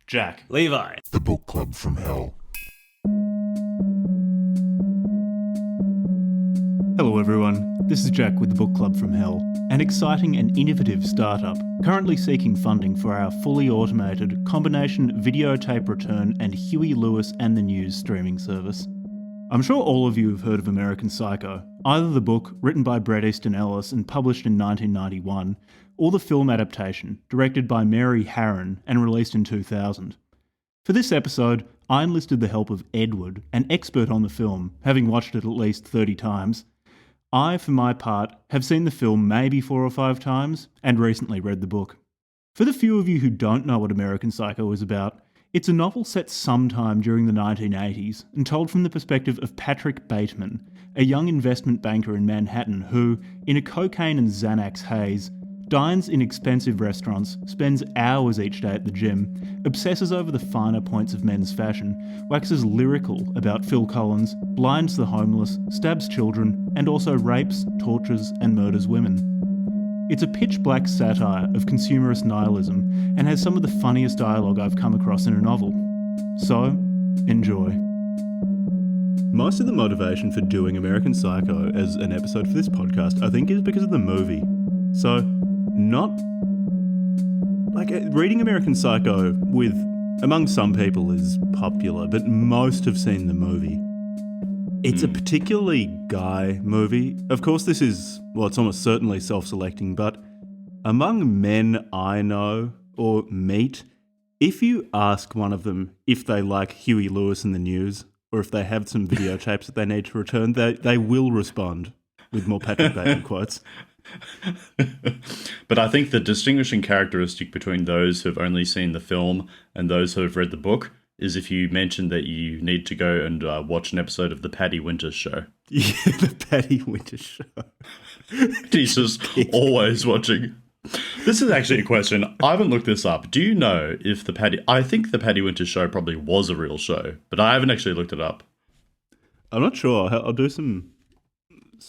Jack. Levi. The Book Club from Hell. Hello everyone, this is Jack with the Book Club from Hell, an exciting and innovative startup currently seeking funding for our fully automated combination videotape return and Huey Lewis and the News streaming service. I'm sure all of you have heard of American Psycho, either the book, written by Bret Easton Ellis and published in 1991, or the film adaptation, directed by Mary Harron and released in 2000. For this episode, I enlisted the help of Edward, an expert on the film, having watched it at least 30 times. I, for my part, have seen the film maybe 4 or 5 times, and recently read the book. For the few of you who don't know what American Psycho is about, it's a novel set sometime during the 1980s and told from the perspective of Patrick Bateman, a young investment banker in Manhattan who, in a cocaine and Xanax haze, dines in expensive restaurants, spends hours each day at the gym, obsesses over the finer points of men's fashion, waxes lyrical about Phil Collins, blinds the homeless, stabs children, and also rapes, tortures, and murders women. It's a pitch-black satire of consumerist nihilism and has some of the funniest dialogue I've come across in a novel. So, enjoy. Most of the motivation for doing American Psycho as an episode for this podcast, I think, is because of the movie. So, reading American Psycho among some people is popular, but most have seen the movie. It's a particularly guy movie. Of course, this is, it's almost certainly self-selecting, but among men I know or meet, if you ask one of them if they like Huey Lewis and the News, or if they have some videotapes that they need to return, they will respond with more Patrick Bateman quotes. But I think the distinguishing characteristic between those who have only seen the film and those who have read the book is if you mention that you need to go and watch an episode of the Patty Winters Show. Yeah, the Patty Winters Show. Jesus, always watching. This is actually a question. I haven't looked this up. Do you know if I think the Patty Winters Show probably was a real show, but I haven't actually looked it up. I'm not sure. I'll do some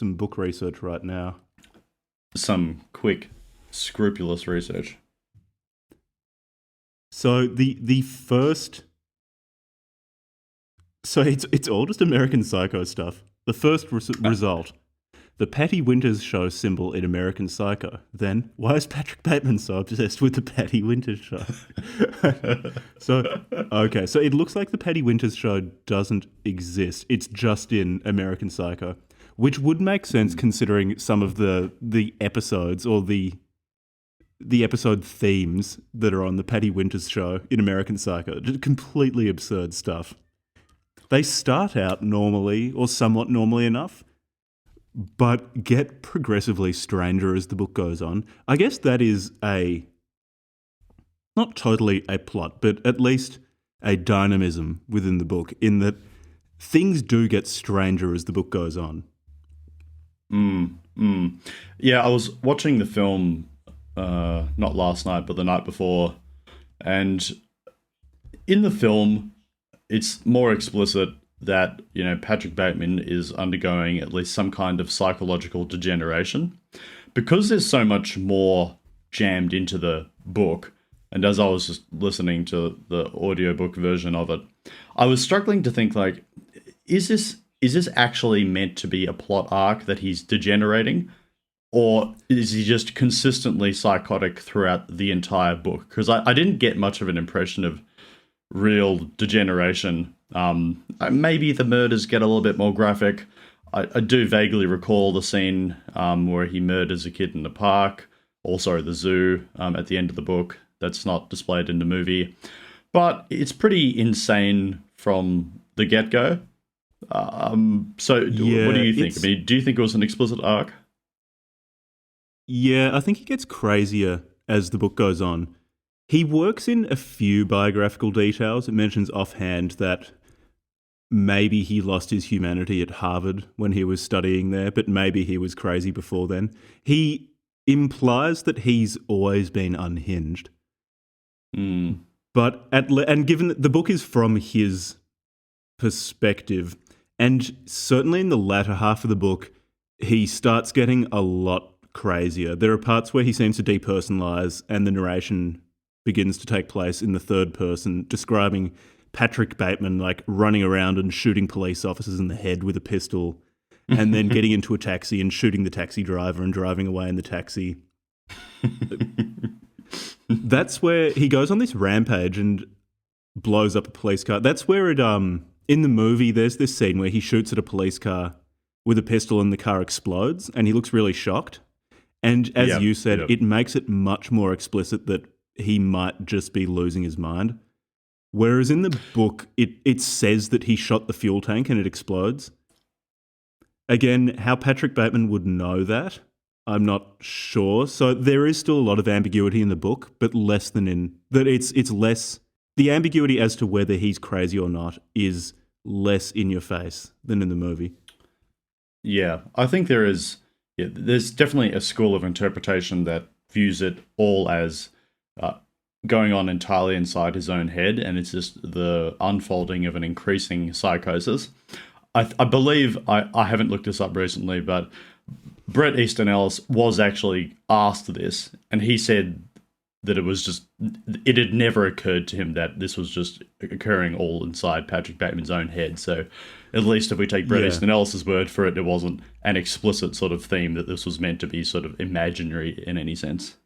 book research right now. Some quick, scrupulous research. So the first... So it's all just American Psycho stuff. The first result, the Patty Winters Show symbol in American Psycho. Then, why is Patrick Bateman so obsessed with the Patty Winters Show? So it looks like the Patty Winters Show doesn't exist. It's just in American Psycho, which would make sense considering some of the episodes or the episode themes that are on the Patty Winters Show in American Psycho. Just completely absurd stuff. They start out normally, or somewhat normally enough, but get progressively stranger as the book goes on. I guess that is not totally a plot, but at least a dynamism within the book, in that things do get stranger as the book goes on. Yeah, I was watching the film, not last night, but the night before, and in the film, it's more explicit that, Patrick Bateman is undergoing at least some kind of psychological degeneration. Because there's so much more jammed into the book, and as I was just listening to the audiobook version of it, I was struggling to think, is this actually meant to be a plot arc that he's degenerating? Or is he just consistently psychotic throughout the entire book? Because I didn't get much of an impression of real degeneration. Maybe the murders get a little bit more graphic. I do vaguely recall the scene where he murders a kid in the park, also the zoo at the end of the book. That's not displayed in the movie. But it's pretty insane from the get-go. What do you think? I mean, do you think it was an explicit arc? Yeah, I think it gets crazier as the book goes on. He works in a few biographical details. It mentions offhand that maybe he lost his humanity at Harvard when he was studying there, but maybe he was crazy before then. He implies that he's always been unhinged. But given that the book is from his perspective, and certainly in the latter half of the book, he starts getting a lot crazier. There are parts where he seems to depersonalize, and the narration begins to take place in the third person, describing Patrick Bateman like running around and shooting police officers in the head with a pistol, and then getting into a taxi and shooting the taxi driver and driving away in the taxi. That's where he goes on this rampage and blows up a police car. That's where it in the movie there's this scene where he shoots at a police car with a pistol and the car explodes and he looks really shocked. And as you said, it makes it much more explicit that he might just be losing his mind. Whereas in the book, it says that he shot the fuel tank and it explodes. Again, how Patrick Bateman would know that, I'm not sure. So there is still a lot of ambiguity in the book, but less than in that. It's less. The ambiguity as to whether he's crazy or not is less in your face than in the movie. Yeah, I think there is. Yeah, there's definitely a school of interpretation that views it all as going on entirely inside his own head, and it's just the unfolding of an increasing psychosis. I believe, I haven't looked this up recently, but Bret Easton Ellis was actually asked this, and he said that it had never occurred to him that this was just occurring all inside Patrick Bateman's own head. So at least if we take Bret Easton Ellis's word for it, it wasn't an explicit sort of theme that this was meant to be sort of imaginary in any sense.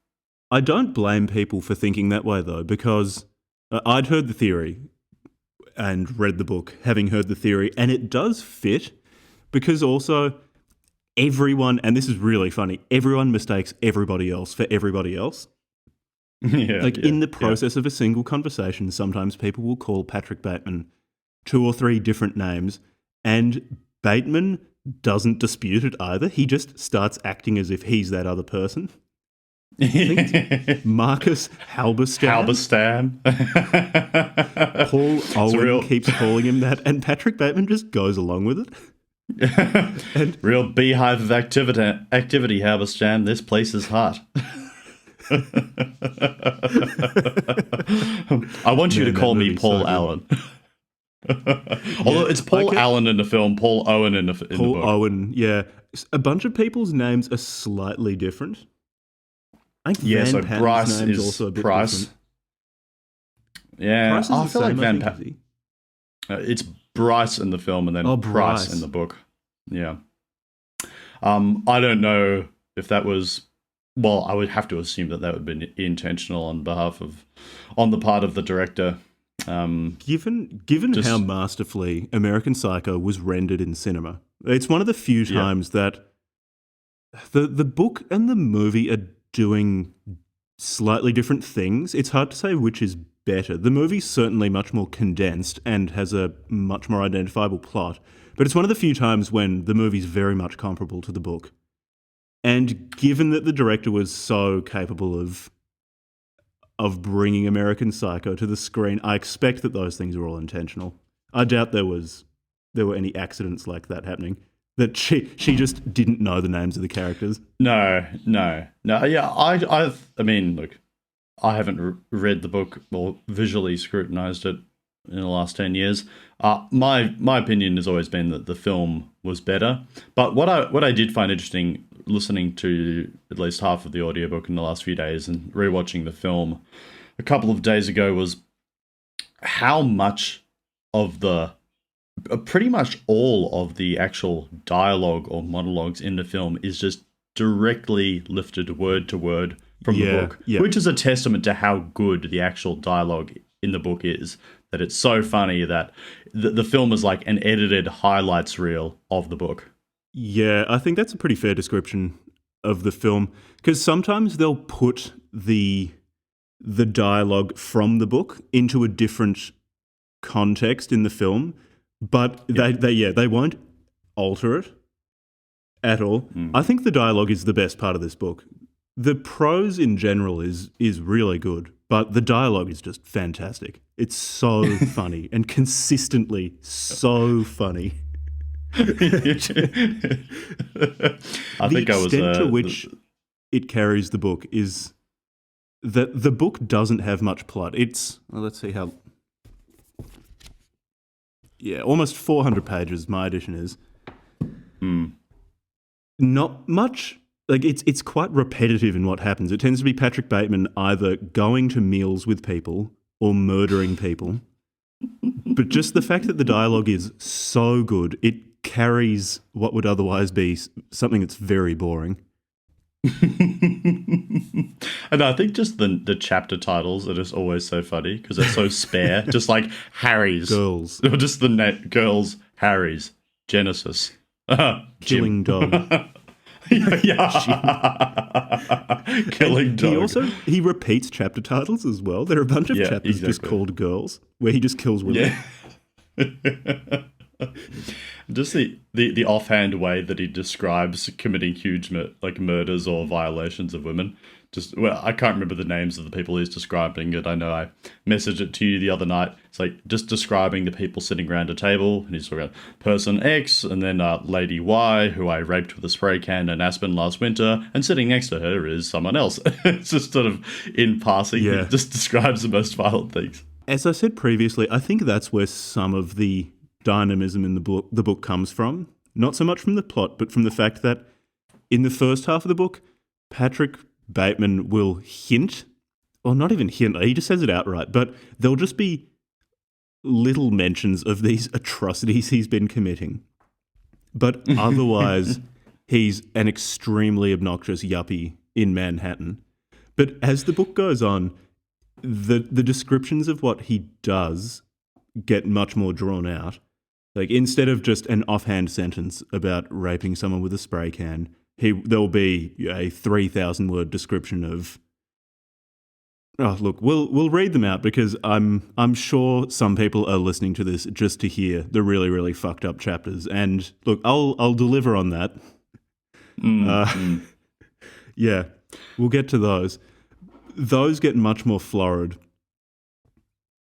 I don't blame people for thinking that way, though, because I'd heard the theory and read the book, having heard the theory, and it does fit because also everyone, and this is really funny, everyone mistakes everybody else for everybody else. In the process of a single conversation, sometimes people will call Patrick Bateman 2 or 3 different names, and Bateman doesn't dispute it either. He just starts acting as if he's that other person. I think it's Marcus Halberstam. Paul Owen keeps calling him that, and Patrick Bateman just goes along with it. And real beehive of activity, Halberstam. This place is hot. I want you to call me Paul Allen. Although it's Paul Allen in the film, Paul Owen in the book. Paul Owen, yeah. A bunch of people's names are slightly different. I think Van Patten's Bryce name's is also a bit Price. different. Yeah, Price is I the feel like same, Van I think, Patten. is he? It's Bryce in the film and then Price in the book. Yeah. I don't know if that was. Well, I would have to assume that would be intentional on the part of the director. Given how masterfully American Psycho was rendered in cinema, it's one of the few times that the book and the movie are doing slightly different things. It's hard to say which is better. The movie's certainly much more condensed and has a much more identifiable plot, but it's one of the few times when the movie's very much comparable to the book. And given that the director was so capable of bringing American Psycho to the screen, I expect that those things are all intentional. I doubt there were any accidents like that happening. That she just didn't know the names of the characters. No. Yeah, I mean, look, I haven't read the book or visually scrutinized it in the last 10 years. My opinion has always been that the film was better. But what I did find interesting listening to at least half of the audiobook in the last few days and rewatching the film a couple of days ago was how much of pretty much all of the actual dialogue or monologues in the film is just directly lifted word to word from the book, which is a testament to how good the actual dialogue in the book is. That it's so funny that the film is like an edited highlights reel of the book. Yeah, I think that's a pretty fair description of the film, because sometimes they'll put the dialogue from the book into a different context in the film, but they won't alter it at all. I think the dialogue is the best part of this book. The prose in general is really good, but the dialogue is just fantastic. It's so funny and consistently so funny. I think I was the extent to which it carries the book is that the book doesn't have much plot. It's let's see how. Yeah, almost 400 pages. My edition is. Not much like it's quite repetitive in what happens. It tends to be Patrick Bateman either going to meals with people or murdering people. But just the fact that the dialogue is so good, it carries what would otherwise be something that's very boring. And I think just the chapter titles are just always so funny because they're so spare. Just like Harry's. Girls. Or just the girls, Harry's, Genesis. Killing dog. Yeah. Killing dog. He repeats chapter titles as well. There are a bunch of chapters just called Girls where he just kills women. Yeah. Just the offhand way that he describes committing huge murders or violations of women. I can't remember the names of the people he's describing it. I know I messaged it to you the other night. It's like just describing the people sitting around a table, and he's talking about person X, and then Lady Y, who I raped with a spray can in Aspen last winter, and sitting next to her is someone else. It's just sort of in passing. He just describes the most violent things. As I said previously, I think that's where some of the dynamism in the book comes from. Not so much from the plot, but from the fact that in the first half of the book, Patrick Bateman will hint, or not even hint, he just says it outright, but there'll just be little mentions of these atrocities he's been committing. But otherwise, he's an extremely obnoxious yuppie in Manhattan. But as the book goes on, the descriptions of what he does get much more drawn out. Like, instead of just an offhand sentence about raping someone with a spray can, there'll be a 3,000-word description of. Oh, look, we'll read them out because I'm sure some people are listening to this just to hear the really, really fucked up chapters. And look, I'll deliver on that. Yeah, we'll get to those. Those get much more florid.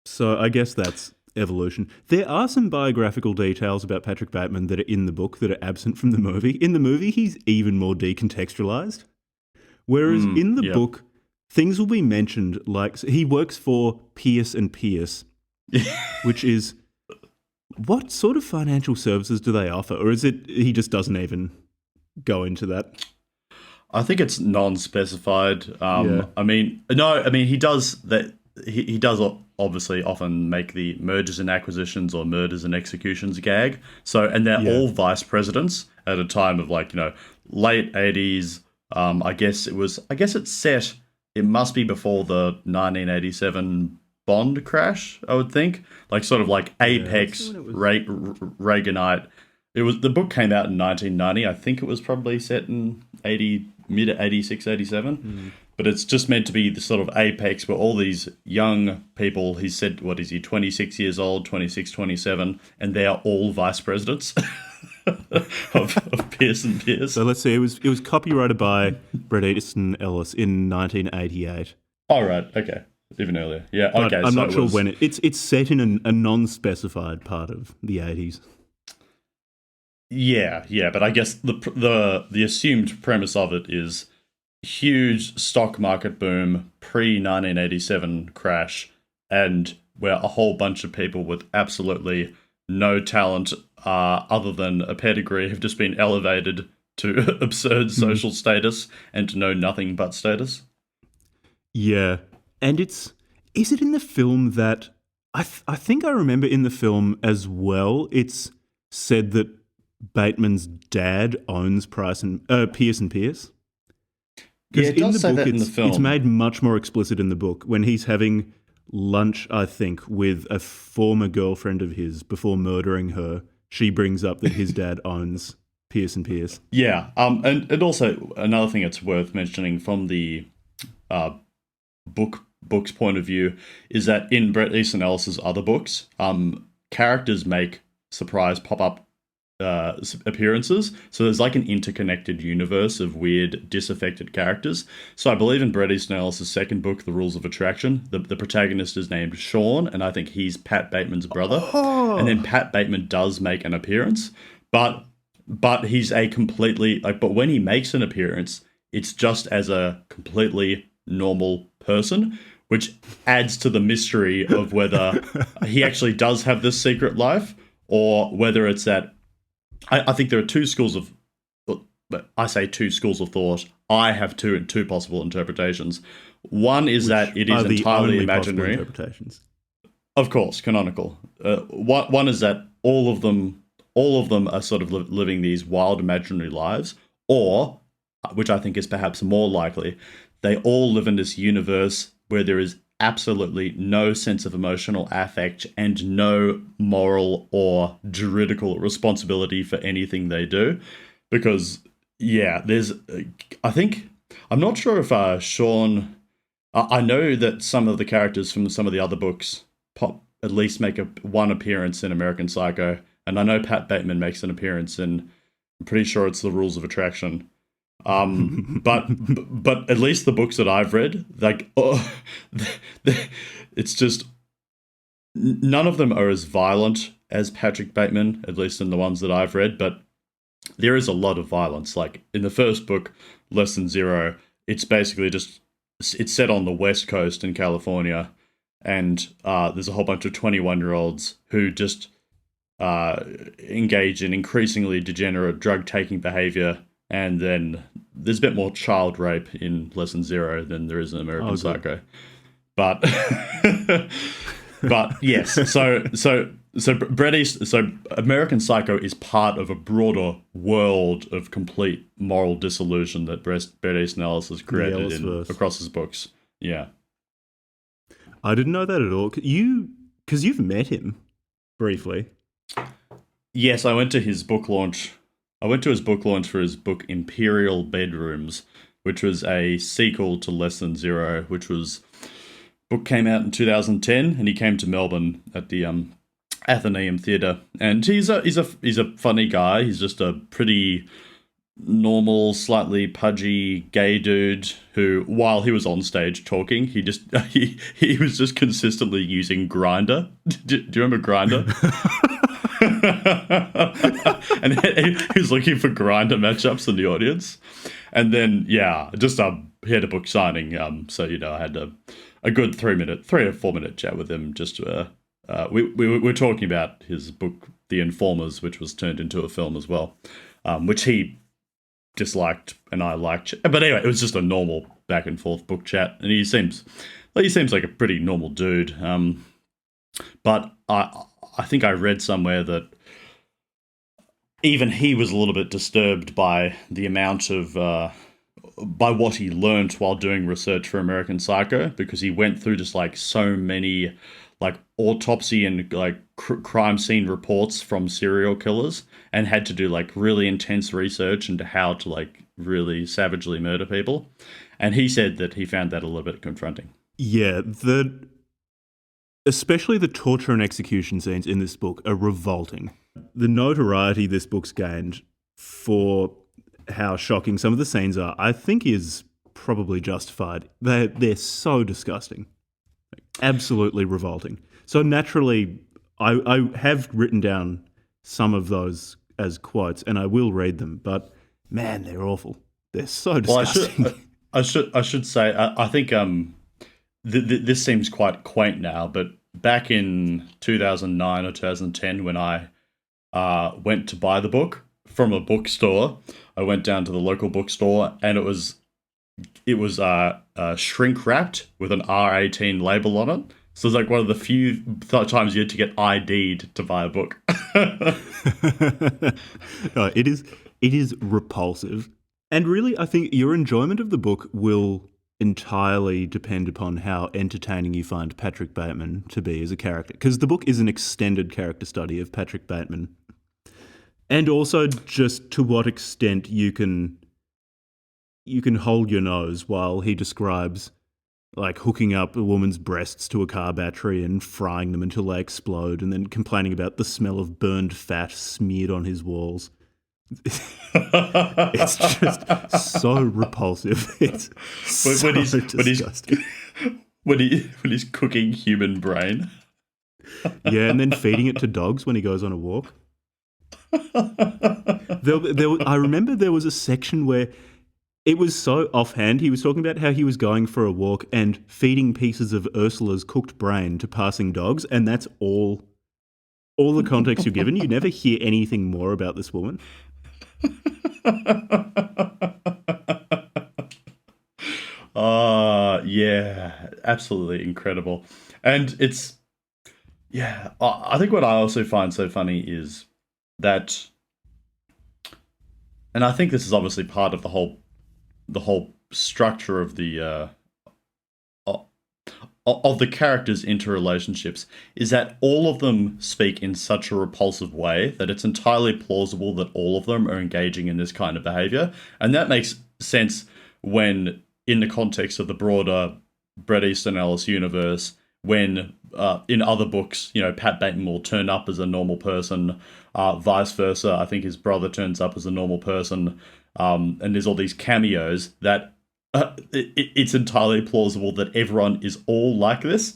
So I guess that's evolution. There are some biographical details about Patrick Bateman that are in the book that are absent from the movie. In the movie, he's even more decontextualized. Whereas in the book, things will be mentioned like he works for Pierce and Pierce, which is what sort of financial services do they offer? Or is it he just doesn't even go into that? I think it's non-specified. I mean, he does that. He does obviously often make the mergers and acquisitions or murders and executions gag. So, and they're all vice presidents at a time of late 80s. I guess it's set. It must be before the 1987 Bond crash, I would think. Like sort of like apex Reaganite. The book came out in 1990. I think it was probably set in mid 86, 87. But it's just meant to be the sort of apex where all these young people, he said, what is he, 26 years old, 26, 27, and they are all vice presidents of Pierce and Pierce. So let's see, it was copyrighted by Bret Easton Ellis in 1988. Oh, right, okay. Even earlier. Yeah, but okay. I'm not sure when it's set in a non-specified part of the 80s. Yeah, but I guess the assumed premise of it is huge stock market boom, pre-1987 crash, and where a whole bunch of people with absolutely no talent other than a pedigree have just been elevated to absurd social status and to know nothing but status. Yeah, and is it in the film that... I think I remember in the film as well, it's said that Bateman's dad owns Pierce and Pierce. Yeah, it does say that in the film. It's made much more explicit in the book when he's having lunch, I think, with a former girlfriend of his before murdering her. She brings up that his dad owns Pierce and Pierce. Yeah, and also another thing that's worth mentioning from the book's point of view is that in Bret Easton Ellis's other books, characters make surprise pop-up appearances, so there's like an interconnected universe of weird disaffected characters. So I believe in Bret Easton Ellis' second book, The Rules of Attraction, the protagonist is named Sean, and I think he's Pat Bateman's brother. And then Pat Bateman does make an appearance, but he's a completely but when he makes an appearance, it's just as a completely normal person, which adds to the mystery of whether he actually does have this secret life or whether it's that I think there are two schools of but I say two schools of thought. I have two possible interpretations. One is that it is entirely imaginary. Interpretations. Of course, canonical. One is that all of them are sort of living these wild imaginary lives, or, which I think is perhaps more likely, they all live in this universe where there is absolutely no sense of emotional affect and no moral or juridical responsibility for anything they do. Because, yeah, I'm not sure if Sean, I know that some of the characters from some of the other books at least make one appearance in American Psycho, and I know Pat Bateman makes an appearance in, I'm pretty sure it's The Rules of Attraction. But at least the books that I've read, it's just none of them are as violent as Patrick Bateman, at least in the ones that I've read. But there is a lot of violence. Like in the first book, Less Than Zero, it's basically it's set on the West Coast in California, and there's a whole bunch of 21-year-olds who just engage in increasingly degenerate drug-taking behavior. And then there's a bit more child rape in Less Than Zero than there is in American Psycho. But yes, so American Psycho is part of a broader world of complete moral disillusion that Bret Easton Ellis has created across his books. Yeah. I didn't know that at all. Because you've met him briefly. Yes, I went to his book launch. For his book Imperial Bedrooms, which was a sequel to Less Than Zero, book came out in 2010, and he came to Melbourne at the Athenaeum Theatre. And he's a funny guy. He's just a pretty normal, slightly pudgy gay dude who, while he was on stage talking, he was just consistently using Grindr. Do you remember Grindr? And he was looking for Grindr matchups in the audience, and then he had a book signing. So I had a good 3 or 4 minute chat with him. Just we were talking about his book, The Informers, which was turned into a film as well, which he disliked and I liked. But anyway, it was just a normal back and forth book chat, and he seems like a pretty normal dude. But I think I read somewhere that even he was a little bit disturbed by the amount of by what he learned while doing research for American Psycho, because he went through just like so many like autopsy and like crime scene reports from serial killers, and had to do like really intense research into how to like really savagely murder people. And he said that he found that a little bit confronting. Yeah, especially the torture and execution scenes in this book are revolting. The notoriety this book's gained for how shocking some of the scenes are, I think, is probably justified. They're so disgusting. Absolutely revolting. So naturally, I have written down some of those as quotes, and I will read them, but man, they're awful. They're so disgusting. Well, I should say, I think this seems quite quaint now, but back in 2009 or 2010, when I went to buy the book from a bookstore, I went down to the local bookstore, and it was shrink wrapped with an R18 label on it. So it's like one of the few times you had to get ID'd to buy a book. No, it is repulsive. And really, I think your enjoyment of the book will entirely depend upon how entertaining you find Patrick Bateman to be as a character. Because the book is an extended character study of Patrick Bateman. And also just to what extent you can hold your nose while he describes like hooking up a woman's breasts to a car battery and frying them until they explode, and then complaining about the smell of burned fat smeared on his walls. It's just so repulsive. It's so disgusting. When he's cooking human brain. Yeah, and then feeding it to dogs when he goes on a walk. I remember there was a section where it was so offhand. He was talking about how he was going for a walk and feeding pieces of Ursula's cooked brain to passing dogs, and that's all the context you're given. You never hear anything more about this woman. Yeah, absolutely incredible. And it's, yeah, I think what I also find so funny is that, and I think this is obviously part of the whole structure of the characters' interrelationships, is that all of them speak in such a repulsive way that it's entirely plausible that all of them are engaging in this kind of behavior. And that makes sense when, in the context of the broader Bret Easton Ellis universe, when in other books, Pat Bateman will turn up as a normal person, vice versa. I think his brother turns up as a normal person, and there's all these cameos that it's entirely plausible that everyone is all like this.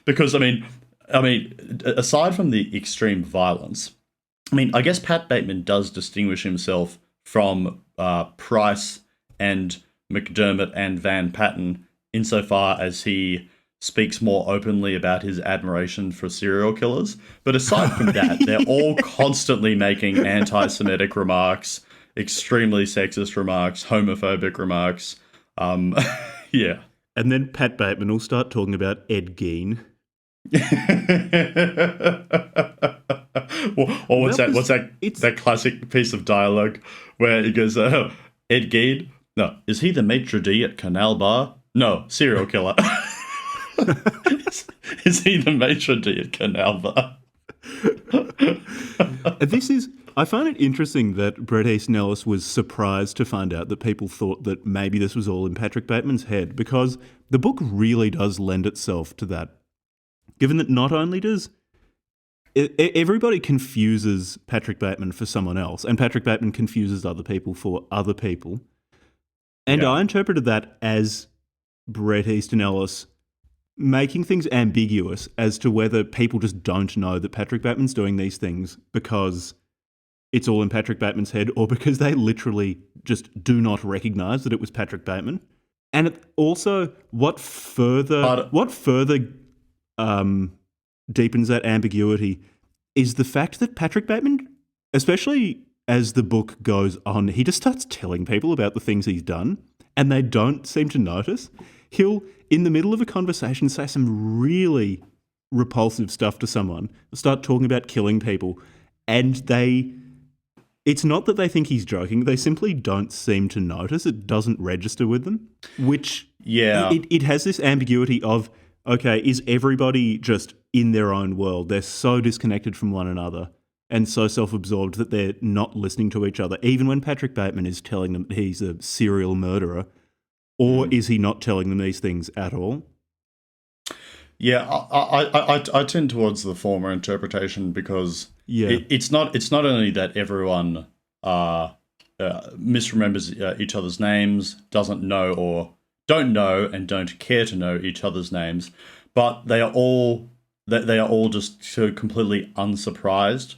Because aside from the extreme violence, I guess Pat Bateman does distinguish himself from Price and McDermott and Van Patten insofar as he speaks more openly about his admiration for serial killers. But aside from that, they're all constantly making anti-Semitic remarks, extremely sexist remarks, homophobic remarks. Yeah. And then Pat Bateman will start talking about Ed Gein. Or what's that classic piece of dialogue where he goes, Ed Gein? No. Is he the maitre d' at Canal Bar? No, serial killer. Is he the maitre d' at Canal Bar? I find it interesting that Bret Easton Ellis was surprised to find out that people thought that maybe this was all in Patrick Bateman's head, because the book really does lend itself to that. Given that not only does everybody confuses Patrick Bateman for someone else, and Patrick Bateman confuses other people for other people. And Yeah. I interpreted that as Bret Easton Ellis making things ambiguous as to whether people just don't know that Patrick Bateman's doing these things because it's all in Patrick Bateman's head, or because they literally just do not recognise that it was Patrick Bateman. And also, what further deepens that ambiguity is the fact that Patrick Bateman, especially as the book goes on, he just starts telling people about the things he's done, and they don't seem to notice. He'll, in the middle of a conversation, say some really repulsive stuff to someone, start talking about killing people, and it's not that they think he's joking, they simply don't seem to notice. It doesn't register with them, which it has this ambiguity of, okay, is everybody just in their own world? They're so disconnected from one another and so self-absorbed that they're not listening to each other, even when Patrick Bateman is telling them that he's a serial murderer, or is he not telling them these things at all? Yeah, I tend towards the former interpretation, because it's not only that everyone misremembers each other's names, doesn't know or don't know and don't care to know each other's names, but they are all just so completely unsurprised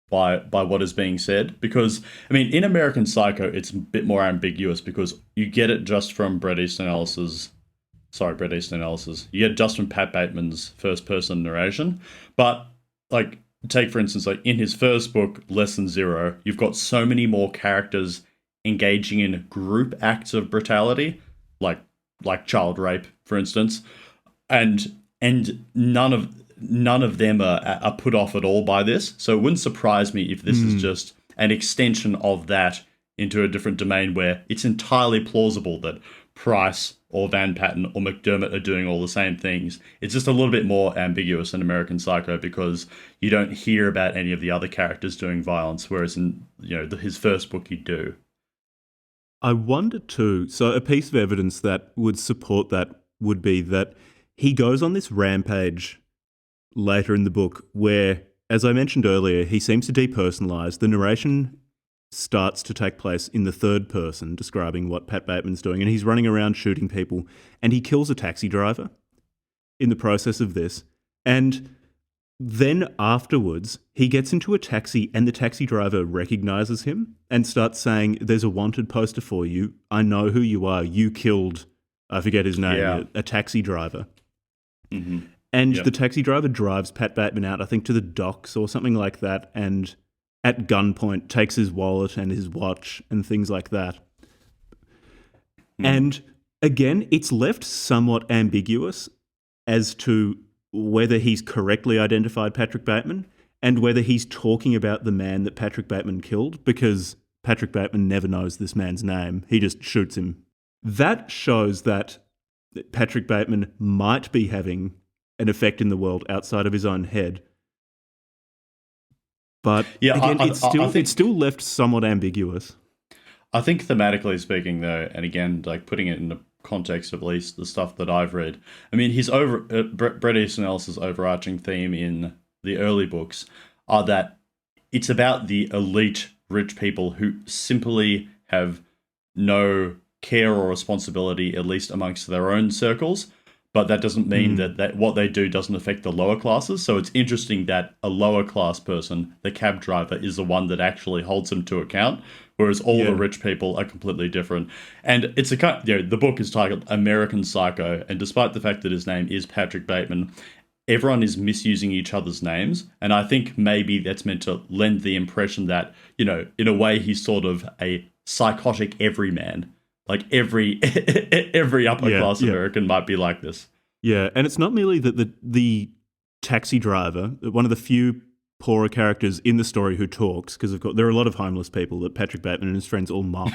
by what is being said. Because in American Psycho, it's a bit more ambiguous because you get it just from Bret Easton Ellis's. You get it just from Pat Bateman's first-person narration. But, take, for instance, in his first book, Lesson Zero, you've got so many more characters engaging in group acts of brutality, like child rape, for instance, and none of them are put off at all by this. So it wouldn't surprise me if this is just an extension of that into a different domain where it's entirely plausible that Price or Van Patten or McDermott are doing all the same things. It's just a little bit more ambiguous in American Psycho because you don't hear about any of the other characters doing violence, whereas in his first book you do. I wonder too, so a piece of evidence that would support that would be that he goes on this rampage later in the book where, as I mentioned earlier, he seems to depersonalise. The narration starts to take place in the third person, describing what Pat Bateman's doing, and he's running around shooting people, and he kills a taxi driver in the process of this. And then afterwards, he gets into a taxi, and the taxi driver recognises him and starts saying, "There's a wanted poster for you. I know who you are. You killed," I forget his name, a taxi driver. Mm-hmm. And Yep. the taxi driver drives Pat Bateman out, I think, to the docks or something like that, and at gunpoint takes his wallet and his watch and things like that. And again, it's left somewhat ambiguous as to whether he's correctly identified Patrick Bateman and whether he's talking about the man that Patrick Bateman killed, because Patrick Bateman never knows this man's name. He just shoots him. That shows that Patrick Bateman might be having an effect in the world outside of his own head. But Yeah, again, I think it's still left somewhat ambiguous. I think thematically speaking, though, and again, like putting it in the context of at least the stuff that I've read, I mean, Bret Easton Ellis' overarching theme in the early books are that it's about the elite rich people who simply have no care or responsibility, at least amongst their own circles. But that doesn't mean that what they do doesn't affect the lower classes. So it's interesting that a lower class person, the cab driver, is the one that actually holds them to account, whereas all the rich people are completely different. And it's the book is titled American Psycho, and despite the fact that his name is Patrick Bateman, everyone is misusing each other's names. And I think maybe that's meant to lend the impression that, in a way, he's sort of a psychotic everyman. Like every upper class American might be like this. Yeah, and it's not merely that the taxi driver, one of the few poorer characters in the story who talks, because there are a lot of homeless people that Patrick Bateman and his friends all mock,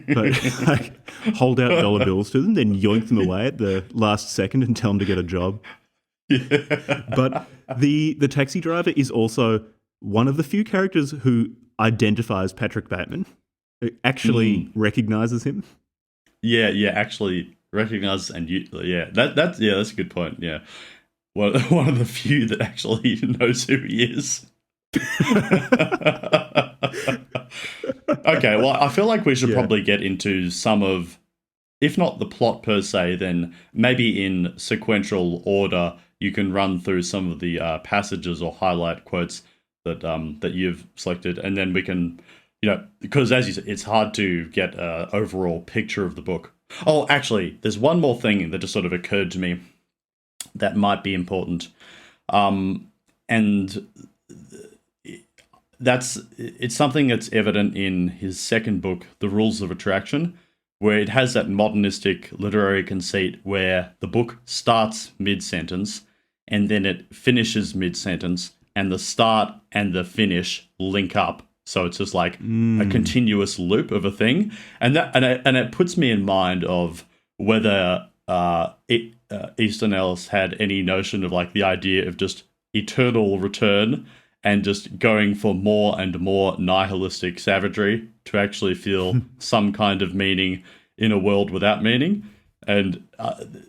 but like, hold out dollar bills to them, then yoink them away at the last second and tell them to get a job. Yeah. But the taxi driver is also one of the few characters who identifies Patrick Bateman. Actually recognizes him. Yeah, actually recognizes that's a good point. Yeah, one of the few that actually knows who he is. Okay, well, I feel like we should probably get into some of, if not the plot per se, then maybe in sequential order, you can run through some of the passages or highlight quotes that you've selected, and then we can. Because as you said, it's hard to get an overall picture of the book. Oh, actually, there's one more thing that just sort of occurred to me that might be important. And it's something that's evident in his second book, The Rules of Attraction, where it has that modernistic literary conceit where the book starts mid-sentence and then it finishes mid-sentence, and the start and the finish link up. So it's just like a continuous loop of a thing, and it puts me in mind of whether Easton Ellis had any notion of like the idea of just eternal return and just going for more and more nihilistic savagery to actually feel some kind of meaning in a world without meaning. And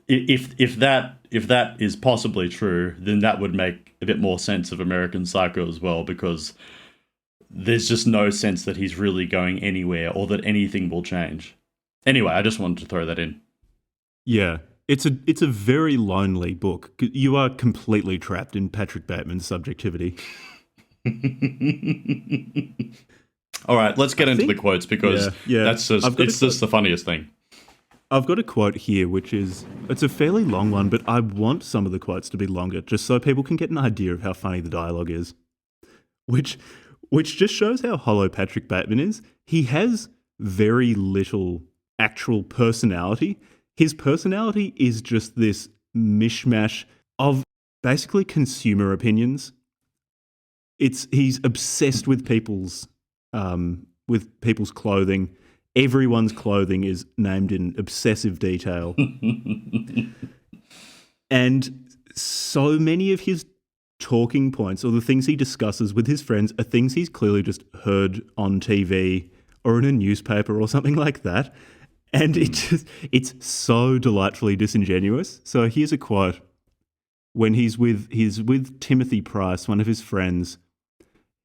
if that is possibly true, then that would make a bit more sense of American Psycho as well, because there's just no sense that he's really going anywhere or that anything will change. Anyway, I just wanted to throw that in. Yeah, it's a very lonely book. You are completely trapped in Patrick Bateman's subjectivity. All right, let's get into the quotes, because that's just the funniest thing. I've got a quote here, it's a fairly long one, but I want some of the quotes to be longer, just so people can get an idea of how funny the dialogue is. Which just shows how hollow Patrick Bateman is. He has very little actual personality. His personality is just this mishmash of basically consumer opinions. He's obsessed with people's clothing. Everyone's clothing is named in obsessive detail. And so many of his talking points or the things he discusses with his friends are things he's clearly just heard on TV or in a newspaper or something like that. And it's so delightfully disingenuous. So here's a quote. When he's with Timothy Price, one of his friends,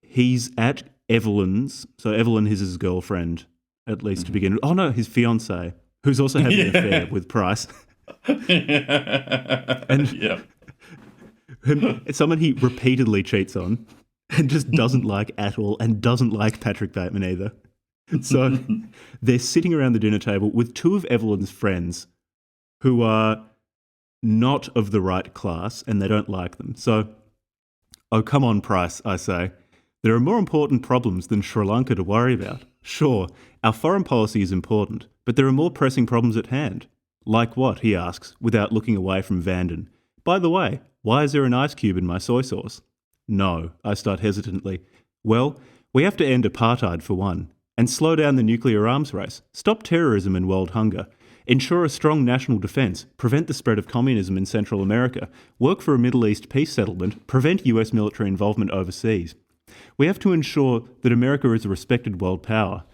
he's at Evelyn's. So Evelyn is his girlfriend, at least to begin with. Oh no, his fiancée, who's also having an affair with Price. And someone he repeatedly cheats on and just doesn't like at all, and doesn't like Patrick Bateman either. So they're sitting around the dinner table with two of Evelyn's friends who are not of the right class and they don't like them. So, oh, come on, Price, I say. There are more important problems than Sri Lanka to worry about. Sure, our foreign policy is important, but there are more pressing problems at hand. Like what, he asks, without looking away from Vanden. By the way, why is there an ice cube in my soy sauce? No, I start hesitantly. Well, we have to end apartheid for one, and slow down the nuclear arms race, stop terrorism and world hunger, ensure a strong national defence, prevent the spread of communism in Central America, work for a Middle East peace settlement, prevent US military involvement overseas. We have to ensure that America is a respected world power.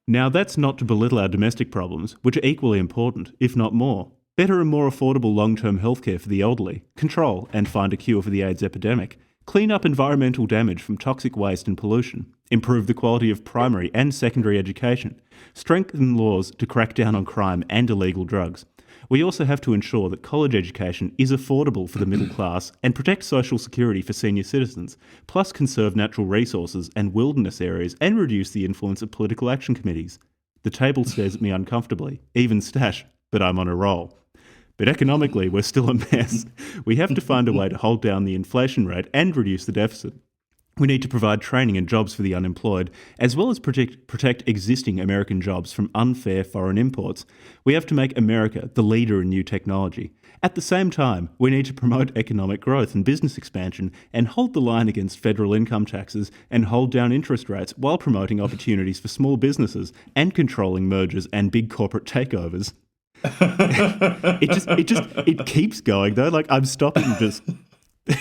Now, that's not to belittle our domestic problems, which are equally important, if not more. Better and more affordable long-term healthcare for the elderly, control and find a cure for the AIDS epidemic, clean up environmental damage from toxic waste and pollution, improve the quality of primary and secondary education, strengthen laws to crack down on crime and illegal drugs. We also have to ensure that college education is affordable for the middle class and protect social security for senior citizens, plus conserve natural resources and wilderness areas and reduce the influence of political action committees. The table stares at me uncomfortably, even Stash, but I'm on a roll. But economically, we're still a mess. We have to find a way to hold down the inflation rate and reduce the deficit. We need to provide training and jobs for the unemployed, as well as protect existing American jobs from unfair foreign imports. We have to make America the leader in new technology. At the same time, we need to promote economic growth and business expansion and hold the line against federal income taxes and hold down interest rates while promoting opportunities for small businesses and controlling mergers and big corporate takeovers. It keeps going though. Like, I'm stopping just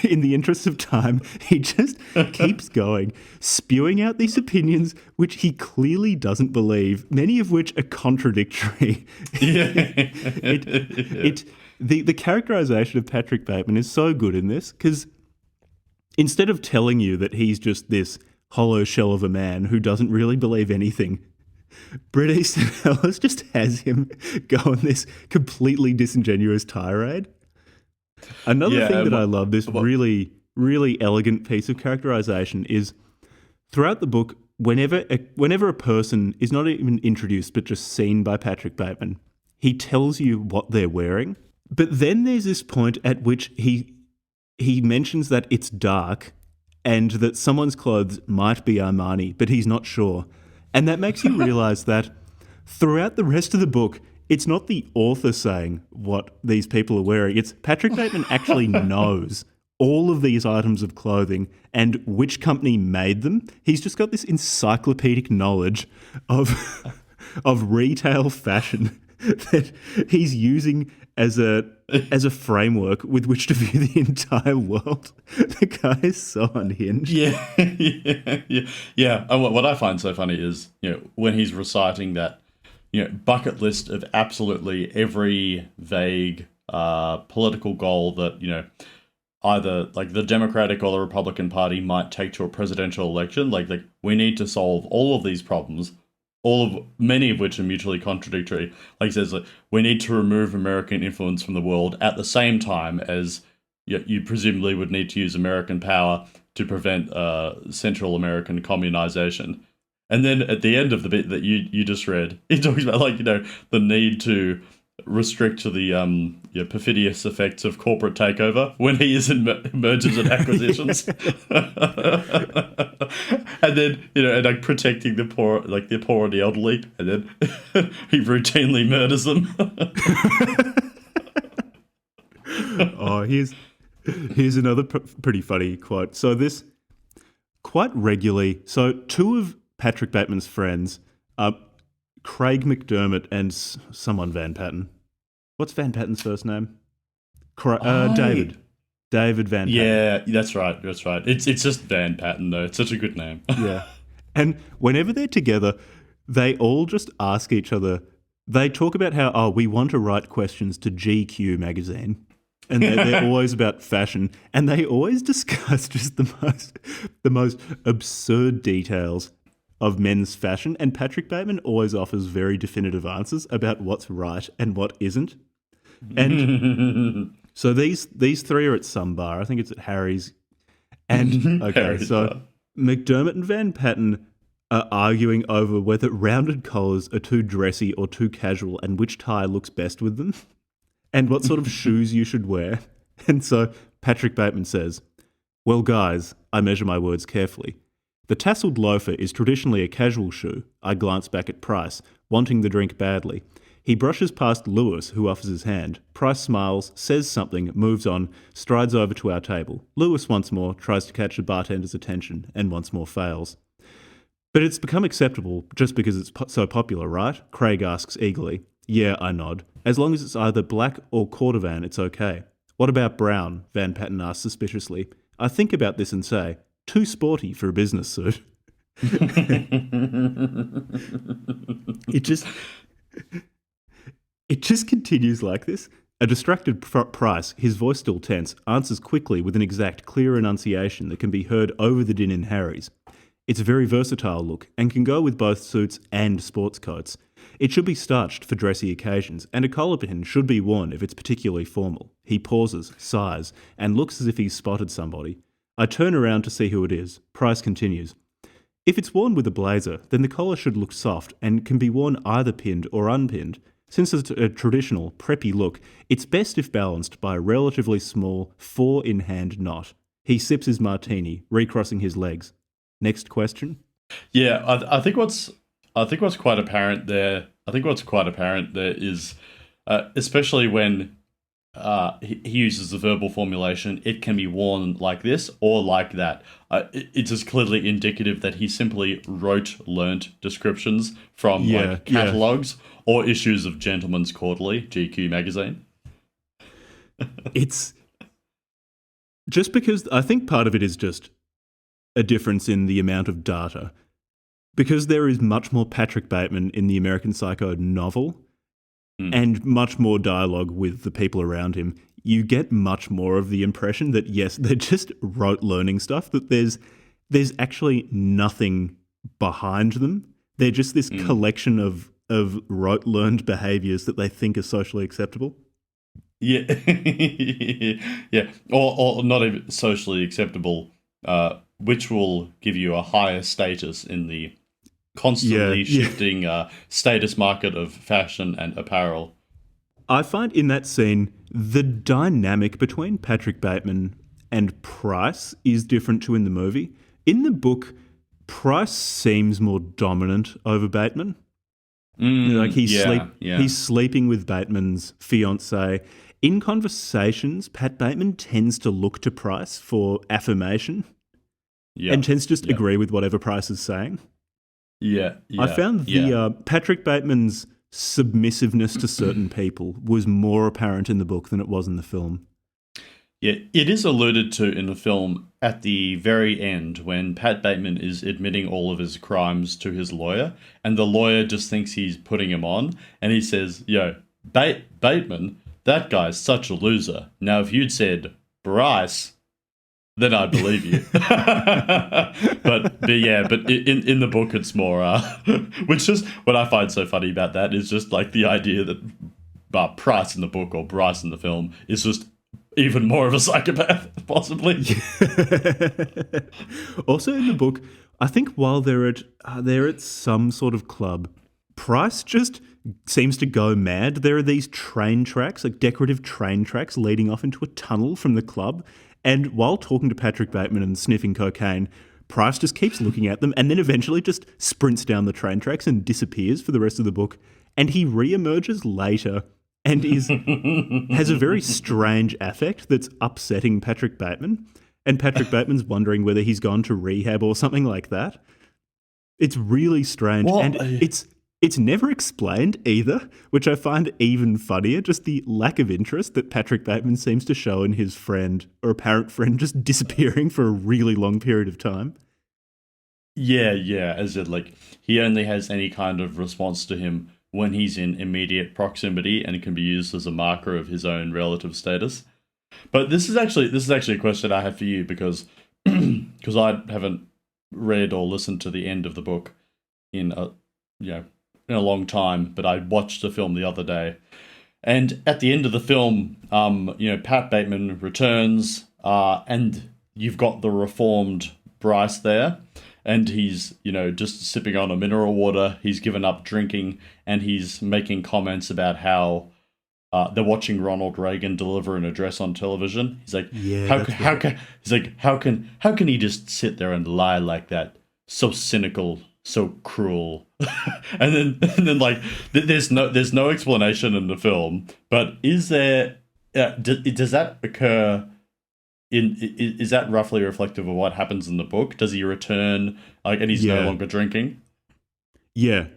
in the interest of time. He just keeps going, spewing out these opinions which he clearly doesn't believe, many of which are contradictory. The characterization of Patrick Bateman is so good in this, because instead of telling you that he's just this hollow shell of a man who doesn't really believe anything, Bret Easton Ellis just has him go on this completely disingenuous tirade. Another thing that I love, this really, really elegant piece of characterization, is throughout the book, whenever a person is not even introduced but just seen by Patrick Bateman, he tells you what they're wearing. But then there's this point at which he mentions that it's dark and that someone's clothes might be Armani, but he's not sure. And that makes you realise that throughout the rest of the book, it's not the author saying what these people are wearing. It's Patrick Bateman actually knows all of these items of clothing and which company made them. He's just got this encyclopedic knowledge of retail fashion that he's using as a framework with which to view the entire world. The guy is so unhinged. Yeah. And what I find so funny is, when he's reciting that, bucket list of absolutely every vague political goal that, either like the Democratic or the Republican Party might take to a presidential election. Like we need to solve all of these problems, many of which are mutually contradictory. Like he says, we need to remove American influence from the world at the same time as you presumably would need to use American power to prevent Central American communization. And then at the end of the bit that you just read, he talks about the need to restrict the perfidious effects of corporate takeover when he is in mergers and acquisitions, and then and protecting the poor, the poor and the elderly, and then he routinely murders them. Oh, here's another pretty funny quote. So this quite regularly. So two of Patrick Bateman's friends are Craig McDermott and someone Van Patten. What's Van Patten's first name? David. David Van Patten. Yeah, that's right. It's just Van Patten, though. It's such a good name. Yeah. And whenever they're together, they all just ask each other, they talk about how, we want to write questions to GQ magazine. And they're always about fashion. And they always discuss just the most absurd details of men's fashion, and Patrick Bateman always offers very definitive answers about what's right and what isn't. And so these three are at some bar. I think it's at Harry's. And okay, Harry's so bar. McDermott and Van Patten are arguing over whether rounded collars are too dressy or too casual and which tie looks best with them. and what sort of shoes you should wear. And so Patrick Bateman says, "Well, guys, I measure my words carefully. The tasseled loafer is traditionally a casual shoe." I glance back at Price, wanting the drink badly. He brushes past Lewis, who offers his hand. Price smiles, says something, moves on, strides over to our table. Lewis once more tries to catch the bartender's attention, and once more fails. "But it's become acceptable just because it's so popular, right?" Craig asks eagerly. "Yeah," I nod. "As long as it's either black or cordovan, it's okay." "What about brown?" Van Patten asks suspiciously. I think about this and say, too sporty for a business suit. It just continues like this. A distracted Price, his voice still tense, answers quickly with an exact, clear enunciation that can be heard over the din in Harry's. It's a very versatile look and can go with both suits and sports coats. It should be starched for dressy occasions, and a collar pin should be worn if it's particularly formal. He pauses, sighs, and looks as if he's spotted somebody. I turn around to see who it is. Price continues. If it's worn with a blazer, then the collar should look soft and can be worn either pinned or unpinned. Since it's a traditional, preppy look, it's best if balanced by a relatively small 4-in-hand knot. He sips his martini, recrossing his legs. Next question? Yeah, I think what's quite apparent there. I think what's quite apparent there is, especially when he uses the verbal formulation, it can be worn like this or like that. It's just clearly indicative that he simply learnt descriptions from catalogs or issues of Gentleman's Quarterly, GQ magazine. It's just because I think part of it is just a difference in the amount of data. Because there is much more Patrick Bateman in the American Psycho novel and much more dialogue with the people around him, you get much more of the impression that, yes, they're just rote learning stuff, that there's actually nothing behind them. They're just this collection of rote learned behaviours that they think are socially acceptable. Yeah. Yeah. Or not even socially acceptable, which will give you a higher status in the constantly shifting status market of fashion and apparel. I find in that scene, the dynamic between Patrick Bateman and Price is different to in the movie. In the book, Price seems more dominant over Bateman. He's sleeping with Bateman's fiancée. In conversations, Pat Bateman tends to look to Price for affirmation and tends to just agree with whatever Price is saying. I found the Patrick Bateman's submissiveness to certain people was more apparent in the book than it was in the film. Yeah, it is alluded to in the film at the very end when Pat Bateman is admitting all of his crimes to his lawyer, and the lawyer just thinks he's putting him on, and he says, Bateman, that guy's such a loser. Now, if you'd said Bryce, then I believe you. but in the book it's more, which is what I find so funny about that is just like the idea that Price in the book or Bryce in the film is just even more of a psychopath, possibly. Also in the book, I think while they're at some sort of club, Price just seems to go mad. There are these train tracks, like decorative train tracks leading off into a tunnel from the club. And while talking to Patrick Bateman and sniffing cocaine, Price just keeps looking at them and then eventually just sprints down the train tracks and disappears for the rest of the book. And he re-emerges later and has a very strange affect that's upsetting Patrick Bateman. And Patrick Bateman's wondering whether he's gone to rehab or something like that. It's really strange. Well, and it's never explained either, which I find even funnier, just the lack of interest that Patrick Bateman seems to show in his friend or apparent friend just disappearing for a really long period of time. Yeah, as in, like, he only has any kind of response to him when he's in immediate proximity and it can be used as a marker of his own relative status. But this is actually a question I have for you because I haven't read or listened to the end of the book in a long time, but I watched the film the other day. And at the end of the film, Pat Bateman returns, and you've got the reformed Bryce there, and he's, just sipping on a mineral water. He's given up drinking, and he's making comments about how they're watching Ronald Reagan deliver an address on television. He's like, Yeah, how can he just sit there and lie like that? So cynical, so cruel. and then like there's no explanation in the film. But is there? Does that occur? Is that roughly reflective of what happens in the book? Does he return and he's no longer drinking? Yeah,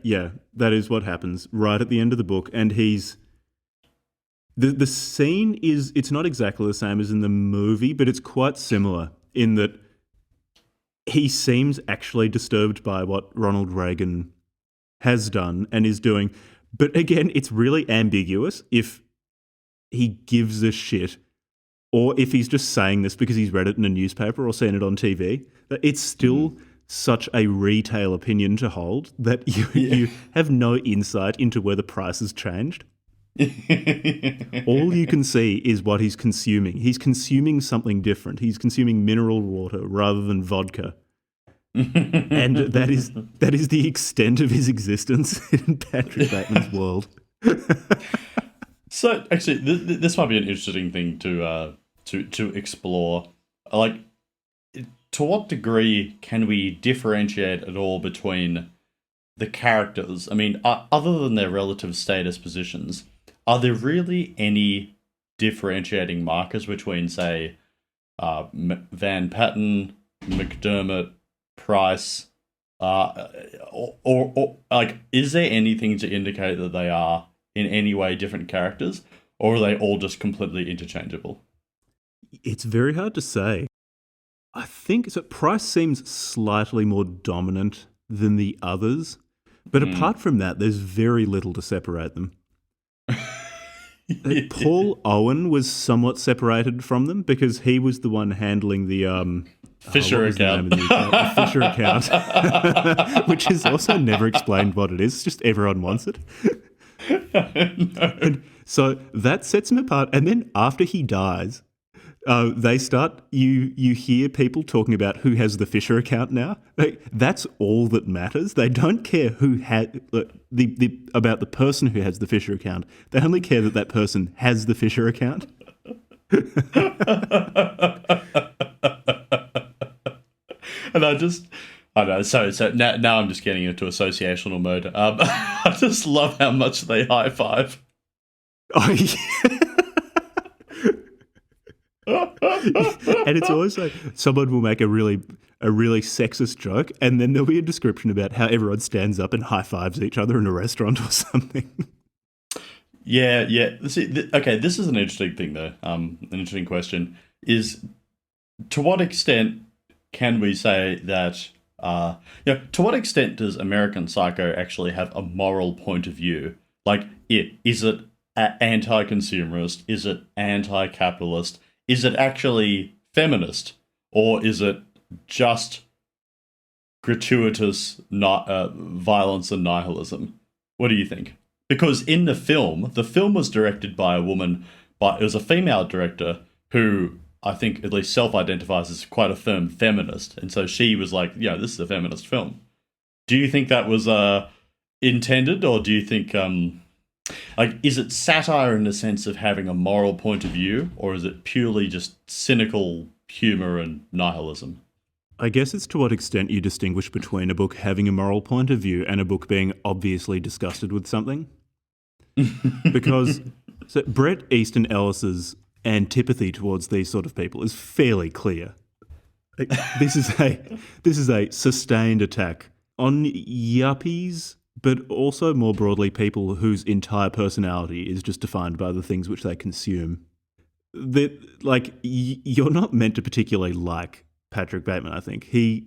that is what happens right at the end of the book, and he's. The scene it's not exactly the same as in the movie, but it's quite similar in that he seems actually disturbed by what Ronald Reagan has done and is doing. But again, it's really ambiguous if he gives a shit or if he's just saying this because he's read it in a newspaper or seen it on TV. It's still such a retail opinion to hold that you have no insight into whether price has changed. All you can see is what he's consuming. He's consuming something different. He's consuming mineral water rather than vodka. And that is the extent of his existence in Patrick Bateman's world. So actually, this might be an interesting thing to explore. Like, to what degree can we differentiate at all between the characters? I mean, other than their relative status positions, are there really any differentiating markers between, say, Van Patten, McDermott, Price, or like, is there anything to indicate that they are in any way different characters, or are they all just completely interchangeable? It's very hard to say. I think so. Price seems slightly more dominant than the others, but apart from that, there's very little to separate them. Paul Owen was somewhat separated from them because he was the one handling the Fisher account. The Fisher account, which is also never explained what it is. It's just everyone wants it. No. And so that sets him apart. And then after he dies, they start. You hear people talking about who has the Fisher account now. Like, that's all that matters. They don't care who had about the person who has the Fisher account. They only care that that person has the Fisher account. And I don't know. So now I'm just getting into associational mode. I just love how much they high five. Oh, yeah. And it's always like someone will make a really sexist joke, and then there'll be a description about how everyone stands up and high fives each other in a restaurant or something. Yeah. See, okay, this is an interesting thing, though. An interesting question is, to what extent can we say that? To what extent does American Psycho actually have a moral point of view? Like, is it anti-consumerist? Is it anti-capitalist? Is it actually feminist? Or is it just gratuitous violence and nihilism? What do you think? Because in the film was directed by a woman, but it was a female director who I think at least self-identifies as quite a firm feminist. And so she was like, this is a feminist film. Do you think that was intended, or do you think... is it satire in the sense of having a moral point of view, or is it purely just cynical humor and nihilism? I guess it's to what extent you distinguish between a book having a moral point of view and a book being obviously disgusted with something. Because Bret Easton Ellis's antipathy towards these sort of people is fairly clear. This is a sustained attack on yuppies, but also more broadly people whose entire personality is just defined by the things which they consume. You're not meant to particularly like Patrick Bateman, I think. He,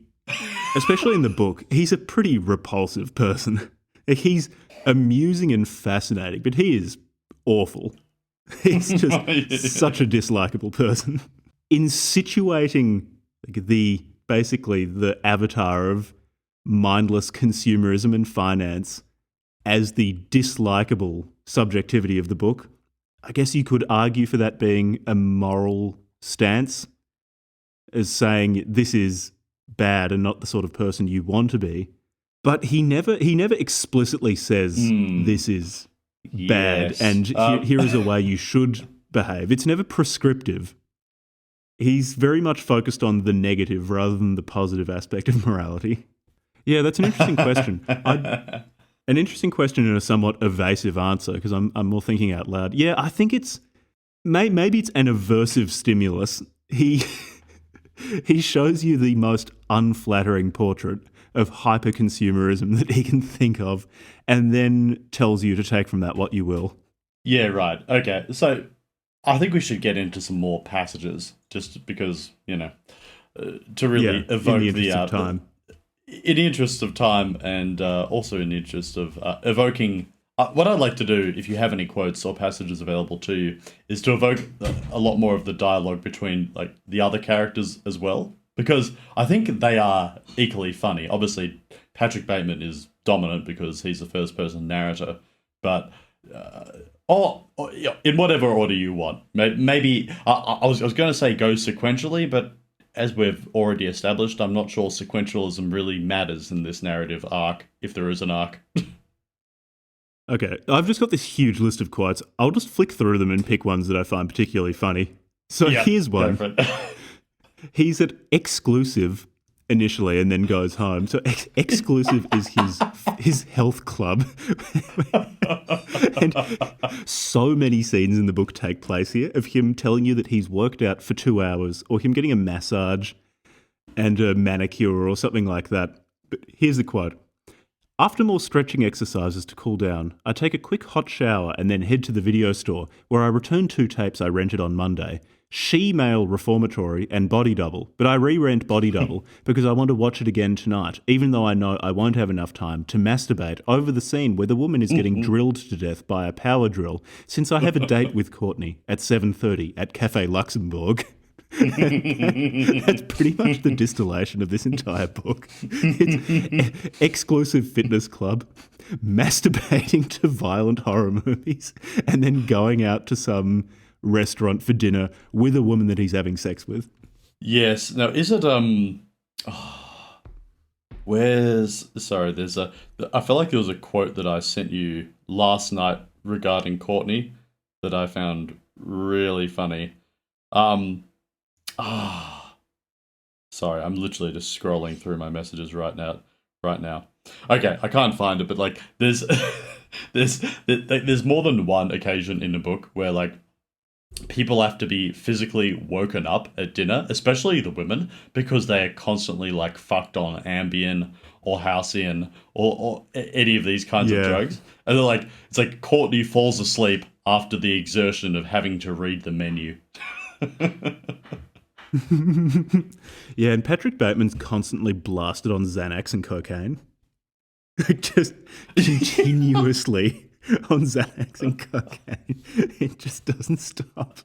especially in the book, he's a pretty repulsive person. He's amusing and fascinating, but he is awful. He's just such a dislikable person. In situating basically the avatar of mindless consumerism and finance as the dislikable subjectivity of the book, I guess you could argue for that being a moral stance, as saying this is bad and not the sort of person you want to be. But he never explicitly says this is bad, Yes. and here is a way you should behave. It's never prescriptive. He's very much focused on the negative rather than the positive aspect of morality. Yeah, that's an interesting question. An interesting question and a somewhat evasive answer, because I'm more thinking out loud. Yeah, I think it's maybe it's an aversive stimulus. He shows you the most unflattering portrait of hyper-consumerism that he can think of, and then tells you to take from that what you will. Yeah, right. Okay, so I think we should get into some more passages, just because, to really evoke in the interest of time. In the interest of time, and also in the interest of evoking. What I'd like to do, if you have any quotes or passages available to you, is to evoke a lot more of the dialogue between like the other characters as well, because I think they are equally funny. Obviously, Patrick Bateman is dominant because he's the first-person narrator, but in whatever order you want. Maybe I was going to say go sequentially, but as we've already established, I'm not sure sequentialism really matters in this narrative arc, if there is an arc. Okay, I've just got this huge list of quotes. I'll just flick through them and pick ones that I find particularly funny. So here's one. He's at exclusive initially and then goes home. So exclusive is his health club. And so many scenes in the book take place here of him telling you that he's worked out for 2 hours, or him getting a massage and a manicure or something like that. But here's the quote. After more stretching exercises to cool down, I take a quick hot shower and then head to the video store, where I return 2 tapes I rented on Monday. She-Male Reformatory and Body Double, but I re-rent Body Double because I want to watch it again tonight, even though I know I won't have enough time to masturbate over the scene where the woman is getting drilled to death by a power drill, since I have a date with Courtney at 7:30 at Cafe Luxembourg. That's pretty much the distillation of this entire book. It's exclusive fitness club, masturbating to violent horror movies, and then going out to some restaurant for dinner with a woman that he's having sex with. Yes. Now, is it there's I feel like there was a quote that I sent you last night regarding Courtney that I found really funny. Sorry, I'm literally just scrolling through my messages right now. Okay, I can't find it, but like there's there's more than one occasion in the book where like people have to be physically woken up at dinner, especially the women, because they are constantly like fucked on Ambien or Halcyon or any of these kinds of drugs. And they're like, it's like Courtney falls asleep after the exertion of having to read the menu. Yeah, and Patrick Bateman's constantly blasted on Xanax and cocaine. Just continuously on Xanax and cocaine. It just doesn't stop.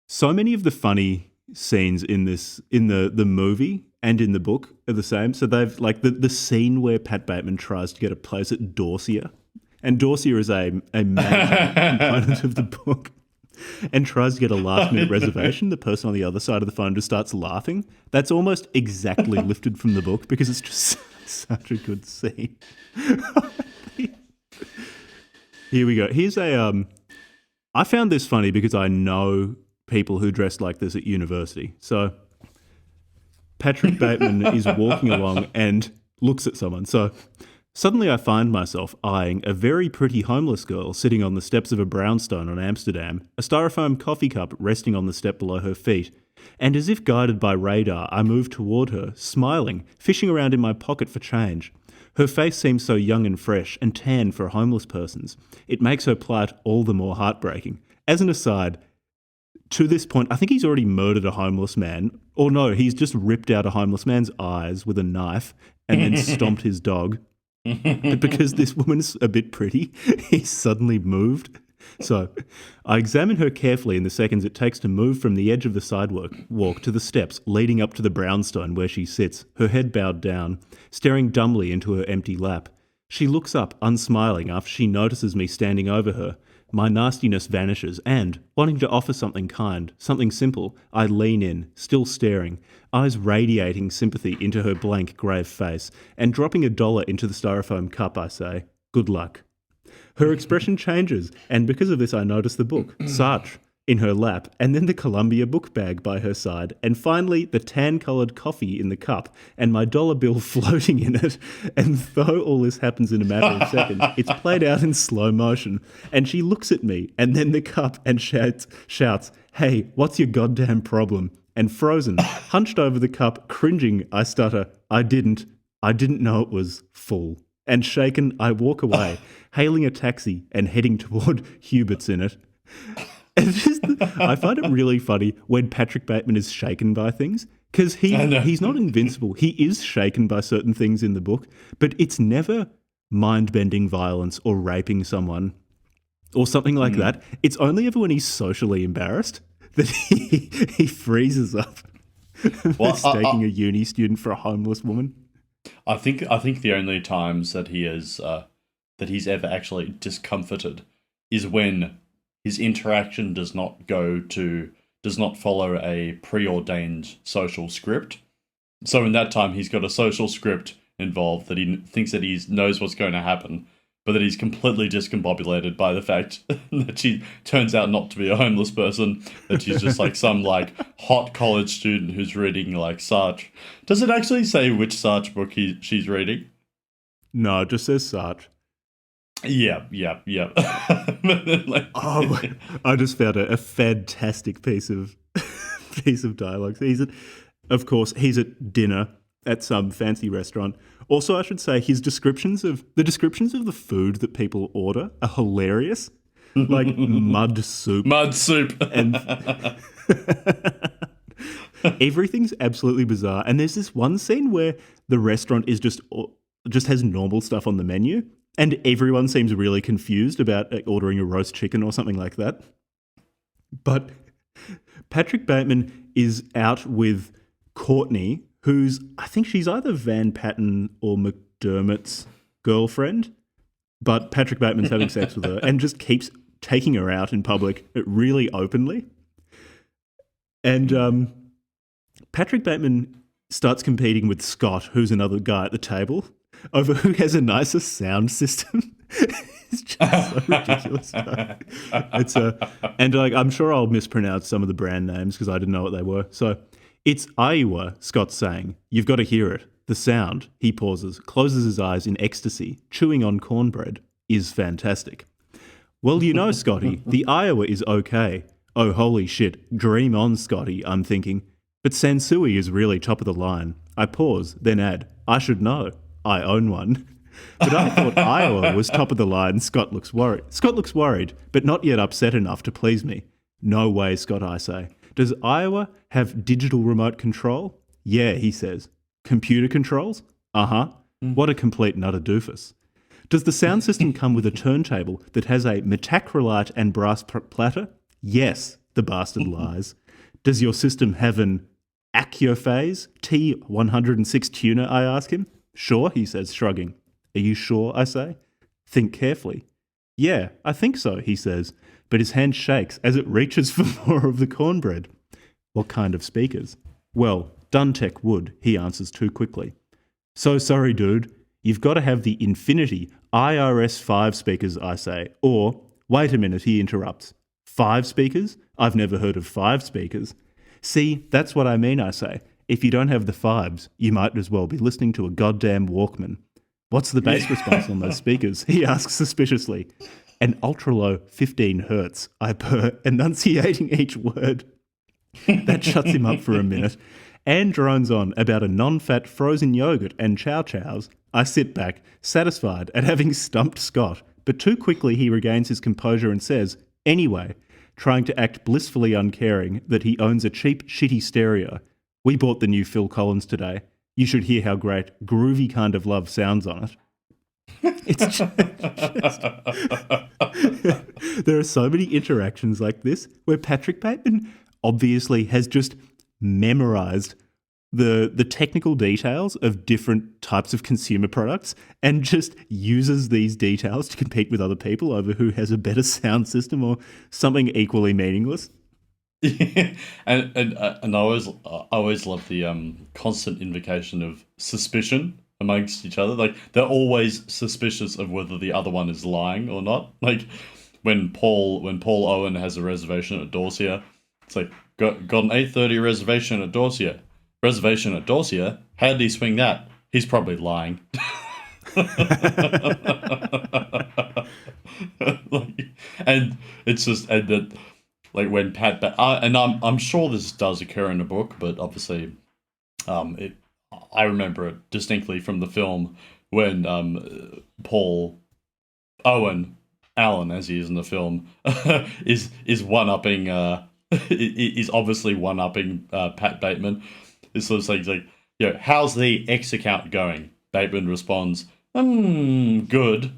So many of the funny scenes in the movie and in the book are the same. So they've like the scene where Pat Bateman tries to get a place at Dorsia, and Dorsia is a major component of the book, and tries to get a last-minute reservation. The person on the other side of the phone just starts laughing. That's almost exactly lifted from the book because it's just such a good scene. Here we go. Here's a... I found this funny because I know people who dressed like this at university. So Patrick Bateman is walking along and looks at someone. So suddenly I find myself eyeing a very pretty homeless girl sitting on the steps of a brownstone on Amsterdam, a styrofoam coffee cup resting on the step below her feet. And as if guided by radar, I move toward her, smiling, fishing around in my pocket for change. Her face seems so young and fresh and tan for a homeless person's. It makes her plight all the more heartbreaking. As an aside, to this point, I think he's already murdered a homeless man. Or no, he's just ripped out a homeless man's eyes with a knife and then stomped his dog. But because this woman's a bit pretty, he's suddenly moved. So I examine her carefully in the seconds it takes to move from the edge of the sidewalk to the steps leading up to the brownstone where she sits, her head bowed down, staring dumbly into her empty lap. She looks up, unsmiling, after she notices me standing over her. My nastiness vanishes and, wanting to offer something kind, something simple, I lean in, still staring, eyes radiating sympathy into her blank, grave face, and dropping $1 into the styrofoam cup, I say, "Good luck." Her expression changes, and because of this I notice the book, Sartre, in her lap, and then the Columbia book bag by her side, and finally the tan-coloured coffee in the cup, and my dollar bill floating in it. And though all this happens in a matter of seconds, it's played out in slow motion. And she looks at me, and then the cup, and shouts, "Hey, what's your goddamn problem?" And frozen, hunched over the cup, cringing, I stutter, I didn't know it was full. And shaken, I walk away, hailing a taxi and heading toward Hubert's in it. And I find it really funny when Patrick Bateman is shaken by things, because he's not invincible. He is shaken by certain things in the book, but it's never mind-bending violence or raping someone or something like that. It's only ever when he's socially embarrassed that he freezes up, mistaking a uni student for a homeless woman. I think the only times that he's ever actually discomforted is when his interaction does not follow a preordained social script. So in that time, he's got a social script involved that he thinks that he knows what's going to happen, but that he's completely discombobulated by the fact that she turns out not to be a homeless person, that she's just like some like hot college student who's reading like Sartre. Does it actually say which Sartre book she's reading? No, it just says Sartre. Yeah. I just found a fantastic piece of dialogue. He's at dinner at some fancy restaurant. Also, I should say the descriptions of the food that people order are hilarious. Like mud soup. And everything's absolutely bizarre. And there's this one scene where the restaurant is just has normal stuff on the menu, and everyone seems really confused about ordering a roast chicken or something like that. But Patrick Bateman is out with Courtney, I think she's either Van Patten or McDermott's girlfriend, but Patrick Bateman's having sex with her and just keeps taking her out in public really openly. And Patrick Bateman starts competing with Scott, who's another guy at the table, over who has a nicer sound system. It's just so ridiculous. I'm sure I'll mispronounce some of the brand names because I didn't know what they were. So it's Iowa, Scott's saying. You've got to hear it. The sound, he pauses, closes his eyes in ecstasy, chewing on cornbread, is fantastic. Well, you know, Scotty, the Iowa is okay. Oh, holy shit. Dream on, Scotty, I'm thinking. But Sansui is really top of the line. I pause, then add, I should know. I own one. But I thought Iowa was top of the line. Scott looks worried, but not yet upset enough to please me. No way, Scott, I say. Does Iowa have digital remote control? Yeah, he says. Computer controls? Uh-huh. What a complete nutter doofus. Does the sound system come with a turntable that has a metacrillite and brass platter? Yes, the bastard lies. Does your system have an Accuphase T106 tuner, I ask him? Sure, he says, shrugging. Are you sure, I say? Think carefully. Yeah, I think so, he says, but his hand shakes as it reaches for more of the cornbread. What kind of speakers? Well, Duntech would, he answers too quickly. So sorry, dude. You've got to have the Infinity IRS 5 speakers, I say. Or, wait a minute, he interrupts. 5 speakers? I've never heard of 5 speakers. See, that's what I mean, I say. If you don't have the 5s, you might as well be listening to a goddamn Walkman. What's the bass response on those speakers? He asks suspiciously. An ultra-low 15 hertz, I purr, enunciating each word. That shuts him up for a minute. Anne drones on about a non-fat frozen yogurt and chow-chows. I sit back, satisfied at having stumped Scott, but too quickly he regains his composure and says, anyway, trying to act blissfully uncaring that he owns a cheap, shitty stereo. We bought the new Phil Collins today. You should hear how great Groovy Kind of Love sounds on it. It's just there are so many interactions like this where Patrick Bateman obviously has just memorized the technical details of different types of consumer products and just uses these details to compete with other people over who has a better sound system or something equally meaningless. Yeah. And I always love the constant invocation of suspicion amongst each other. Like, they're always suspicious of whether the other one is lying or not. Like, when Paul Owen has a reservation at Dorsia, it's like, got an 8:30 reservation at Dorsia. Reservation at Dorsia? How did he swing that? He's probably lying. Like, and it's just, and that, like, when and I'm sure this does occur in the book, but obviously, I remember it distinctly from the film when Paul Owen Allen, as he is in the film, is one upping is obviously one upping Pat Bateman. It's sort of like, how's the X account going? Bateman responds, good.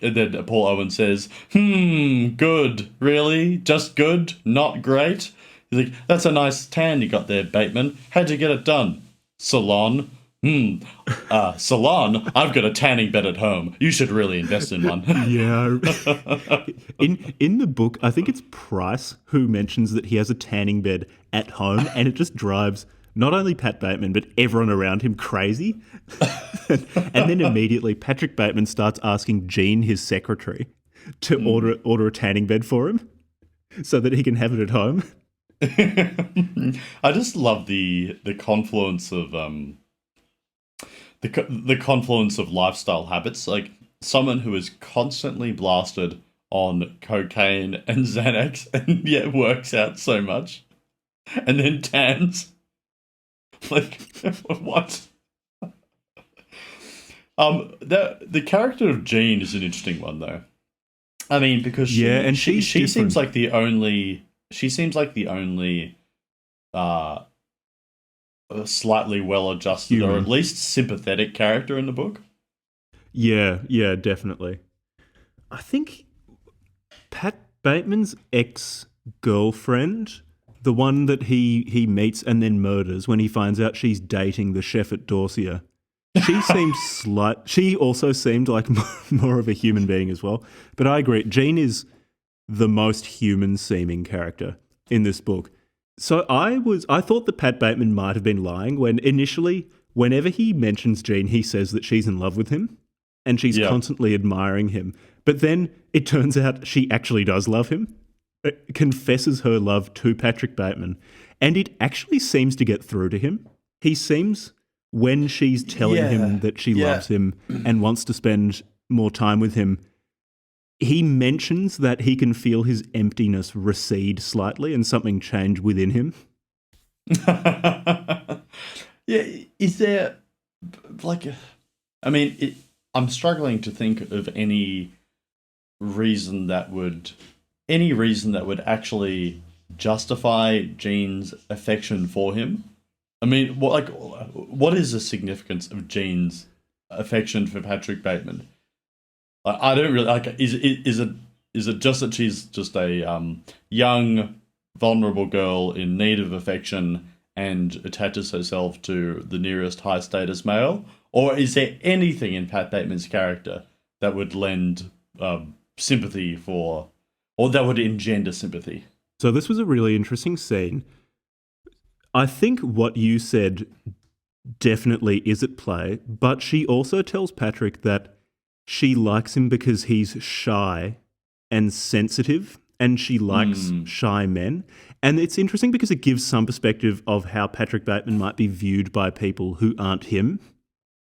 And then Paul Owen says, good, really? Just good? Not great? He's like, that's a nice tan you got there, Bateman. How'd you get it done? Salon. Salon? I've got a tanning bed at home. You should really invest in one. Yeah. In the book, I think it's Price who mentions that he has a tanning bed at home, and it just drives not only Pat Bateman, but everyone around him crazy. And then immediately Patrick Bateman starts asking Jean, his secretary, to order a tanning bed for him so that he can have it at home. I just love the confluence of the confluence of lifestyle habits. Like, someone who is constantly blasted on cocaine and Xanax and yet works out so much, and then tans. Like, what? The character of Jean is an interesting one, though. I mean, because she seems like the only slightly well-adjusted Human. or at least sympathetic character in the book. Yeah, definitely. I think Pat Bateman's ex-girlfriend, the one that he meets and then murders when he finds out she's dating the chef at Dorsia, she also seemed like more of a human being as well. But I agree, Jean is the most human-seeming character in this book. So I thought that Pat Bateman might have been lying when initially, whenever he mentions Jean, he says that she's in love with him and she's constantly admiring him. But then it turns out she actually does love him, confesses her love to Patrick Bateman, and it actually seems to get through to him. He seems, when she's telling him that she loves him and wants to spend more time with him, he mentions that he can feel his emptiness recede slightly and something change within him. Is there, like, I mean, I'm struggling to think of any reason that would actually justify Jean's affection for him. I mean, what is the significance of Jean's affection for Patrick Bateman? I don't really like. Is it just that she's just a young, vulnerable girl in need of affection and attaches herself to the nearest high status male, or is there anything in Pat Bateman's character that would lend sympathy for, or that would engender sympathy? So this was a really interesting scene. I think what you said definitely is at play, but she also tells Patrick that she likes him because he's shy and sensitive, and she likes shy men. And it's interesting because it gives some perspective of how Patrick Bateman might be viewed by people who aren't him.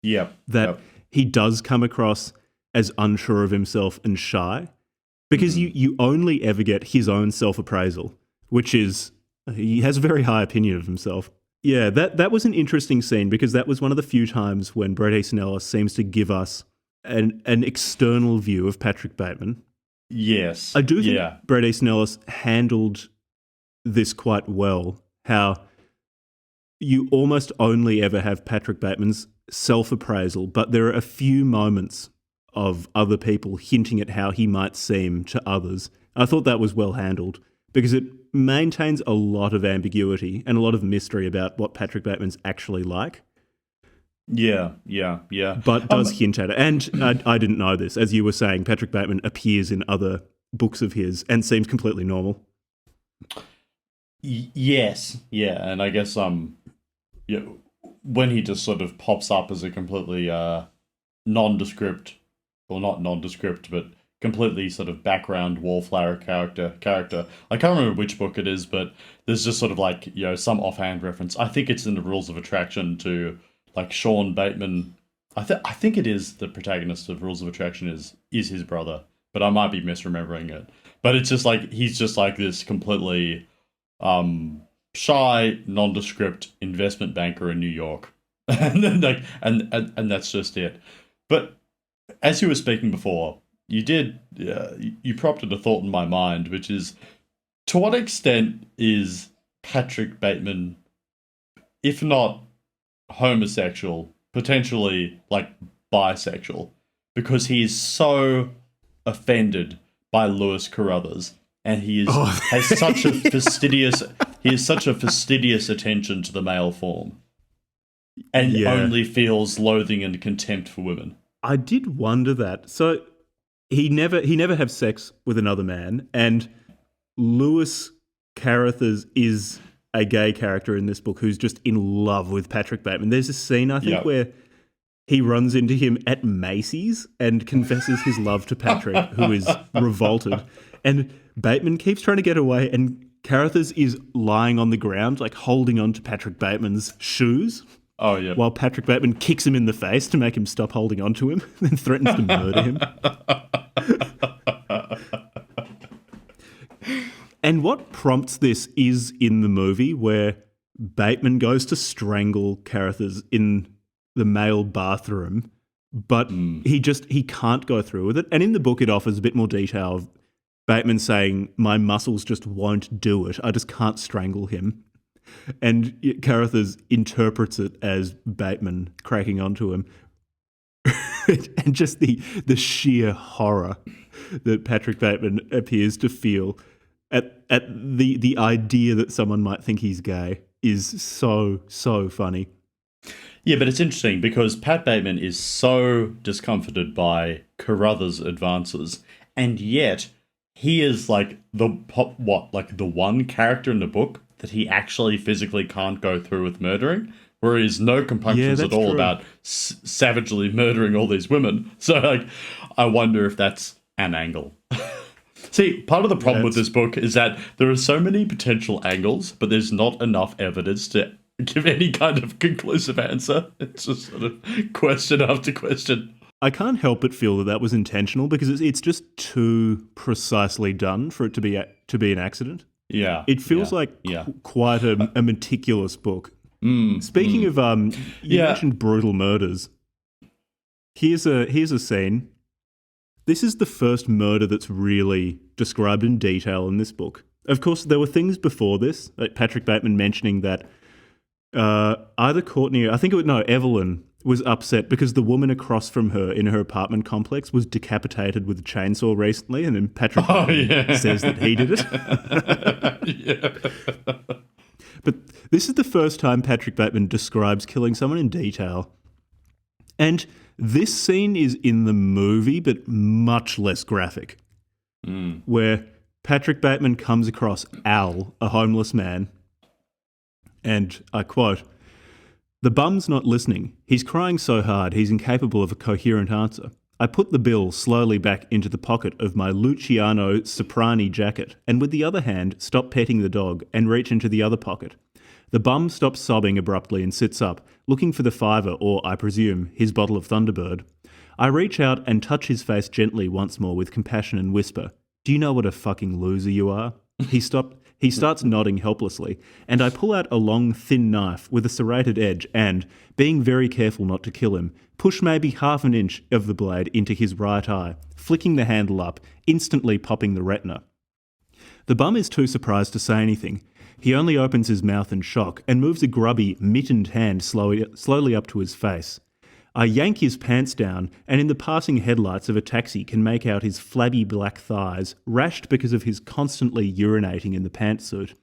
That he does come across as unsure of himself and shy, because you only ever get his own self-appraisal, which is he has a very high opinion of himself. Yeah, that was an interesting scene because that was one of the few times when Bret Easton Ellis seems to give us an external view of Patrick Bateman. Yes. I do think Bret Easton Ellis handled this quite well, how you almost only ever have Patrick Bateman's self-appraisal, but there are a few moments of other people hinting at how he might seem to others. I thought that was well handled because it maintains a lot of ambiguity and a lot of mystery about what Patrick Bateman's actually like. Yeah. But does hint at it. And I didn't know this. As you were saying, Patrick Bateman appears in other books of his and seems completely normal. Yes. Yeah. And I guess, when he just sort of pops up as a completely nondescript, or not nondescript, but completely sort of background wallflower character. I can't remember which book it is, but there's just sort of like, some offhand reference. I think it's in the Rules of Attraction to like Sean Bateman. I think it is the protagonist of Rules of Attraction is his brother, but I might be misremembering it. But it's just like he's just like this completely shy, nondescript investment banker in New York, and then and that's just it. But as you were speaking before, you prompted a thought in my mind, which is, to what extent is Patrick Bateman, if not homosexual, potentially like bisexual, because he is so offended by Lewis Carruthers, and has such a fastidious attention to the male form, and only feels loathing and contempt for women. I did wonder that. So he never have sex with another man, and Lewis Carruthers is a gay character in this book who's just in love with Patrick Bateman. There's a scene, I think, where he runs into him at Macy's and confesses his love to Patrick, who is revolted. And Bateman keeps trying to get away, and Carruthers is lying on the ground, like holding on to Patrick Bateman's shoes. Oh, yeah. While Patrick Bateman kicks him in the face to make him stop holding on to him and threatens to murder him. And what prompts this is in the movie where Bateman goes to strangle Carruthers in the male bathroom, but he can't go through with it. And in the book, it offers a bit more detail of Bateman saying, "My muscles just won't do it. I just can't strangle him." And Carruthers interprets it as Bateman cracking onto him. And just the sheer horror that Patrick Bateman appears to feel at the idea that someone might think he's gay is so funny. Yeah, but it's interesting because Pat Bateman is so discomforted by Carruthers' advances, and yet he is like the one character in the book that he actually physically can't go through with murdering, where he's no compunctions at all about savagely murdering all these women. So, like, I wonder if that's an angle. See, part of the problem with this book is that there are so many potential angles, but there's not enough evidence to give any kind of conclusive answer. It's just sort of question after question. I can't help but feel that was intentional because it's just too precisely done for it to be an accident. Yeah, it feels like quite a meticulous book. Speaking of, you mentioned brutal murders. Here's a scene. This is the first murder that's really described in detail in this book. Of course, there were things before this, like Patrick Bateman mentioning that either Courtney, Evelyn was upset because the woman across from her in her apartment complex was decapitated with a chainsaw recently, and then Patrick says that he did it. But this is the first time Patrick Bateman describes killing someone in detail. And this scene is in the movie, but much less graphic, where Patrick Bateman comes across Al, a homeless man, and I quote, "The bum's not listening. He's crying so hard he's incapable of a coherent answer. I put the bill slowly back into the pocket of my Luciano Soprani jacket and with the other hand stop petting the dog and reach into the other pocket. The bum stops sobbing abruptly and sits up, looking for the $5 or, I presume, his bottle of Thunderbird. I reach out and touch his face gently once more with compassion and whisper, 'Do you know what a fucking loser you are?' He starts nodding helplessly, and I pull out a long, thin knife with a serrated edge and, being very careful not to kill him, push maybe half an inch of the blade into his right eye, flicking the handle up, instantly popping the retina. The bum is too surprised to say anything. He only opens his mouth in shock and moves a grubby, mittened hand slowly up to his face. I yank his pants down, and in the passing headlights of a taxi can make out his flabby black thighs, rashed because of his constantly urinating in the pantsuit.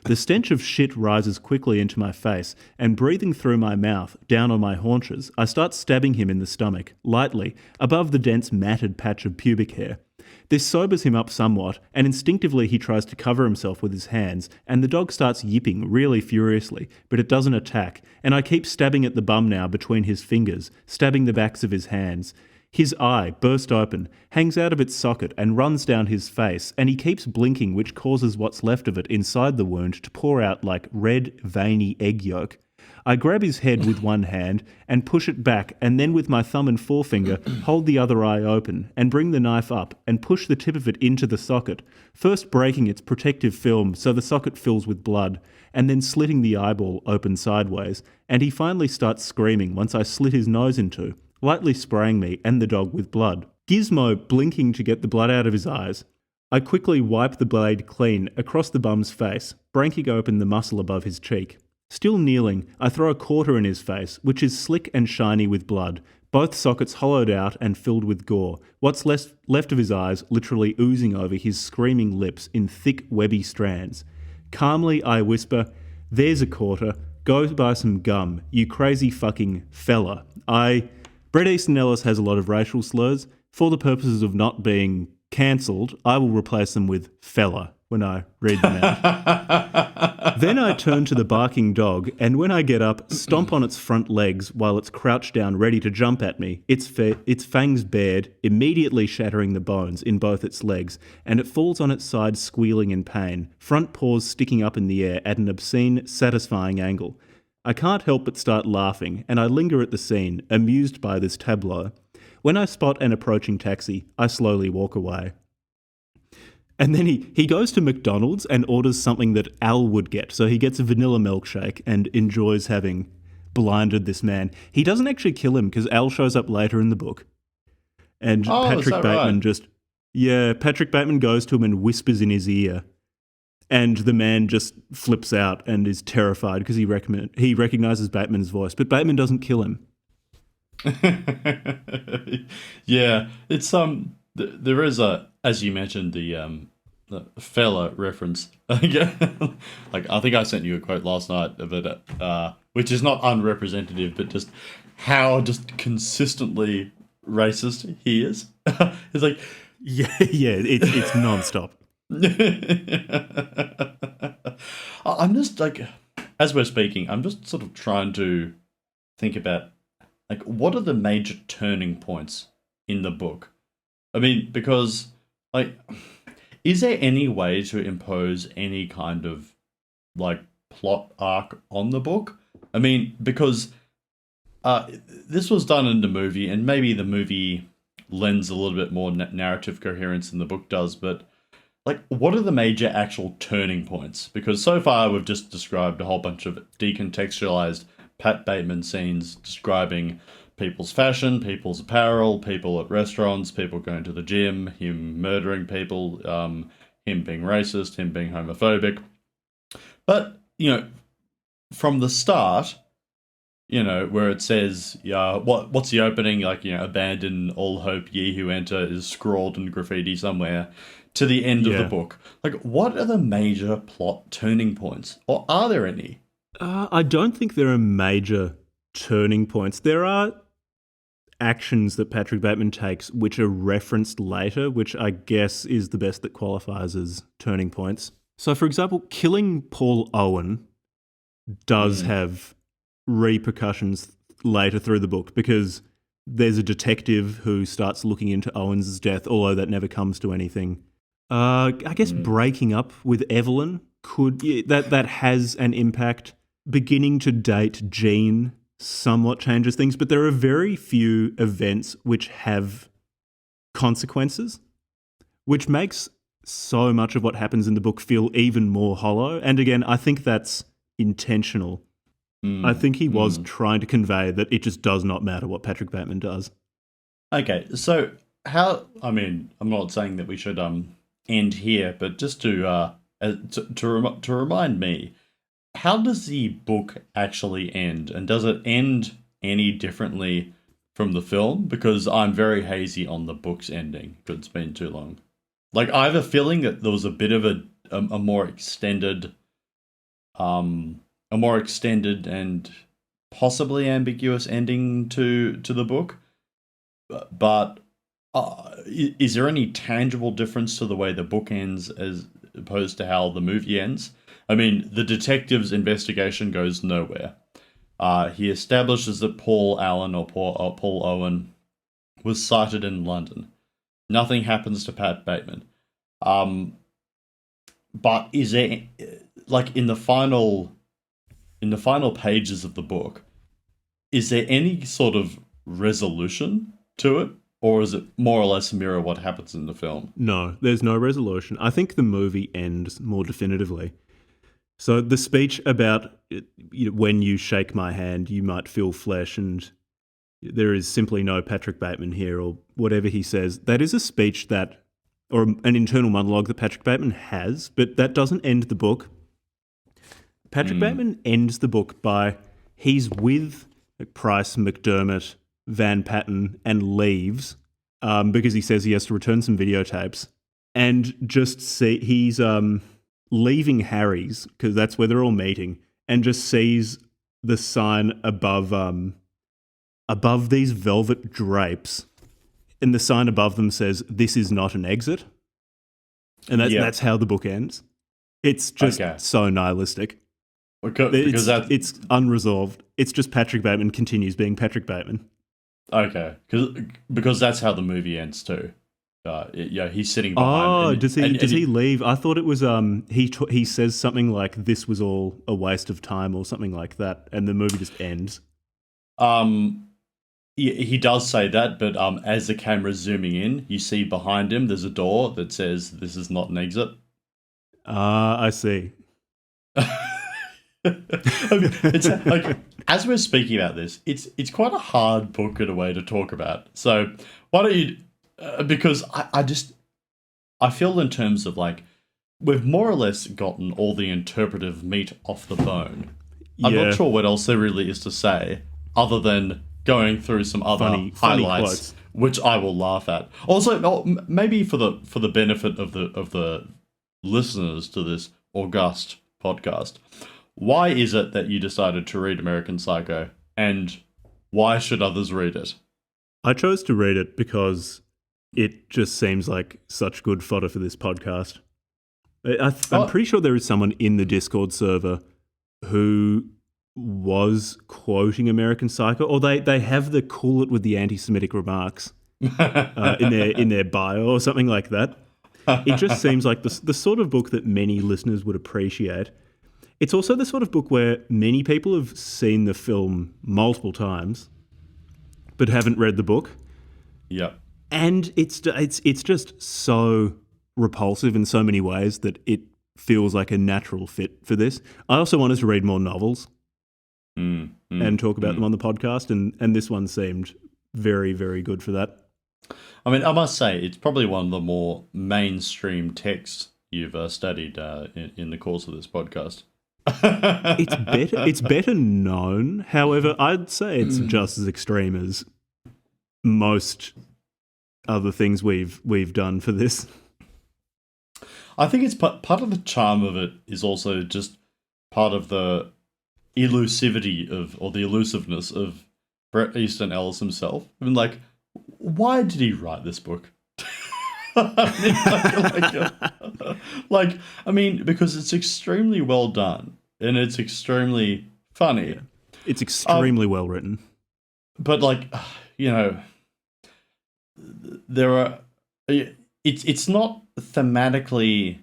The stench of shit rises quickly into my face, and breathing through my mouth, down on my haunches, I start stabbing him in the stomach, lightly, above the dense matted patch of pubic hair. This sobers him up somewhat, and instinctively he tries to cover himself with his hands, and the dog starts yipping really furiously, but it doesn't attack, and I keep stabbing at the bum now between his fingers, stabbing the backs of his hands. His eye, burst open, hangs out of its socket and runs down his face, and he keeps blinking, which causes what's left of it inside the wound to pour out like red, veiny egg yolk. I grab his head with one hand and push it back, and then with my thumb and forefinger hold the other eye open and bring the knife up and push the tip of it into the socket, first breaking its protective film so the socket fills with blood, and then slitting the eyeball open sideways, and he finally starts screaming once I slit his nose in two, lightly spraying me and the dog with blood. Gizmo blinking to get the blood out of his eyes. I quickly wipe the blade clean across the bum's face, breaking open the muscle above his cheek. Still kneeling, I throw a quarter in his face, which is slick and shiny with blood, both sockets hollowed out and filled with gore, what's left of his eyes literally oozing over his screaming lips in thick, webby strands. Calmly, I whisper, "There's a quarter. Go buy some gum, you crazy fucking fella." Bret Easton Ellis has a lot of racial slurs. For the purposes of not being cancelled, I will replace them with fella when I read them out. Then I turn to the barking dog, and when I get up, stomp on its front legs while it's crouched down ready to jump at me, its fangs bared, immediately shattering the bones in both its legs, and it falls on its side squealing in pain, front paws sticking up in the air at an obscene, satisfying angle. I can't help but start laughing, and I linger at the scene, amused by this tableau. When I spot an approaching taxi, I slowly walk away. And then he goes to McDonald's and orders something that Al would get. So he gets a vanilla milkshake and enjoys having blinded this man. He doesn't actually kill him because Al shows up later in the book. And Patrick Bateman Patrick Bateman goes to him and whispers in his ear. And the man just flips out and is terrified because he recognizes Bateman's voice. But Bateman doesn't kill him. Yeah, it's there is as you mentioned the fella reference. Like I think I sent you a quote last night of it, which is not unrepresentative, but just how just consistently racist he is. It's like it's nonstop. I'm just like, as we're speaking, I'm just sort of trying to think about like what are the major turning points in the book. I mean, because like, is there any way to impose any kind of like plot arc on the book? I mean, because this was done in the movie, and maybe the movie lends a little bit more narrative coherence than the book does, but like, what are the major actual turning points? Because so far we've just described a whole bunch of decontextualized Pat Bateman scenes describing people's fashion, people's apparel, people at restaurants, people going to the gym, him murdering people, him being racist, him being homophobic. But, from the start, where it says, what's the opening? Like, abandon all hope, ye who enter, is scrawled in graffiti somewhere, to the end of the book. Like, what are the major plot turning points? Or are there any? I don't think there are major turning points. There are actions that Patrick Bateman takes which are referenced later, which I guess is the best that qualifies as turning points. So, for example, killing Paul Owen does have repercussions later through the book because there's a detective who starts looking into Owens' death, although that never comes to anything. I guess breaking up with Evelyn that has an impact. Beginning to date Jean somewhat changes things, but there are very few events which have consequences, which makes so much of what happens in the book feel even more hollow. And again, I think that's intentional. I think he was trying to convey that it just does not matter what Patrick Bateman does. Okay, so I'm not saying that we should end here, but just to remind me, how does the book actually end? And does it end any differently from the film? Because I'm very hazy on the book's ending, because it's been too long. Like, I have a feeling that there was a bit of a more extended and possibly ambiguous ending to the book. But Is there any tangible difference to the way the book ends as opposed to how the movie ends? I mean, the detective's investigation goes nowhere. He establishes that Paul Allen or Paul Owen was sighted in London. Nothing happens to Pat Bateman. But is there, like, in the final pages of the book, is there any sort of resolution to it? Or is it more or less mirror what happens in the film? No, there's no resolution. I think the movie ends more definitively. So the speech about when you shake my hand, you might feel flesh, and there is simply no Patrick Bateman here, or whatever he says. That is a speech that, or an internal monologue that Patrick Bateman has, but that doesn't end the book. Patrick Bateman ends the book by he's with Price, McDermott, Van Patten, and leaves because he says he has to return some videotapes, and just see he's leaving Harry's because that's where they're all meeting, and just sees the sign above these velvet drapes, and the sign above them says, "This is not an exit," and that's how the book ends. It's just so nihilistic. Because it's unresolved. It's just Patrick Bateman continues being Patrick Bateman. Okay, because that's how the movie ends too. He's sitting behind. Does he leave? I thought it was he says something like this was all a waste of time or something like that, and the movie just ends. He does say that, but as the camera's zooming in, you see behind him there's a door that says this is not an exit. I see. It's like, as we're speaking about this, it's quite a hard book in a way to talk about. So why don't you? Because I feel in terms of like we've more or less gotten all the interpretive meat off the bone. I'm not sure what else there really is to say other than going through some other funny highlights, quotes, which I will laugh at. Also, maybe for the benefit of the listeners to this august podcast. Why is it that you decided to read American Psycho, and why should others read it? I chose to read it because it just seems like such good fodder for this podcast. I'm pretty sure there is someone in the Discord server who was quoting American Psycho, or they have the "cool it with the anti-Semitic remarks" in their bio or something like that. It just seems like the sort of book that many listeners would appreciate. It's also the sort of book where many people have seen the film multiple times, but haven't read the book. Yep. And it's just so repulsive in so many ways that it feels like a natural fit for this. I also wanted to read more novels and talk about them on the podcast, and this one seemed very, very good for that. I mean, I must say, it's probably one of the more mainstream texts you've studied in the course of this podcast. It's better known. However, I'd say it's just as extreme as most other things we've done for this. I think it's part of the charm of it is also just part of the elusivity or the elusiveness of Bret Easton Ellis himself. I mean, like, why did he write this book? I mean, because it's extremely well done and it's extremely funny. Yeah. It's extremely well written. But there are. It's not thematically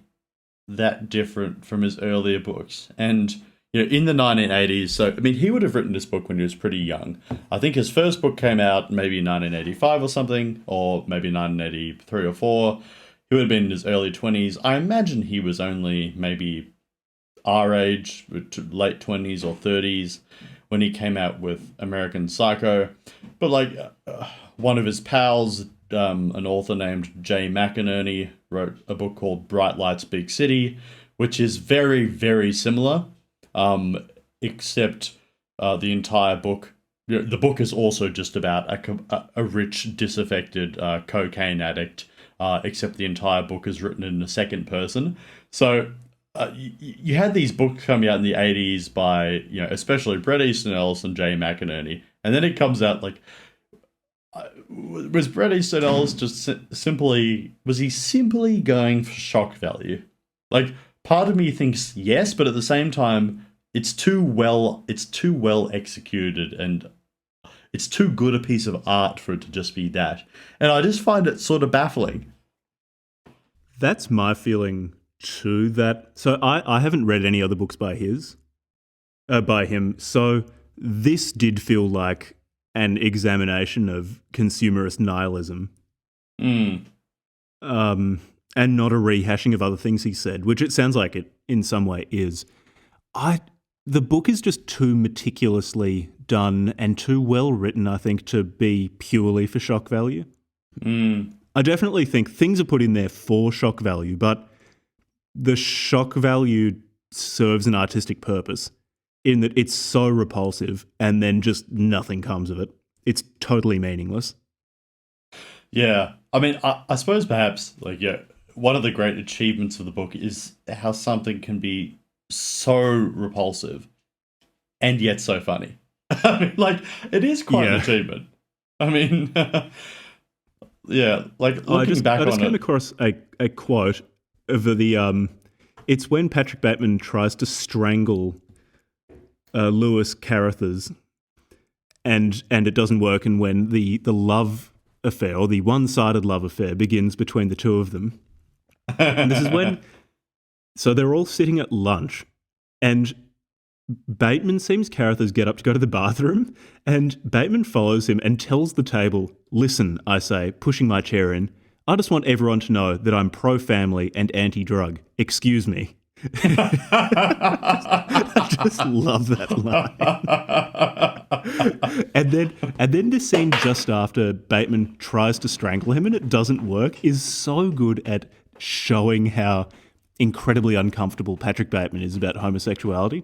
that different from his earlier books, and in the 1980s. So I mean, he would have written this book when he was pretty young. I think his first book came out maybe 1985 or something, or maybe 1983 or 4. He would have been in his early 20s. I imagine he was only maybe our age, late 20s or 30s, when he came out with American Psycho. But one of his pals, an author named Jay McInerney, wrote a book called Bright Lights, Big City, which is very, very similar, except the entire book. The book is also just about a rich, disaffected cocaine addict, except the entire book is written in the second person. So you had these books coming out in the 80s by, especially Bret Easton Ellis and Jay McInerney, and then it comes out Was Bret Easton Ellis just simply going for shock value? Like, part of me thinks yes, but at the same time, it's too well executed, and it's too good a piece of art for it to just be that. And I just find it sort of baffling. That's my feeling too. So I haven't read any other books by him. So this did feel like an examination of consumerist nihilism, and not a rehashing of other things he said, which it sounds like it in some way is. The book is just too meticulously done and too well written, I think, to be purely for shock value. I definitely think things are put in there for shock value, but the shock value serves an artistic purpose in that it's so repulsive and then just nothing comes of it. It's totally meaningless. Yeah. I mean, I suppose perhaps, like, yeah, one of the great achievements of the book is how something can be so repulsive and yet so funny. I mean, like, it is quite an achievement. I mean, yeah, like, looking back on it. I just came across a quote of it's when Patrick Bateman tries to strangle Lewis Carruthers and it doesn't work, and when the love affair, or the one-sided love affair, begins between the two of them. And this is when... So they're all sitting at lunch, and Bateman sees Carruthers get up to go to the bathroom, and Bateman follows him and tells the table, "Listen," I say, pushing my chair in, "I just want everyone to know that I'm pro-family and anti-drug. Excuse me." I just love that line. and then this scene just after Bateman tries to strangle him and it doesn't work is so good at showing how incredibly uncomfortable Patrick Bateman is about homosexuality.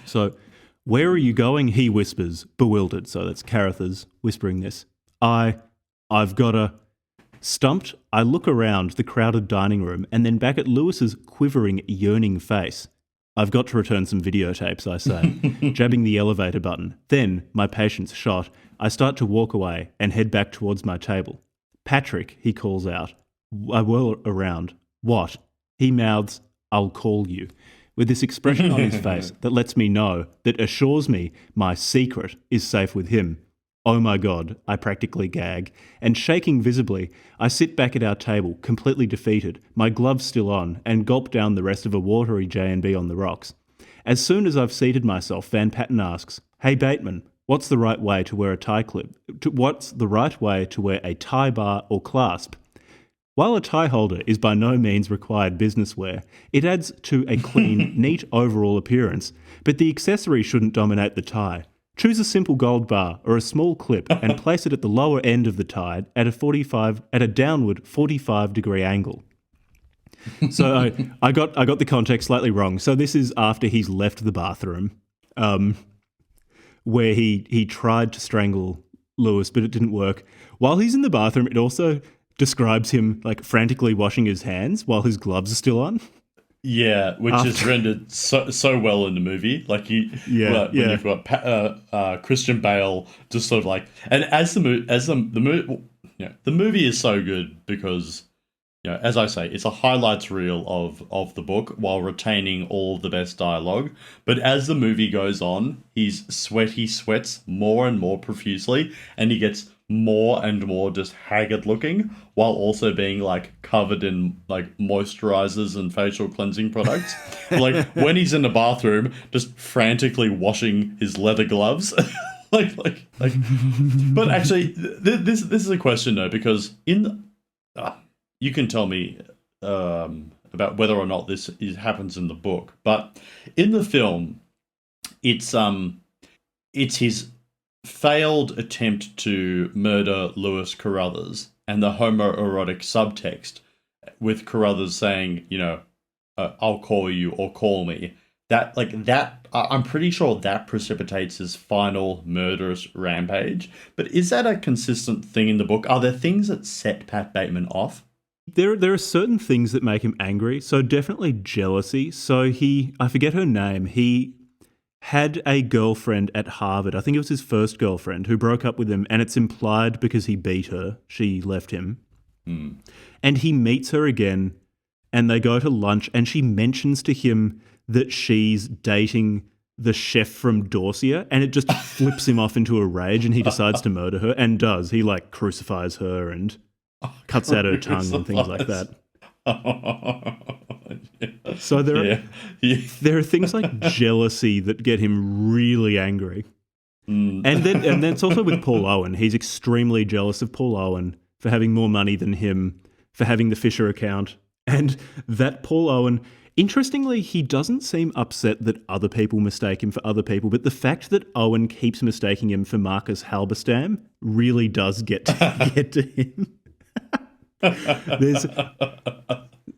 So, "Where are you going?" he whispers, bewildered. So that's Carruthers whispering this. I've got a... Stumped, I look around the crowded dining room and then back at Lewis's quivering, yearning face. "I've got to return some videotapes," I say, jabbing the elevator button. Then, my patience shot, I start to walk away and head back towards my table. "Patrick," he calls out. I whirl around. "What?" He mouths, "I'll call you," with this expression on his face that lets me know, that assures me my secret is safe with him. Oh my God, I practically gag, and shaking visibly, I sit back at our table, completely defeated, my gloves still on, and gulp down the rest of a watery J&B on the rocks. As soon as I've seated myself, Van Patten asks, "Hey Bateman, what's the right way to wear a tie clip? What's the right way to wear a tie bar or clasp?" While a tie holder is by no means required business wear, it adds to a clean, neat overall appearance, but the accessory shouldn't dominate the tie. Choose a simple gold bar or a small clip and place it at the lower end of the tie at a downward 45-degree angle. So I got the context slightly wrong. So this is after he's left the bathroom, where he tried to strangle Lewis, but it didn't work. While he's in the bathroom, it also describes him like frantically washing his hands while his gloves are still on. Yeah, which is rendered so well in the movie. Like you've got Christian Bale just sort of like, and the movie is so good because, you know, as I say, it's a highlights reel of the book while retaining all of the best dialogue. But as the movie goes on, he sweats more and more profusely, and he gets more and more just haggard looking, while also being like covered in like moisturizers and facial cleansing products. Like when he's in the bathroom, just frantically washing his leather gloves. like. But actually, this is a question though, because you can tell me about whether or not this happens in the book, but in the film, it's his failed attempt to murder Lewis Carruthers and the homoerotic subtext with Carruthers saying, you know, "I'll call you" or "call me." I'm pretty sure that precipitates his final murderous rampage. But is that a consistent thing in the book? Are there things that set Pat Bateman off? There are certain things that make him angry. So definitely jealousy. So I forget her name. He had a girlfriend at Harvard. I think it was his first girlfriend who broke up with him, and it's implied because he beat her, she left him. And he meets her again, and they go to lunch, and she mentions to him that she's dating the chef from Dorsia, and it just flips him off into a rage, and he decides to murder her, and does. He, like, crucifies her and cuts out her tongue and things like that. So there are things like jealousy that get him really angry. And then it's also with Paul Owen. He's extremely jealous of Paul Owen for having more money than him, for having the Fisher account. And that Paul Owen, interestingly, he doesn't seem upset that other people mistake him for other people, but the fact that Owen keeps mistaking him for Marcus Halberstam really does get to him.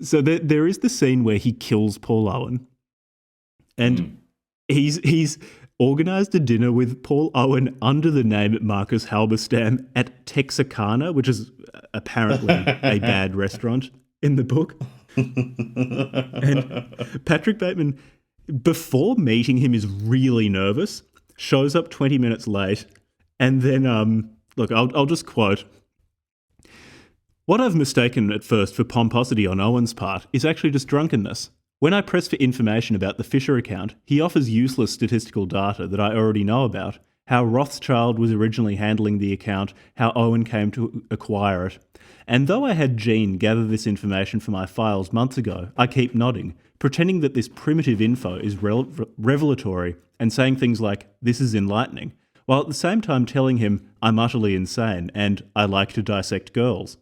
There is the scene where he kills Paul Owen, and he's organised a dinner with Paul Owen under the name Marcus Halberstam at Texarkana, which is apparently a bad restaurant in the book. And Patrick Bateman, before meeting him, is really nervous, shows up 20 minutes late, and then, look, I'll just quote. What I've mistaken at first for pomposity on Owen's part is actually just drunkenness. When I press for information about the Fisher account, he offers useless statistical data that I already know about, how Rothschild was originally handling the account, how Owen came to acquire it. And though I had Jean gather this information from my files months ago, I keep nodding, pretending that this primitive info is revelatory and saying things like, this is enlightening, while at the same time telling him I'm utterly insane and I like to dissect girls.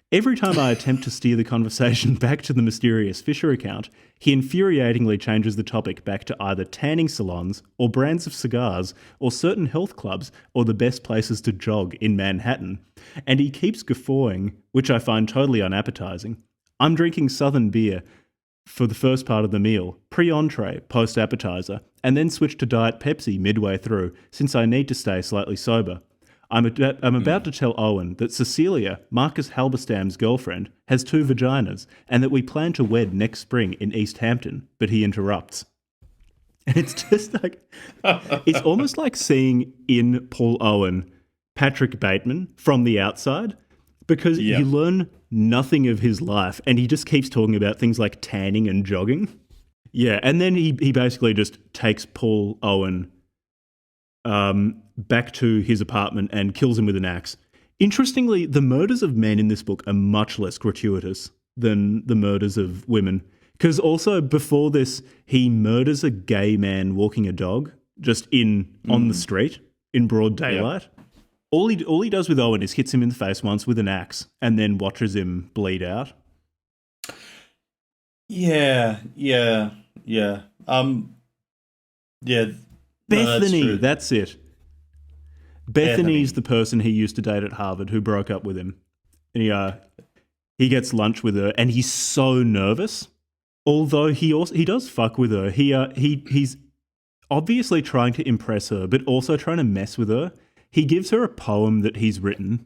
Every time I attempt to steer the conversation back to the mysterious Fisher account, he infuriatingly changes the topic back to either tanning salons or brands of cigars or certain health clubs or the best places to jog in Manhattan. And he keeps guffawing, which I find totally unappetizing. I'm drinking Southern beer for the first part of the meal, pre-entree, post-appetizer, and then switch to Diet Pepsi midway through, since I need to stay slightly sober. I'm about to tell Owen that Cecilia, Marcus Halberstam's girlfriend, has 2 vaginas and that we plan to wed next spring in East Hampton, but he interrupts. And it's just like, it's almost like seeing in Paul Owen Patrick Bateman from the outside, because you learn nothing of his life and he just keeps talking about things like tanning and jogging. Yeah, and then he basically just takes Paul Owen back to his apartment and kills him with an axe. Interestingly, the murders of men in this book are much less gratuitous than the murders of women. Because also before this, he murders a gay man walking a dog just on the street in broad daylight. Yep. All he does with Owen is hits him in the face once with an axe and then watches him bleed out. Yeah. Bethany, that's it. Bethany's the person he used to date at Harvard who broke up with him. And he gets lunch with her and he's so nervous. Although he does fuck with her. He's obviously trying to impress her, but also trying to mess with her. He gives her a poem that he's written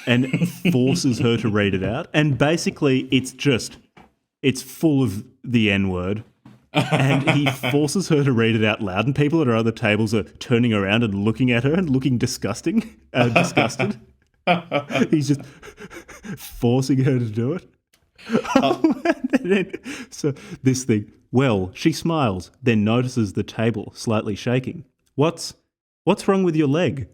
and forces her to read it out. And basically it's full of the N-word. And he forces her to read it out loud, and people at our other tables are turning around and looking at her and looking disgusted. He's just forcing her to do it. So this thing, well, she smiles, then notices the table slightly shaking. What's wrong with your leg?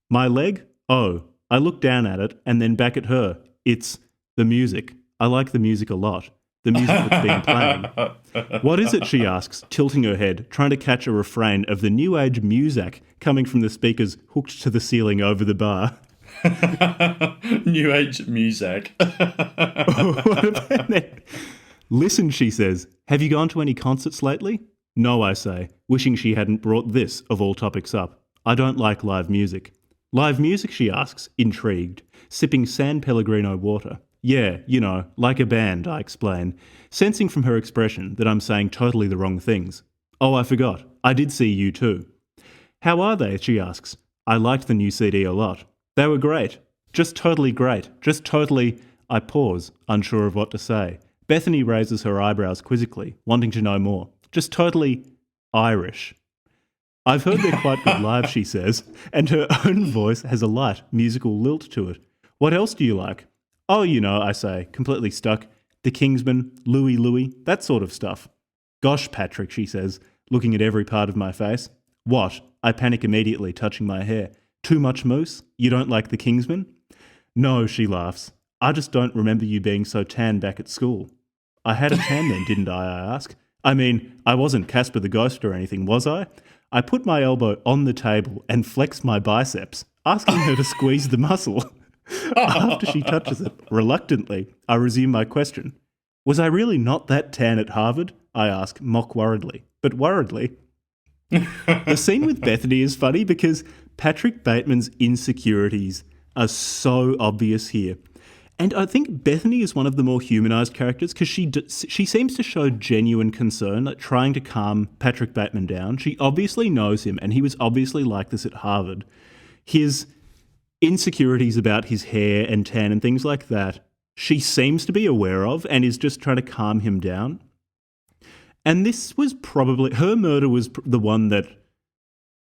My leg? Oh, I look down at it and then back at her. It's the music. I like the music a lot. The music that's being playing. What is it, she asks, tilting her head, trying to catch a refrain of the new age music coming from the speakers hooked to the ceiling over the bar. New age music. What about that? Listen, she says, have you gone to any concerts lately? No, I say, wishing she hadn't brought this, of all topics, up. I don't like live music. Live music, she asks, intrigued, sipping San Pellegrino water. Yeah, like a band, I explain, sensing from her expression that I'm saying totally the wrong things. Oh, I forgot. I did see you too. How are they? She asks. I liked the new CD a lot. They were great. Just totally great. Just totally... I pause, unsure of what to say. Bethany raises her eyebrows quizzically, wanting to know more. Just totally Irish. I've heard they're quite good live, she says, and her own voice has a light, musical lilt to it. What else do you like? Oh, I say, completely stuck. The Kingsman, Louie Louie, that sort of stuff. Gosh, Patrick, she says, looking at every part of my face. What? I panic immediately, touching my hair. Too much mousse? You don't like the Kingsman? No, she laughs. I just don't remember you being so tan back at school. I had a tan then, didn't I ask. I mean, I wasn't Casper the Ghost or anything, was I? I put my elbow on the table and flexed my biceps, asking her to squeeze the muscle. After she touches it, reluctantly, I resume my question. Was I really not that tan at Harvard? I ask, mock worriedly, but worriedly. The scene with Bethany is funny because Patrick Bateman's insecurities are so obvious here. And I think Bethany is one of the more humanised characters because she seems to show genuine concern, like trying to calm Patrick Bateman down. She obviously knows him, and he was obviously like this at Harvard. His insecurities about his hair and tan and things like that, she seems to be aware of and is just trying to calm him down. And this was probably, her murder was the one that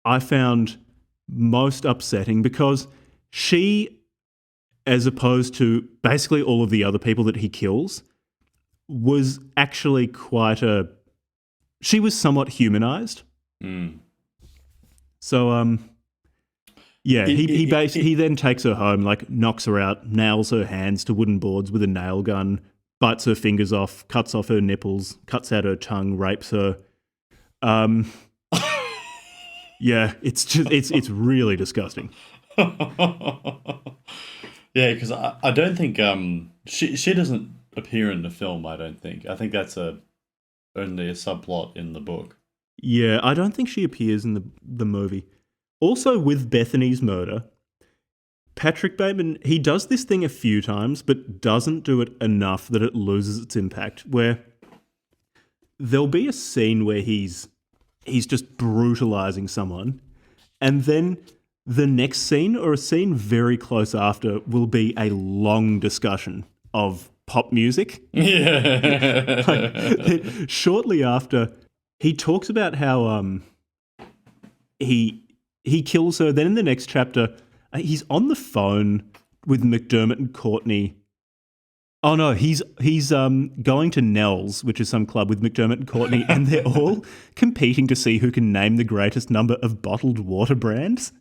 I found most upsetting because she, as opposed to basically all of the other people that he kills, was actually she was somewhat humanized. So, yeah, he then takes her home, like knocks her out, nails her hands to wooden boards with a nail gun, bites her fingers off, cuts off her nipples, cuts out her tongue, rapes her. Yeah, it's really disgusting. Yeah, because I don't think she doesn't appear in the film. I don't think. I think that's only a subplot in the book. Yeah, I don't think she appears in the movie. Also, with Bethany's murder, Patrick Bateman, he does this thing a few times, but doesn't do it enough that it loses its impact. Where there'll be a scene where he's just brutalizing someone, and then the next scene, or a scene very close after, will be a long discussion of pop music. Yeah. Shortly after, he talks about how he kills her. Then in the next chapter, he's on the phone with McDermott and Courtney. Oh no, he's going to Nell's, which is some club with McDermott and Courtney, and they're all competing to see who can name the greatest number of bottled water brands.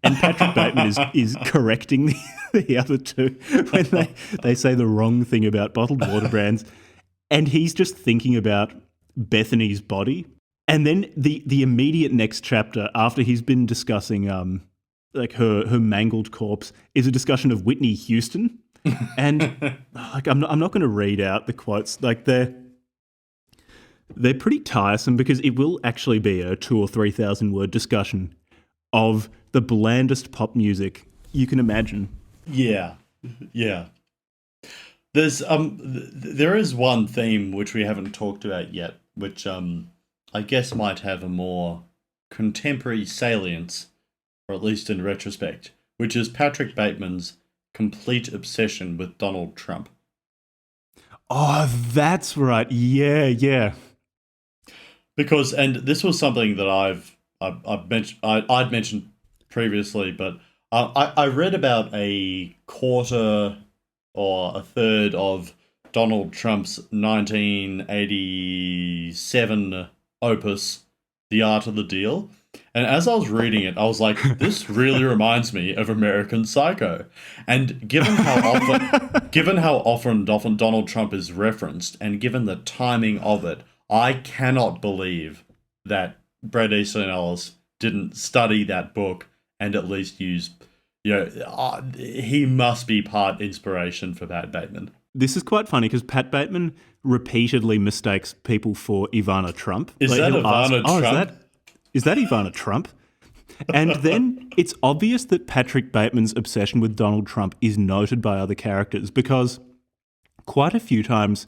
And Patrick Bateman is correcting the other two when they say the wrong thing about bottled water brands. And he's just thinking about Bethany's body. And then the immediate next chapter, after he's been discussing like her mangled corpse, is a discussion of Whitney Houston. And like I'm not going to read out the quotes. Like they're pretty tiresome because it will actually be a 2,000 or 3,000 word discussion of the blandest pop music you can imagine. Yeah. There is one theme which we haven't talked about yet, which I guess might have a more contemporary salience, or at least in retrospect, which is Patrick Bateman's complete obsession with Donald Trump. Oh, that's right. Yeah. Because, and this was something that I'd mentioned previously, but I read about a quarter or a third of Donald Trump's 1987 opus, The Art of the Deal. And as I was reading it, I was like, this really reminds me of American Psycho. And given how often Donald Trump is referenced, and given the timing of it, I cannot believe that Bret Easton Ellis didn't study that book and at least use, he must be part inspiration for Pat Bateman. This is quite funny because Pat Bateman repeatedly mistakes people for Ivana Trump. Is that Ivana Trump? Is that Ivana Trump? And then it's obvious that Patrick Bateman's obsession with Donald Trump is noted by other characters because quite a few times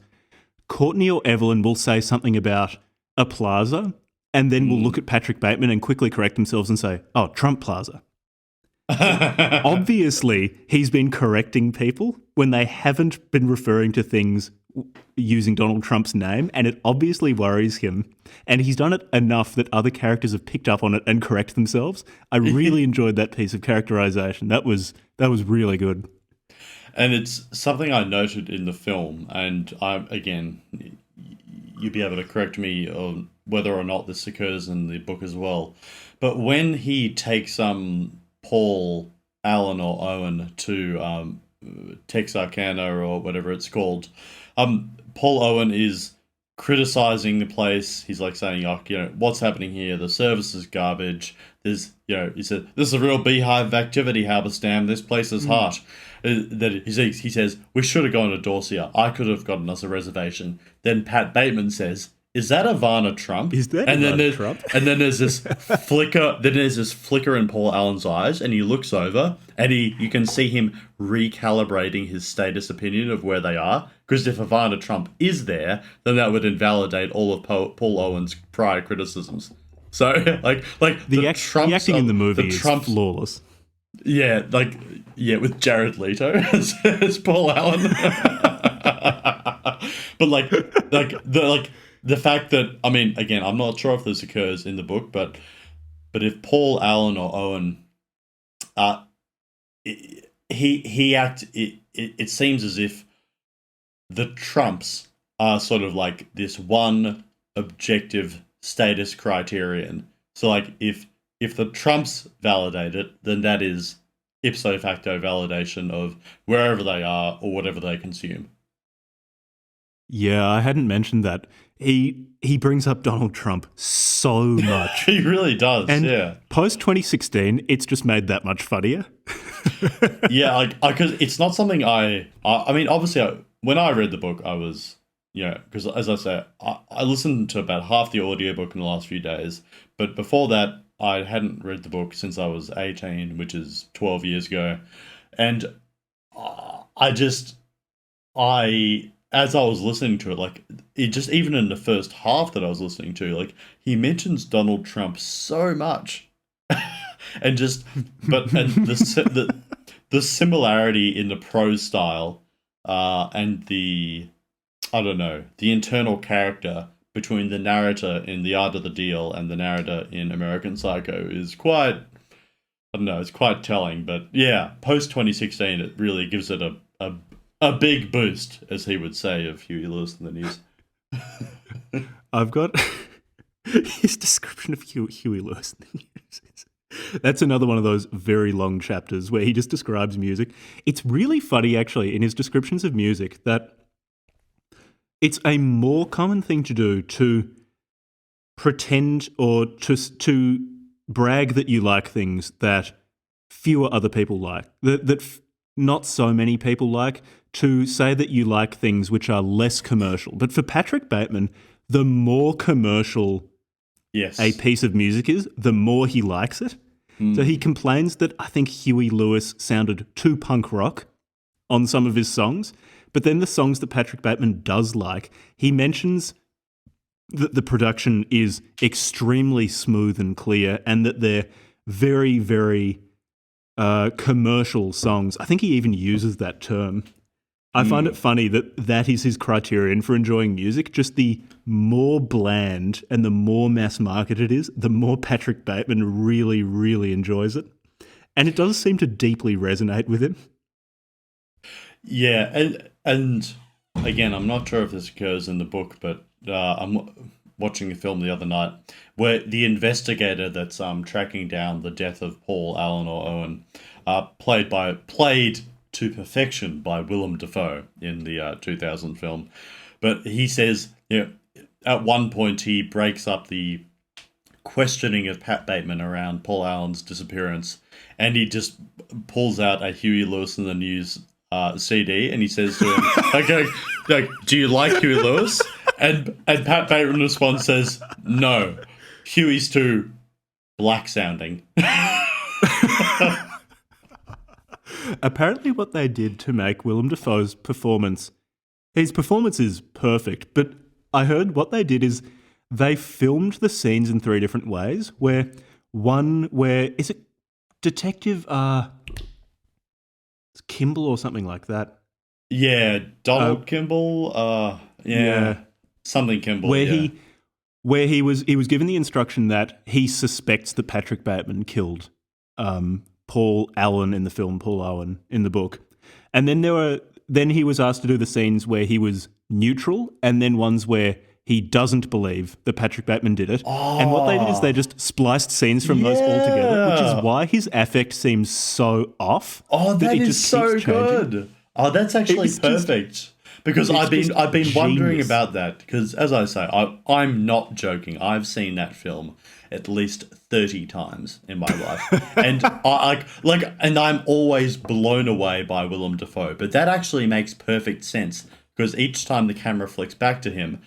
Courtney or Evelyn will say something about a plaza and then will look at Patrick Bateman and quickly correct themselves and say, oh, Trump Plaza. Obviously, he's been correcting people when they haven't been referring to things using Donald Trump's name, and it obviously worries him. And he's done it enough that other characters have picked up on it and correct themselves. I really enjoyed that piece of characterization. That was really good. And it's something I noted in the film, and again, you'll be able to correct me on whether or not this occurs in the book as well. But when he takes Paul, Allen, or Owen to Texarkana or whatever it's called, Paul Owen is criticizing the place. He's like saying, what's happening here? The service is garbage. There's, he said, this is a real beehive activity, Halberstam. This place is hot. That he says, we should have gone to Dorsia. I could have gotten us a reservation. Then Pat Bateman says, is that Ivana Trump? Is that Ivana Trump? And then there's this flicker. Then there's this flicker in Paul Allen's eyes, and he looks over, and you can see him recalibrating his status opinion of where they are. Because if Ivana Trump is there, then that would invalidate all of Paul Owen's prior criticisms. So, the acting in the movie is flawless. Yeah, with Jared Leto as Paul Allen. But the fact that, I mean, again, I'm not sure if this occurs in the book, but if Paul Allen or Owen, it seems as if the Trumps are sort of like this one objective status criterion. So like if the Trumps validate it, then that is ipso facto validation of wherever they are or whatever they consume. Yeah, I hadn't mentioned that. He brings up Donald Trump so much. He really does, and yeah. Post-2016, it's just made that much funnier. Yeah, because it's not something I mean, obviously, when I read the book, I was, because as I say, I listened to about half the audiobook in the last few days, but before that, I hadn't read the book since I was 18, which is 12 years ago. And as I was listening to it, it just, even in the first half that I was listening to, he mentions Donald Trump so much. And the similarity in the prose style, and the internal character between the narrator in The Art of the Deal and the narrator in American Psycho is quite, it's quite telling. But yeah, post 2016, it really gives it a big boost, as he would say of Huey Lewis in the News. I've got his description of Huey Lewis in the News. That's another one of those very long chapters where he just describes music. It's really funny, actually, in his descriptions of music, that it's a more common thing to do to pretend or to brag that you like things that fewer other people like, that not so many people like, to say that you like things which are less commercial. But for Patrick Bateman, the more commercial a piece of music is, the more he likes it. So he complains that I think Huey Lewis sounded too punk rock on some of his songs. But then the songs that Patrick Bateman does like, he mentions that the production is extremely smooth and clear, and that they're very, very commercial songs. I think he even uses that term. I find it funny that is his criterion for enjoying music. Just the more bland and the more mass market it is, the more Patrick Bateman really, really enjoys it. And it does seem to deeply resonate with him. Yeah, and again, I'm not sure if this occurs in the book, but I'm watching a film the other night where the investigator that's tracking down the death of Paul Allen or Owen, played to perfection by Willem Dafoe in the 2000 film. But he says, at one point he breaks up the questioning of Pat Bateman around Paul Allen's disappearance, and he just pulls out a Huey Lewis in the News CD, and he says to him, "Okay, do you like Huey Lewis?" And Pat Bateman responds, says, "No, Huey's too black sounding." Apparently, what they did to make Willem Dafoe's performance, his performance is perfect, but I heard what they did is they filmed the scenes in 3 different ways. Where is it Detective Kimball or something like that. Yeah, Donald Kimball. Yeah, something Kimball. Where he was given the instruction that he suspects that Patrick Bateman killed Paul Allen in the film, Paul Owen in the book, and then he was asked to do the scenes where he was neutral, and then ones where he doesn't believe that Patrick Bateman did it. And what they did is they just spliced scenes from those all together, which is why his affect seems so off. That is so good. Oh, that's actually perfect. Because I've been wondering about that. Because as I say, I'm not joking. I've seen that film at least 30 times in my life, and and I'm always blown away by Willem Dafoe. But that actually makes perfect sense. Because each time the camera flicks back to him,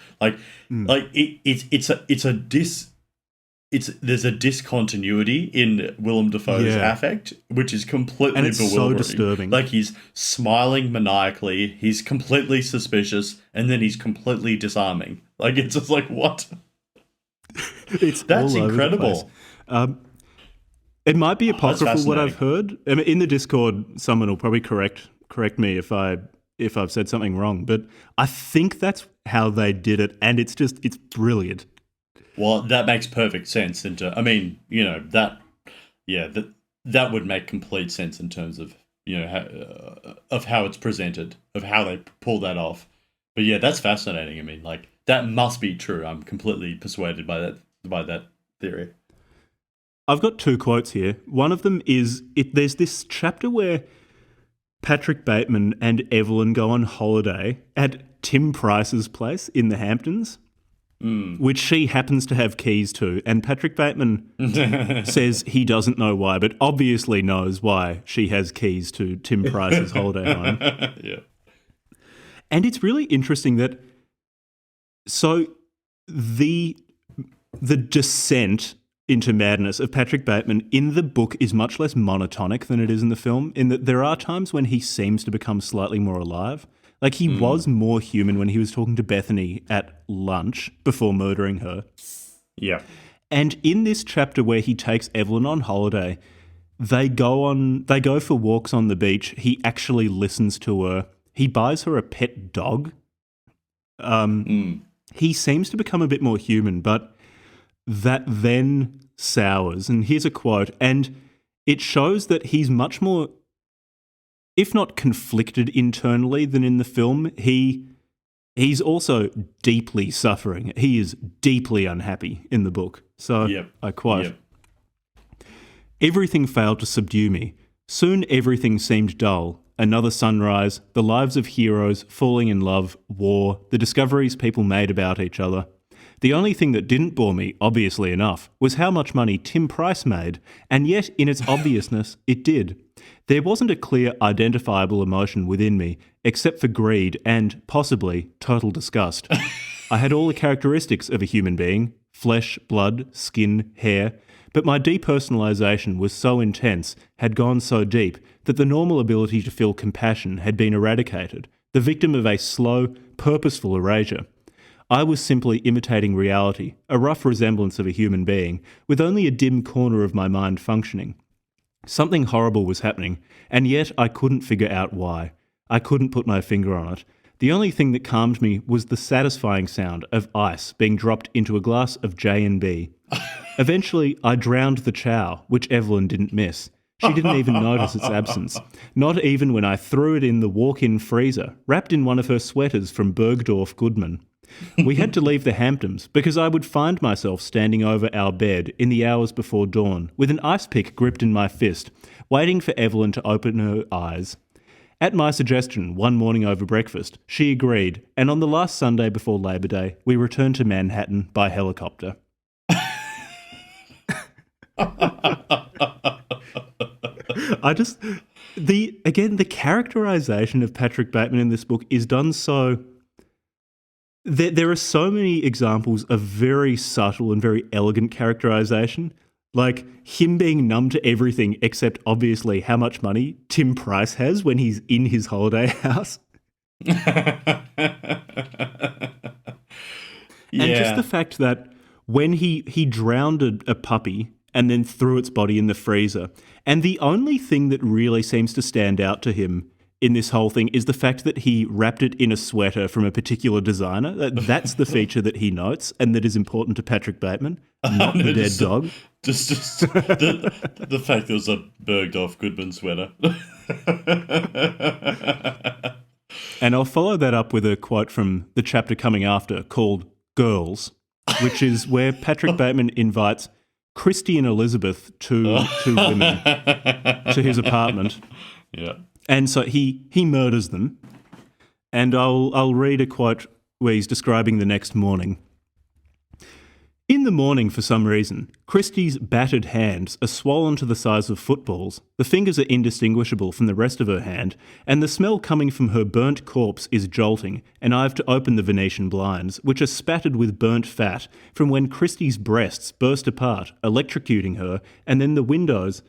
there's a discontinuity in Willem Dafoe's affect, which is completely bewildering. So disturbing. Like, he's smiling maniacally, he's completely suspicious, and then he's completely disarming. Like, it's just like, what? That's incredible. It might be apocryphal what I've heard. I mean, in the Discord, someone will probably correct me if I've said something wrong, but I think that's how they did it, and it's brilliant. Well, that makes perfect sense. That would make complete sense in terms of of how it's presented, of how they pull that off. But yeah, that's fascinating. I mean, like, that must be true. I'm completely persuaded by that theory. I've got 2 quotes here. One of them is there's this chapter where Patrick Bateman and Evelyn go on holiday at Tim Price's place in the Hamptons, which she happens to have keys to. And Patrick Bateman says he doesn't know why, but obviously knows why she has keys to Tim Price's holiday home. Yeah. And it's really interesting that the descent into madness of Patrick Bateman in the book is much less monotonic than it is in the film, in that there are times when he seems to become slightly more alive. Like, he was more human when he was talking to Bethany at lunch before murdering her. Yeah. And in this chapter where he takes Evelyn on holiday, they go for walks on the beach. He actually listens to her. He buys her a pet dog. He seems to become a bit more human, but that then sours. And here's a quote, and it shows that he's much more, if not conflicted internally than in the film, he's also deeply suffering. He is deeply unhappy in the book. So I quote, "Everything failed to subdue me. Soon everything seemed dull. Another sunrise, the lives of heroes, falling in love, war, the discoveries people made about each other. The only thing that didn't bore me, obviously enough, was how much money Tim Price made, and yet in its obviousness, it did. There wasn't a clear, identifiable emotion within me, except for greed and, possibly, total disgust. I had all the characteristics of a human being: flesh, blood, skin, hair, but my depersonalization was so intense, had gone so deep, that the normal ability to feel compassion had been eradicated, the victim of a slow, purposeful erasure. I was simply imitating reality, a rough resemblance of a human being, with only a dim corner of my mind functioning. Something horrible was happening, and yet I couldn't figure out why. I couldn't put my finger on it. The only thing that calmed me was the satisfying sound of ice being dropped into a glass of J&B. Eventually, I drowned the chow, which Evelyn didn't miss. She didn't even notice its absence, not even when I threw it in the walk-in freezer, wrapped in one of her sweaters from Bergdorf Goodman. We had to leave the Hamptons because I would find myself standing over our bed in the hours before dawn with an ice pick gripped in my fist, waiting for Evelyn to open her eyes. At my suggestion, one morning over breakfast, she agreed, and on the last Sunday before Labor Day, we returned to Manhattan by helicopter. The characterization of Patrick Bateman in this book is done so. There are so many examples of very subtle and very elegant characterization, like him being numb to everything except obviously how much money Tim Price has when he's in his holiday house. And just the fact that when he drowned a puppy and then threw its body in the freezer. And the only thing that really seems to stand out to him in this whole thing is the fact that he wrapped it in a sweater from a particular designer. That's the feature that he notes and that is important to Patrick Bateman, not the dead dog. Just the fact there was a Bergdorf Goodman sweater. And I'll follow that up with a quote from the chapter coming after called Girls, which is where Patrick Bateman invites Christy and Elizabeth, two women, to his apartment. Yeah. And so he murders them. And I'll read a quote where he's describing the next morning. In the morning, for some reason, Christie's battered hands are swollen to the size of footballs, the fingers are indistinguishable from the rest of her hand, and the smell coming from her burnt corpse is jolting, and I have to open the Venetian blinds, which are spattered with burnt fat from when Christie's breasts burst apart, electrocuting her, and then the windows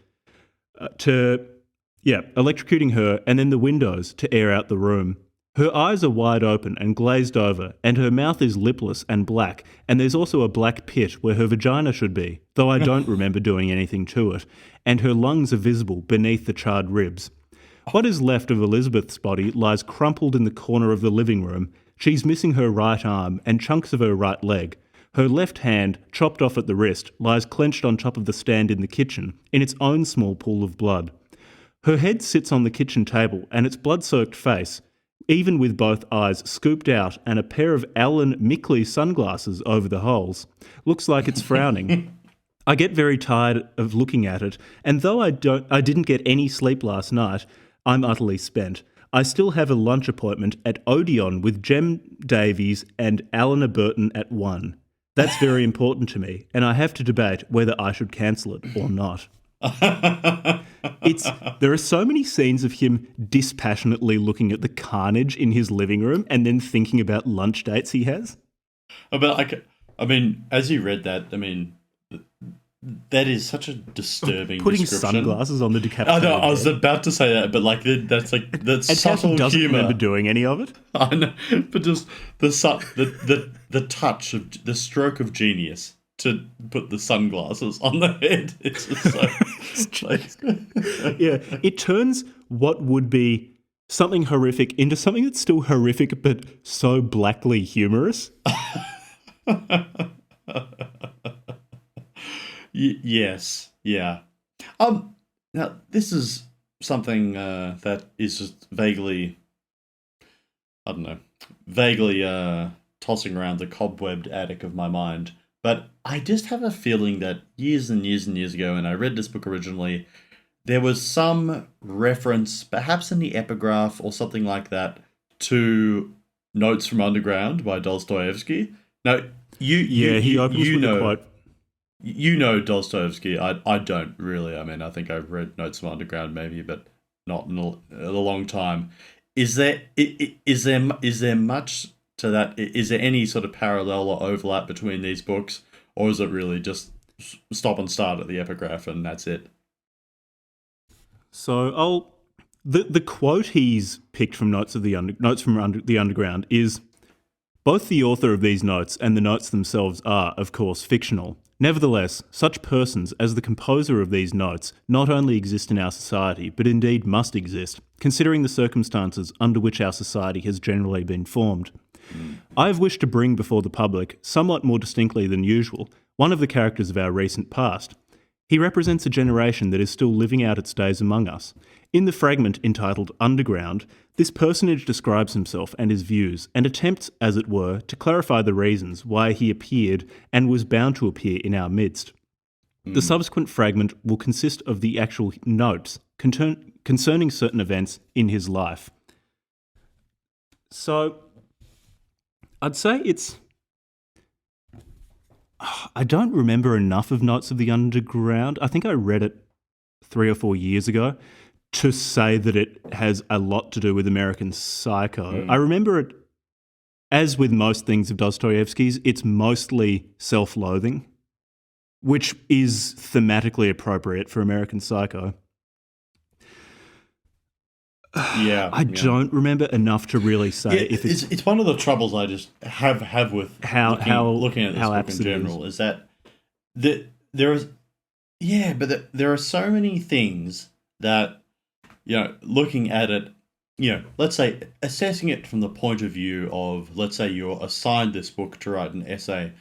electrocuting her and then the windows to air out the room. Her eyes are wide open and glazed over, and her mouth is lipless and black, and there's also a black pit where her vagina should be, though I don't remember doing anything to it, and her lungs are visible beneath the charred ribs. What is left of Elizabeth's body lies crumpled in the corner of the living room. She's missing her right arm and chunks of her right leg. Her left hand, chopped off at the wrist, lies clenched on top of the stand in the kitchen, in its own small pool of blood. Her head sits on the kitchen table, and its blood-soaked face, even with both eyes scooped out and a pair of Alan Mickley sunglasses over the holes, looks like it's frowning. I get very tired of looking at it, and though I didn't get any sleep last night, I'm utterly spent. I still have a lunch appointment at Odeon with Jem Davies and Alana Burton at 1. That's very important to me, and I have to debate whether I should cancel it or not. There are so many scenes of him dispassionately looking at the carnage in his living room and then thinking about lunch dates he has. But as you read that, that is such a disturbing putting description. Sunglasses on the decapitated I was head. about to say that, but that's subtle He doesn't humor. remember doing any of it. I know, but just the touch of the stroke of genius to put the sunglasses on the head. It's just so Yeah, it turns what would be something horrific into something that's still horrific but so blackly humorous. Yes, yeah. Now this is something that is just vaguely tossing around the cobwebbed attic of my mind. But I just have a feeling that years and years and years ago, when I read this book originally, there was some reference, perhaps in the epigraph or something like that, to Notes from Underground by Dostoevsky. Now, he opens with a quote. You know Dostoevsky. I don't really. I think I've read Notes from Underground maybe, but not in a long time. Is there much to that? Is there any sort of parallel or overlap between these books, or is it really just stop and start at the epigraph and that's it? So the quote he's picked from Notes from the Underground is, both the author of these notes and the notes themselves are, of course, fictional. Nevertheless, such persons as the composer of these notes not only exist in our society, but indeed must exist, considering the circumstances under which our society has generally been formed. I have wished to bring before the public, somewhat more distinctly than usual, one of the characters of our recent past. He represents a generation that is still living out its days among us. In the fragment entitled Underground, this personage describes himself and his views, and attempts, as it were, to clarify the reasons why he appeared and was bound to appear in our midst. The subsequent fragment will consist of the actual notes concerning certain events in his life. So, I'd say I don't remember enough of Notes of the Underground. I think I read it 3 or 4 years ago to say that it has a lot to do with American Psycho. I remember it, as with most things of Dostoevsky's, it's mostly self-loathing, which is thematically appropriate for American Psycho. Yeah, I don't remember enough to really say if it's one of the troubles I just have with looking at this book in general is that there is Yeah, but there are so many things that, looking at it, let's say assessing it from the point of view of, let's say you're assigned this book to write an essay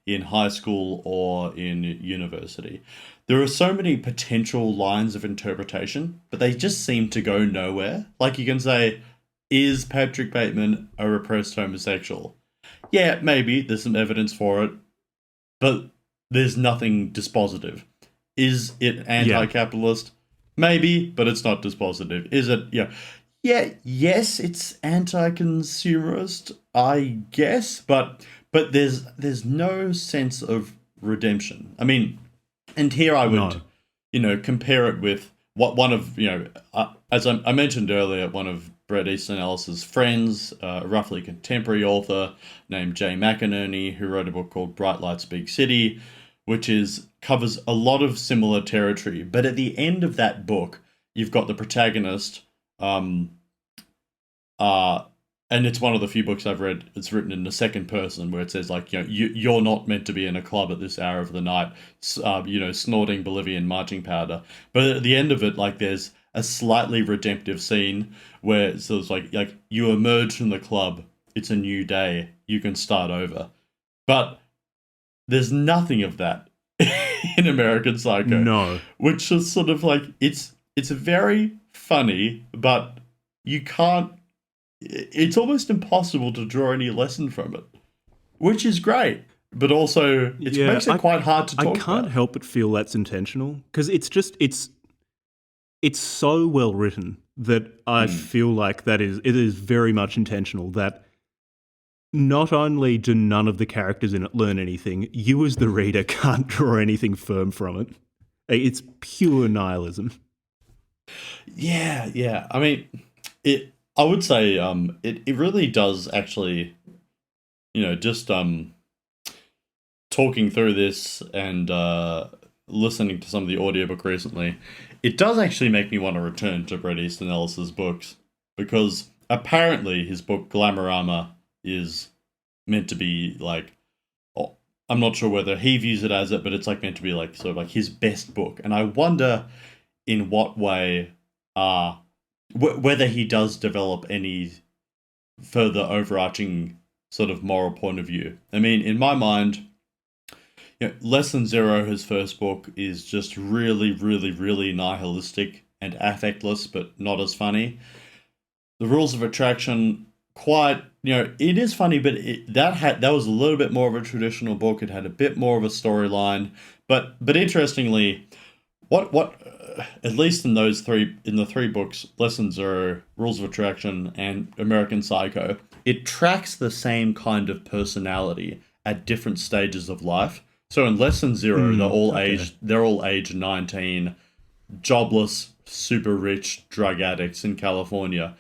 in high school or in university. There are so many potential lines of interpretation, but they just seem to go nowhere. Like you can say, is Patrick Bateman a repressed homosexual? Yeah, maybe there's some evidence for it, but there's nothing dispositive. Is it Yeah. anti-capitalist? Maybe, but it's not dispositive. Is it? Yeah, yes, it's anti-consumerist, I guess, but there's no sense of redemption. I mean, and here I would, No. compare it with what one of, as I mentioned earlier, one of Bret Easton Ellis's friends, a roughly contemporary author named Jay McInerney, who wrote a book called Bright Lights Big City, which covers a lot of similar territory. But at the end of that book, you've got the protagonist, um, uh, and it's one of the few books I've read. It's written in the second person, where it says like, you're not meant to be in a club at this hour of the night, snorting Bolivian marching powder. But at the end of it, like there's a slightly redemptive scene where it's like you emerge from the club. It's a new day. You can start over. But there's nothing of that in American Psycho, No. which is sort of like it's very funny, but you can't. It's almost impossible to draw any lesson from it, which is great, but also it makes it quite hard to talk I can't about. help but feel that's intentional because it's so well written that I feel like it is very much intentional that not only do none of the characters in it learn anything, you as the reader can't draw anything firm from it. It's pure nihilism. Yeah. I mean, it. I would say it really does actually, just talking through this and listening to some of the audiobook recently, it does actually make me want to return to Bret Easton Ellis's books, because apparently his book Glamorama is meant to be like, I'm not sure whether he views it as it, but it's like meant to be like sort of like his best book. And I wonder in what way, whether he does develop any further overarching sort of moral point of view. I mean, in my mind, Lesson Zero, his first book, is just really, really, really nihilistic and affectless, but not as funny. The Rules of Attraction, quite, it is funny, but that was a little bit more of a traditional book. It had a bit more of a storyline, but interestingly, what at least in the three books, Lesson Zero, Rules of Attraction, and American Psycho, it tracks the same kind of personality at different stages of life. So in Lesson Zero, they're all age 19, jobless, super rich drug addicts in California.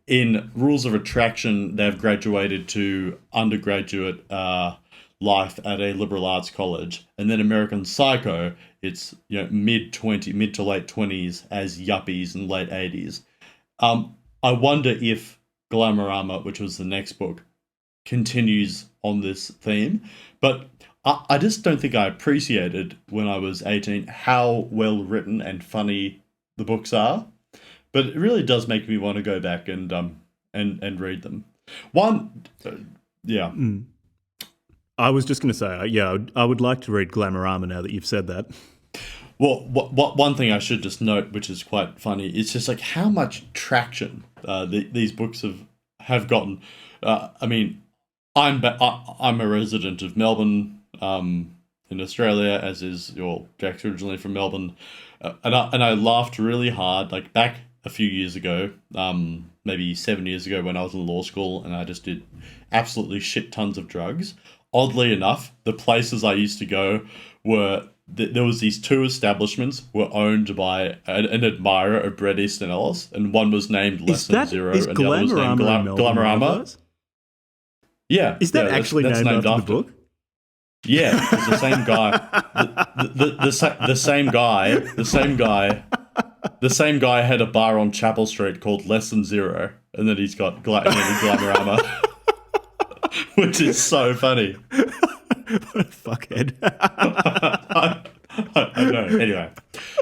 In Rules of Attraction, they've graduated to undergraduate life at a liberal arts college. And then American Psycho, it's mid to late 20s as yuppies and late 80s. I wonder if Glamorama, which was the next book, continues on this theme. But I just don't think I appreciated when I was 18 how well written and funny the books are. But it really does make me want to go back and read them. Yeah. I was just going to say, I would like to read Glamorama now that you've said that. Well, one thing I should just note, which is quite funny, it's just like how much traction these books have gotten. I mean, I'm a resident of Melbourne, in Australia, as is Jack's originally from Melbourne, and I laughed really hard like back a few years ago, maybe 7 years ago when I was in law school, and I just did absolutely shit tons of drugs. Oddly enough, the places I used to go were there was these two establishments were owned by an admirer of Bret Easton Ellis, and one was named Lesson Zero, and the other was named Glamorama. Yeah, is that actually that's named after the book? Yeah, it's the same guy. The same guy had a bar on Chapel Street called Lesson Zero, and then he's got Glamorama, which is so funny. What a fuckhead. I know. Anyway,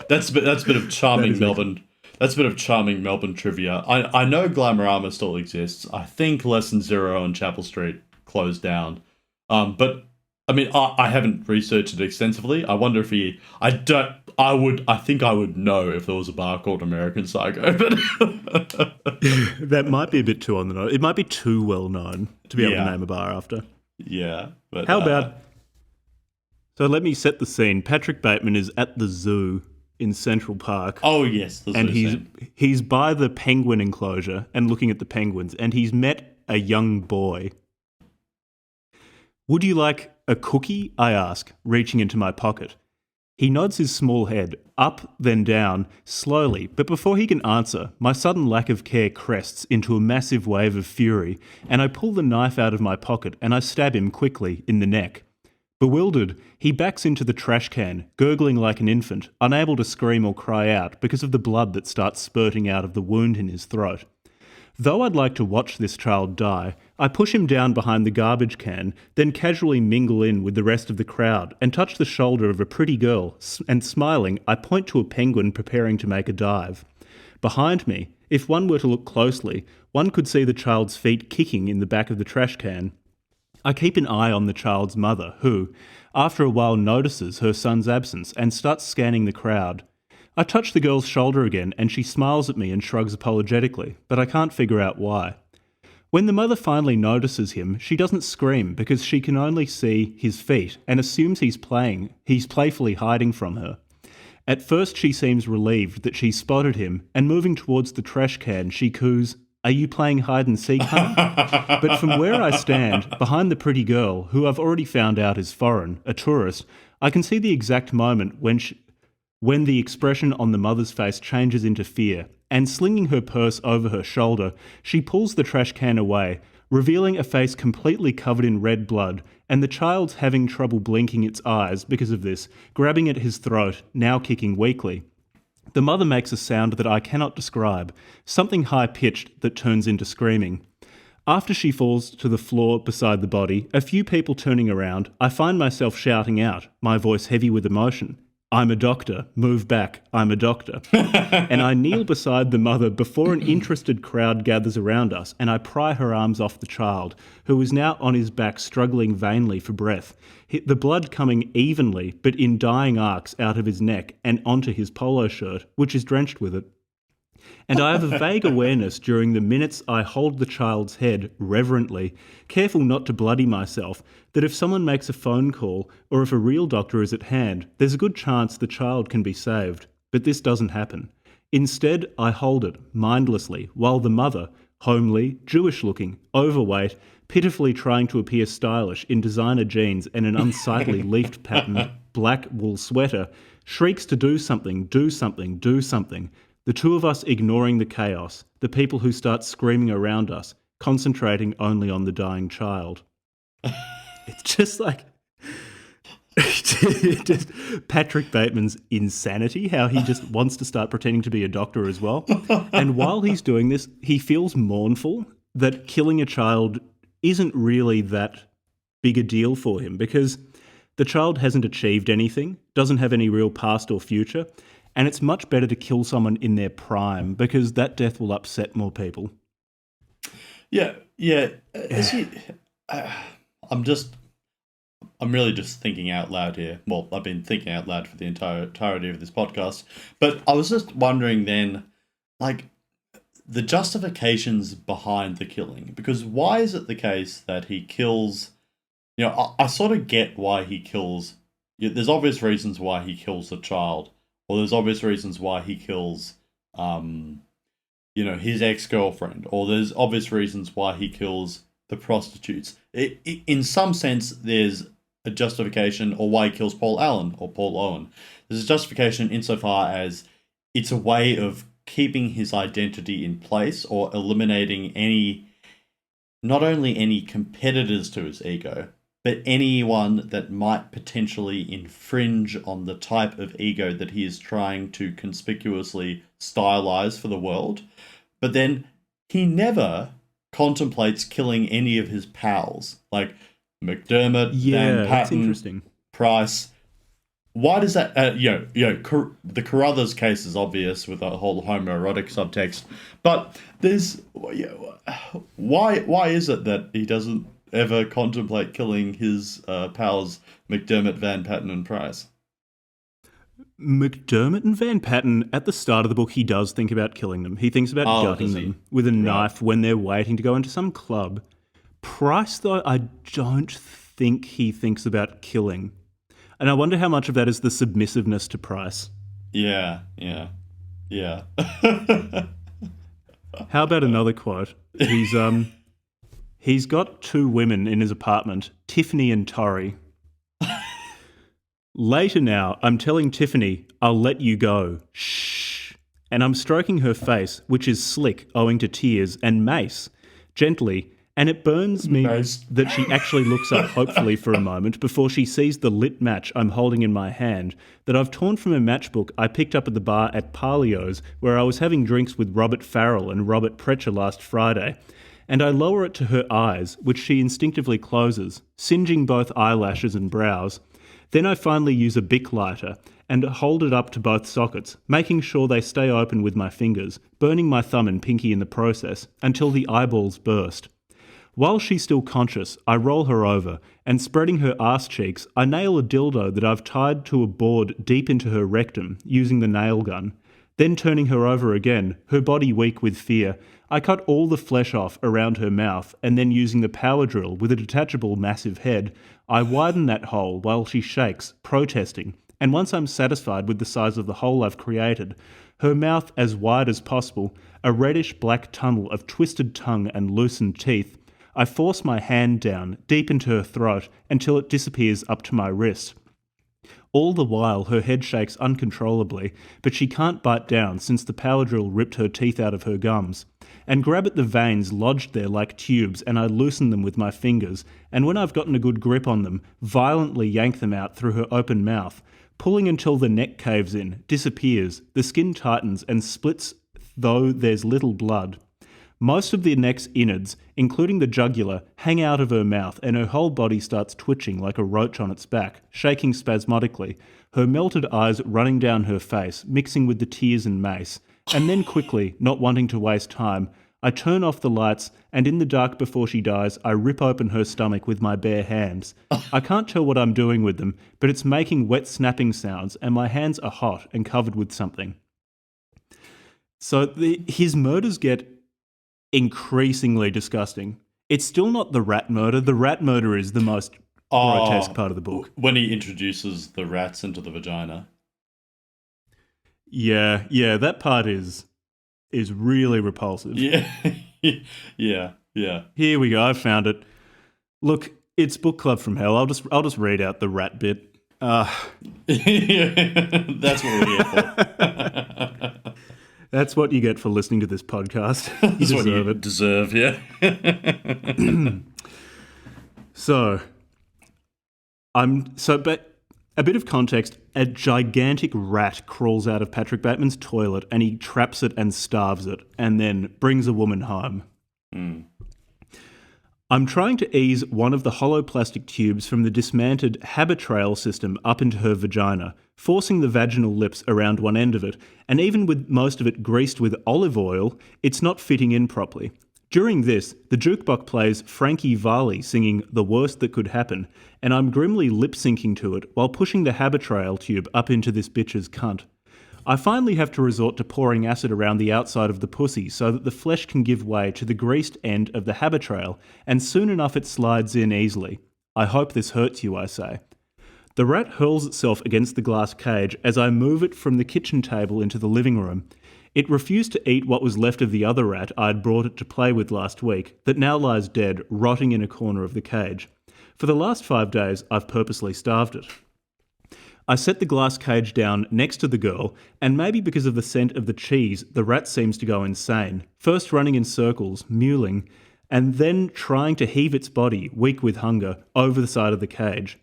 that's a bit of charming Melbourne. That's a bit of charming Melbourne trivia. I know Glamorama still exists. I think Lesson Zero on Chapel Street closed down. But I mean, I haven't researched it extensively. I wonder if he. I don't. I think I would know if there was a bar called American Psycho. But That might be a bit too on the nose. It might be too well known to be able to name a bar after. Yeah. But How about? So let me set the scene. Patrick Bateman is at the zoo in Central Park. Oh yes, the and zoo scene. he's by the penguin enclosure and looking at the penguins, and he's met a young boy. "Would you like a cookie?" I ask, reaching into my pocket. He nods his small head, up, then down, slowly, but before he can answer, my sudden lack of care crests into a massive wave of fury, and I pull the knife out of my pocket and I stab him quickly in the neck. Bewildered, he backs into the trash can, gurgling like an infant, unable to scream or cry out because of the blood that starts spurting out of the wound in his throat. Though I'd like to watch this child die, I push him down behind the garbage can, then casually mingle in with the rest of the crowd and touch the shoulder of a pretty girl, and smiling, I point to a penguin preparing to make a dive. Behind me, if one were to look closely, one could see the child's feet kicking in the back of the trash can. I keep an eye on the child's mother, who, after a while, notices her son's absence and starts scanning the crowd. I touch the girl's shoulder again and she smiles at me and shrugs apologetically, but I can't figure out why. When the mother finally notices him, she doesn't scream because she can only see his feet and assumes he's playfully hiding from her. At first she seems relieved that she spotted him, and moving towards the trash can, she coos, "Are you playing hide and seek, honey?" But from where I stand, behind the pretty girl, who I've already found out is foreign, a tourist, I can see the exact moment when the expression on the mother's face changes into fear, and slinging her purse over her shoulder, she pulls the trash can away, revealing a face completely covered in red blood, and the child's having trouble blinking its eyes because of this, grabbing at his throat, now kicking weakly. The mother makes a sound that I cannot describe, something high-pitched that turns into screaming. After she falls to the floor beside the body, a few people turning around, I find myself shouting out, my voice heavy with emotion, "I'm a doctor, move back, I'm a doctor." And I kneel beside the mother before an interested crowd gathers around us, and I pry her arms off the child, who is now on his back struggling vainly for breath, the blood coming evenly but in dying arcs out of his neck and onto his polo shirt, which is drenched with it. And I have a vague awareness during the minutes I hold the child's head reverently, careful not to bloody myself, that if someone makes a phone call or if a real doctor is at hand, there's a good chance the child can be saved. But this doesn't happen. Instead, I hold it, mindlessly, while the mother, homely, Jewish-looking, overweight, pitifully trying to appear stylish in designer jeans and an unsightly leaf-patterned black wool sweater, shrieks to do something, do something, do something. The two of us ignoring the chaos, the people who start screaming around us, concentrating only on the dying child. It's just like just Patrick Bateman's insanity, how he just wants to start pretending to be a doctor as well. And while he's doing this, he feels mournful that killing a child isn't really that big a deal for him because the child hasn't achieved anything, doesn't have any real past or future, and it's much better to kill someone in their prime because that death will upset more people. Yeah. I'm really just thinking out loud here. Well, I've been thinking out loud for the entirety of this podcast. But I was just wondering then, like, the justifications behind the killing. Because why is it the case that he kills... You know, I sort of get why he kills... There's obvious reasons why he kills the child. Or there's obvious reasons why he kills, his ex-girlfriend. Or there's obvious reasons why he kills the prostitutes. In some sense, there's a justification, or why he kills Paul Allen or Paul Owen. There's a justification insofar as it's a way of keeping his identity in place or eliminating not only any competitors to his ego, but anyone that might potentially infringe on the type of ego that he is trying to conspicuously stylize for the world. But then he never contemplates killing any of his pals, like McDermott, Van Patten, interesting. Price. why does that? The Carruthers case is obvious with the whole homoerotic subtext, but there's why is it that he doesn't ever contemplate killing his pals McDermott, Van Patten, and Price? McDermott and Van Patten, at the start of the book, he does think about killing them. He thinks about gutting them with a knife when they're waiting to go into some club. Price, though, I don't think he thinks about killing. And I wonder how much of that is the submissiveness to Price. Yeah. How about another quote? He's got two women in his apartment, Tiffany and Tori. Later now, I'm telling Tiffany, I'll let you go. Shh. And I'm stroking her face, which is slick owing to tears, and mace, gently, and it burns me that she actually looks up hopefully for a moment before she sees the lit match I'm holding in my hand that I've torn from a matchbook I picked up at the bar at Palio's where I was having drinks with Robert Farrell and Robert Precher last Friday, and I lower it to her eyes, which she instinctively closes, singeing both eyelashes and brows. Then I finally use a Bic lighter and hold it up to both sockets, making sure they stay open with my fingers, burning my thumb and pinky in the process until the eyeballs burst. While she's still conscious, I roll her over, and spreading her arse cheeks, I nail a dildo that I've tied to a board deep into her rectum, using the nail gun. Then turning her over again, her body weak with fear, I cut all the flesh off around her mouth, and then using the power drill with a detachable massive head, I widen that hole while she shakes, protesting, and once I'm satisfied with the size of the hole I've created, her mouth as wide as possible, a reddish-black tunnel of twisted tongue and loosened teeth, I force my hand down, deep into her throat, until it disappears up to my wrist. All the while her head shakes uncontrollably, but she can't bite down since the power drill ripped her teeth out of her gums, and grab at the veins lodged there like tubes, and I loosen them with my fingers, and when I've gotten a good grip on them, violently yank them out through her open mouth, pulling until the neck caves in, disappears, the skin tightens and splits though there's little blood. Most of the neck's innards, including the jugular, hang out of her mouth and her whole body starts twitching like a roach on its back, shaking spasmodically, her melted eyes running down her face, mixing with the tears and mace. And then quickly, not wanting to waste time, I turn off the lights and in the dark before she dies, I rip open her stomach with my bare hands. I can't tell what I'm doing with them, but it's making wet snapping sounds and my hands are hot and covered with something. So his murders get increasingly disgusting. It's still not the rat murder. The rat murder is the most grotesque part of the book. When he introduces the rats into the vagina. Yeah, that part is really repulsive. Yeah. Yeah. Here we go, I found it. Look, it's Book Club from Hell. I'll just read out the rat bit. That's what we're here for. That's what you get for listening to this podcast. You That's deserve what you it. deserve, yeah. But a bit of context, a gigantic rat crawls out of Patrick Bateman's toilet and he traps it and starves it and then brings a woman home. I'm trying to ease one of the hollow plastic tubes from the dismantled Habitrail system up into her vagina, forcing the vaginal lips around one end of it, and even with most of it greased with olive oil, it's not fitting in properly. During this, the jukebox plays Frankie Valli singing The Worst That Could Happen, and I'm grimly lip-syncing to it while pushing the Habitrail tube up into this bitch's cunt. I finally have to resort to pouring acid around the outside of the pussy so that the flesh can give way to the greased end of the Habitrail, and soon enough it slides in easily. I hope this hurts you, I say. The rat hurls itself against the glass cage as I move it from the kitchen table into the living room. It refused to eat what was left of the other rat I had brought it to play with last week, that now lies dead, rotting in a corner of the cage. For the last 5 days, I've purposely starved it. I set the glass cage down next to the girl, and maybe because of the scent of the cheese, the rat seems to go insane, first running in circles, mewling, and then trying to heave its body, weak with hunger, over the side of the cage.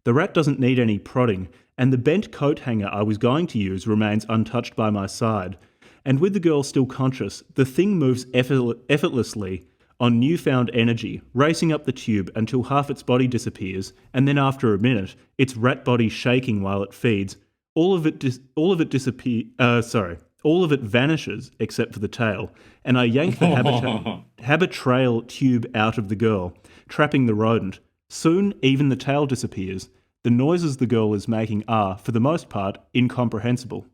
The rat doesn't need any prodding, and the bent coat hanger I was going to use remains untouched by my side. And with the girl still conscious, the thing moves effortlessly on newfound energy, racing up the tube until half its body disappears, and then after a minute, its rat body shaking while it feeds. All of it vanishes except for the tail, and I yank the habitrail tube out of the girl, trapping the rodent. Soon, even the tail disappears. The noises the girl is making are, for the most part, incomprehensible.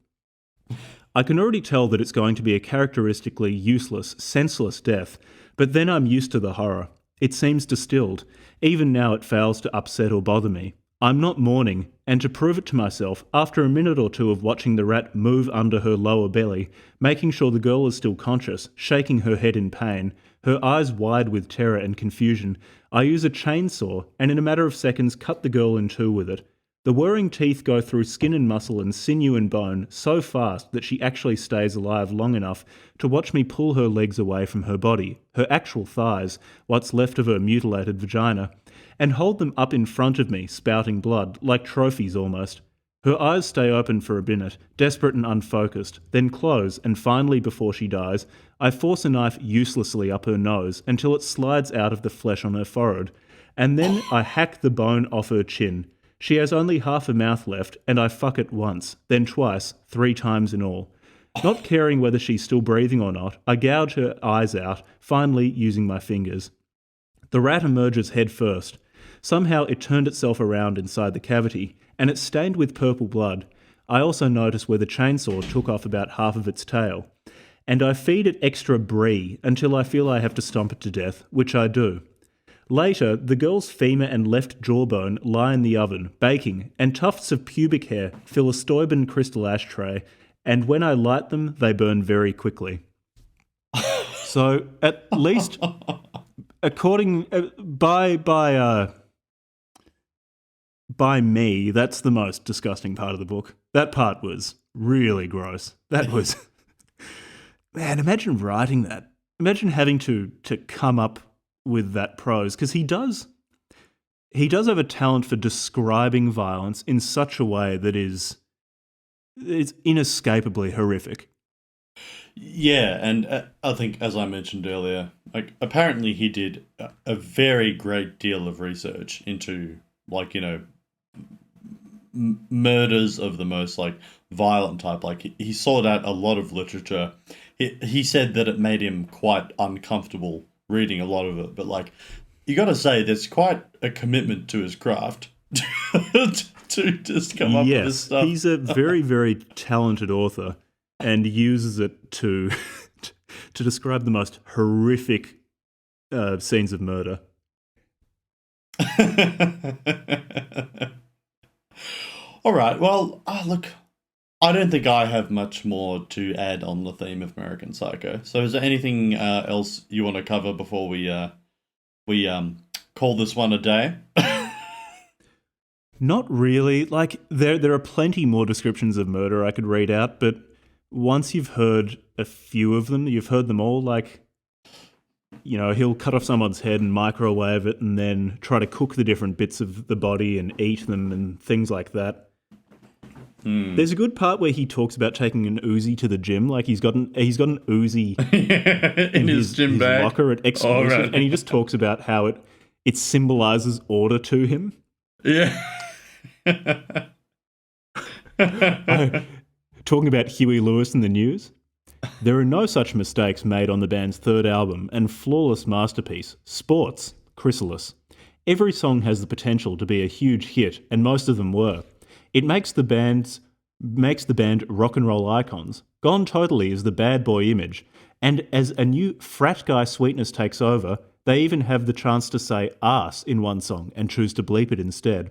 I can already tell that it's going to be a characteristically useless, senseless death, but then I'm used to the horror. It seems distilled. Even now it fails to upset or bother me. I'm not mourning, and to prove it to myself, after a minute or two of watching the rat move under her lower belly, making sure the girl is still conscious, shaking her head in pain, her eyes wide with terror and confusion, I use a chainsaw and in a matter of seconds cut the girl in two with it. The whirring teeth go through skin and muscle and sinew and bone so fast that she actually stays alive long enough to watch me pull her legs away from her body, her actual thighs, what's left of her mutilated vagina, and hold them up in front of me, spouting blood, like trophies almost. Her eyes stay open for a minute, desperate and unfocused, then close, and finally, before she dies, I force a knife uselessly up her nose until it slides out of the flesh on her forehead, and then I hack the bone off her chin. She has only half a mouth left, and I fuck it once, then twice, 3 times in all. Not caring whether she's still breathing or not, I gouge her eyes out, finally using my fingers. The rat emerges head first. Somehow it turned itself around inside the cavity, and it's stained with purple blood. I also notice where the chainsaw took off about half of its tail. And I feed it extra brie until I feel I have to stomp it to death, which I do. Later, the girl's femur and left jawbone lie in the oven, baking, and tufts of pubic hair fill a Steuben crystal ashtray, and when I light them, they burn very quickly. So, at least, according by me, that's the most disgusting part of the book. That part was really gross. That was, man. Imagine writing that. Imagine having to come up with that prose, because he does have a talent for describing violence in such a way that is inescapably horrific. Yeah, and I think, as I mentioned earlier, like apparently he did a very great deal of research into, like, you know, murders of the most like violent type. Like he sought out a lot of literature. He said that it made him quite uncomfortable reading a lot of it, but like you got to say, there's quite a commitment to his craft to just come up with this stuff. He's a very, very talented author and uses it to describe the most horrific scenes of murder. All right. Well, look, I don't think I have much more to add on the theme of American Psycho. So, is there anything else you want to cover before we call this one a day? Not really. Like there are plenty more descriptions of murder I could read out, but once you've heard a few of them, you've heard them all. Like, you know, he'll cut off someone's head and microwave it, and then try to cook the different bits of the body and eat them and things like that. There's a good part where he talks about taking an Uzi to the gym. Like he's got an Uzi in his gym bag locker at Exclusive, and he just talks about how it symbolizes order to him. Yeah. Talking about Huey Lewis and the News, there are no such mistakes made on the band's third album and flawless masterpiece, Sports, Chrysalis. Every song has the potential to be a huge hit, and most of them were. It makes the band rock and roll icons. Gone totally is the bad boy image, and as a new frat guy sweetness takes over, they even have the chance to say arse in one song and choose to bleep it instead.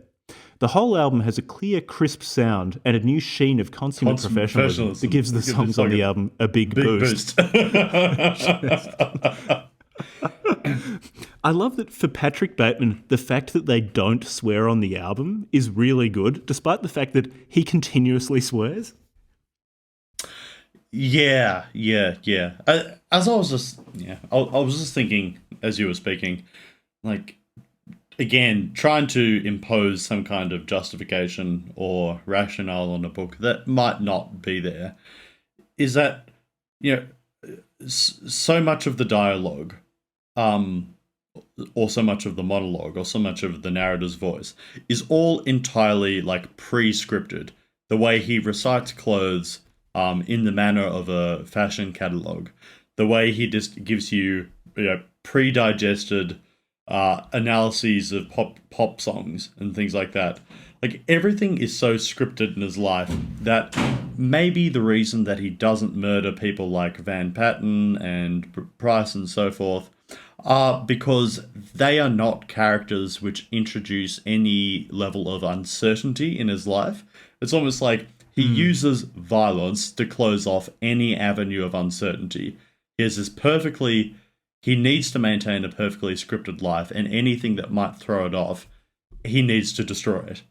The whole album has a clear, crisp sound and a new sheen of consummate professionalism that gives the songs on the album a big boost. I love that for Patrick Bateman, the fact that they don't swear on the album is really good, despite the fact that he continuously swears. Yeah. As I was just thinking as you were speaking, like, again, trying to impose some kind of justification or rationale on a book that might not be there, is that, you know, so much of the dialogue or so much of the monologue or so much of the narrator's voice is all entirely like pre-scripted. The way he recites clothes in the manner of a fashion catalog, the way he just gives you, pre-digested analyses of pop songs and things like that. Like everything is so scripted in his life that maybe the reason that he doesn't murder people like Van Patten and Price and so forth are because they are not characters which introduce any level of uncertainty in his life. It's almost like he uses violence to close off any avenue of uncertainty. He needs to maintain a perfectly scripted life, and anything that might throw it off, he needs to destroy it.